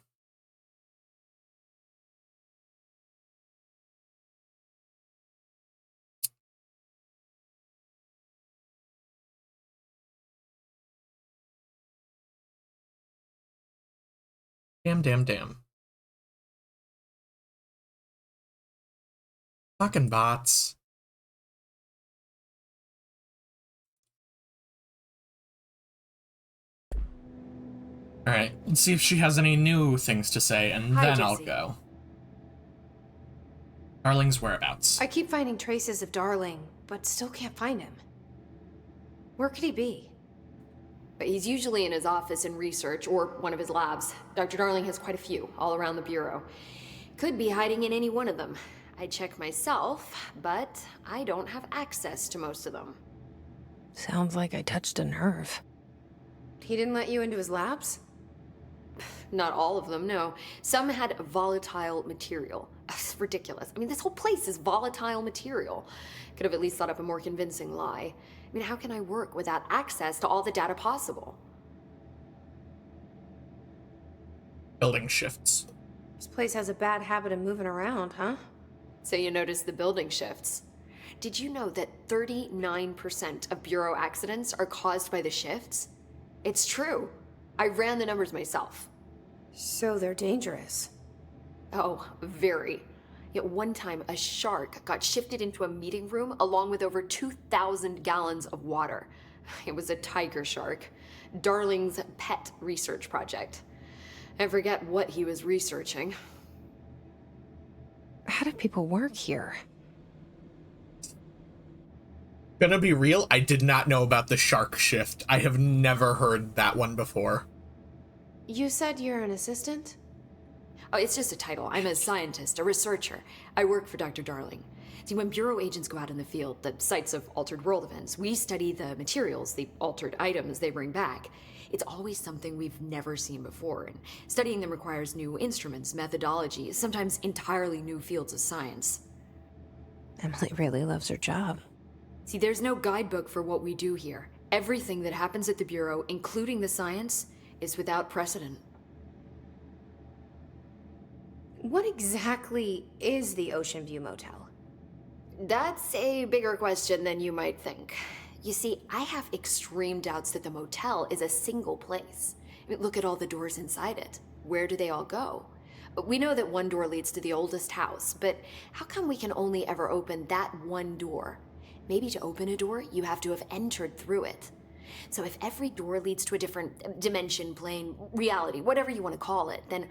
Damn. Fucking bots. Alright, let's see if she has any new things to say, and Hi, then Jesse. I'll go. Darling's whereabouts. I keep finding traces of Darling, but still can't find him. Where could he be? But he's usually in his office in research or one of his labs. Dr. Darling has quite a few all around the Bureau. Could be hiding in any one of them. I check myself, but I don't have access to most of them. Sounds like I touched a nerve. He didn't let you into his labs? Not all of them, no. Some had volatile material. It's ridiculous. I mean, this whole place is volatile material. Could have at least thought up a more convincing lie. I mean, how can I work without access to all the data possible? Building shifts. This place has a bad habit of moving around, huh? So you notice the building shifts. Did you know that 39% of Bureau accidents are caused by the shifts? It's true. I ran the numbers myself. So they're dangerous. Oh, very. Yet one time, a shark got shifted into a meeting room along with over 2,000 gallons of water. It was a tiger shark. Darling's pet research project. I forget what he was researching. How do people work here? Gonna be real, I did not know about the shark shift. I have never heard that one before. You said you're an assistant? Oh, it's just a title. I'm a scientist, a researcher. I work for Dr. Darling. See, when Bureau agents go out in the field, the sites of altered world events, we study the materials, the altered items they bring back. It's always something we've never seen before, and studying them requires new instruments, methodologies, sometimes entirely new fields of science. Emily really loves her job. See, there's no guidebook for what we do here. Everything that happens at the Bureau, including the science, is without precedent. What exactly is the Ocean View Motel? That's a bigger question than you might think. You see, I have extreme doubts that the motel is a single place. I mean, look at all the doors inside it. Where do they all go? We know that one door leads to the oldest house, but how come we can only ever open that one door? Maybe to open a door, you have to have entered through it. So if every door leads to a different dimension, plane, reality, whatever you want to call it, then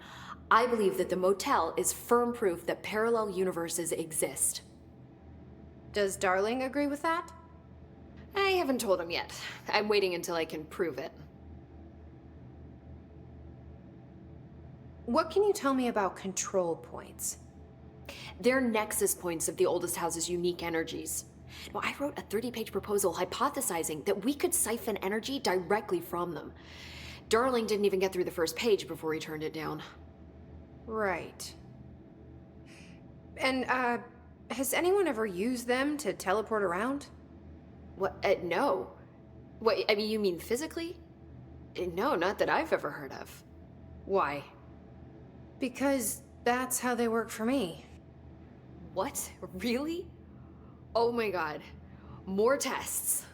I believe that the motel is firm proof that parallel universes exist. Does Darling agree with that? I haven't told him yet. I'm waiting until I can prove it. What can you tell me about control points? They're nexus points of the oldest house's unique energies. Now, I wrote a 30-page proposal hypothesizing that we could siphon energy directly from them. Darling didn't even get through the first page before he turned it down. Right. And, has anyone ever used them to teleport around? What? No. What, I mean, you mean physically? No, not that I've ever heard of. Why? Because that's how they work for me. What? Really? Oh my god. More tests.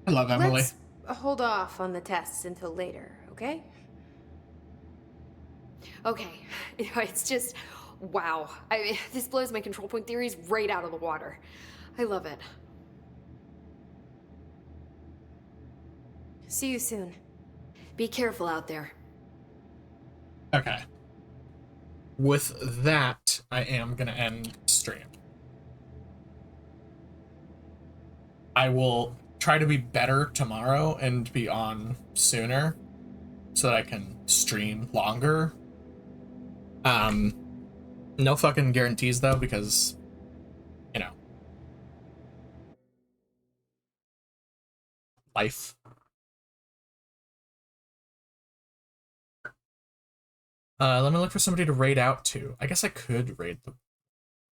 I love Emily. Let's hold off on the tests until later, okay? Okay. It's just, wow. I mean, this blows my control point theories right out of the water. I love it. See you soon. Be careful out there. Okay. With that, I am gonna end stream. I will try to be better tomorrow and be on sooner so that I can stream longer. No fucking guarantees though, because, you know, life. Let me look for somebody to raid out to. I guess I could raid the...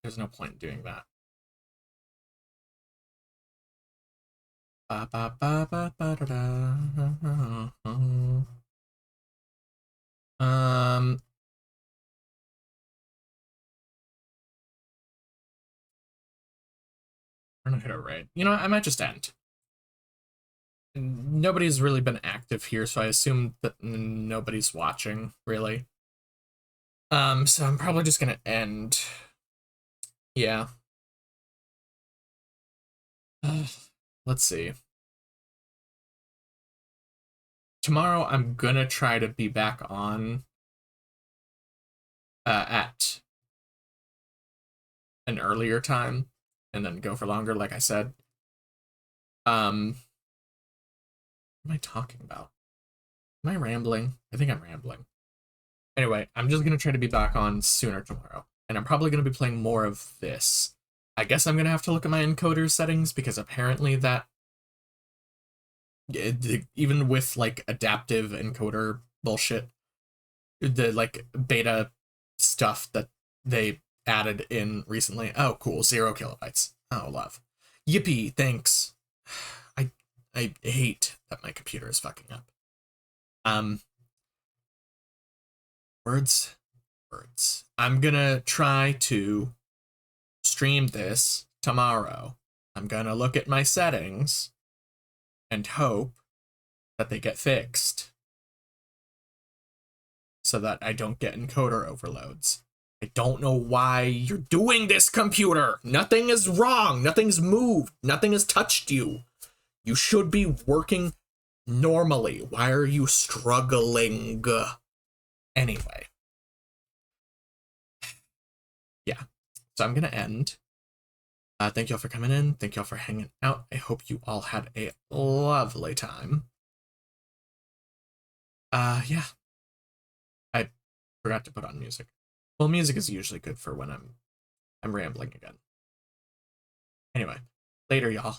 There's no point in doing that. I'm gonna hit a raid. You know what? I might just end. nobody's really been active here, so I assume that nobody's watching, really. So I'm probably just gonna end. Yeah. Let's see. Tomorrow I'm gonna try to be back on at an earlier time and then go for longer, like I said. What am I talking about? Am I rambling? I think I'm rambling. Anyway, I'm just gonna try to be back on sooner tomorrow, and I'm probably gonna be playing more of this. I guess I'm gonna have to look at my encoder settings, because apparently that even with like adaptive encoder bullshit, the like beta stuff that they added in recently. Oh, cool, 0 kilobytes. Oh, love. Yippee, thanks. I hate that my computer is fucking up. Words. I'm gonna try to stream this tomorrow. I'm gonna look at my settings and hope that they get fixed so that I don't get encoder overloads. I don't know why you're doing this, computer. Nothing is wrong. Nothing's moved. Nothing has touched you. You should be working normally. Why are you struggling? Anyway. Yeah. So I'm going to end. Thank y'all for coming in. Thank y'all for hanging out. I hope you all had a lovely time. Yeah. I forgot to put on music. Well, music is usually good for when I'm rambling again. Anyway, later, y'all.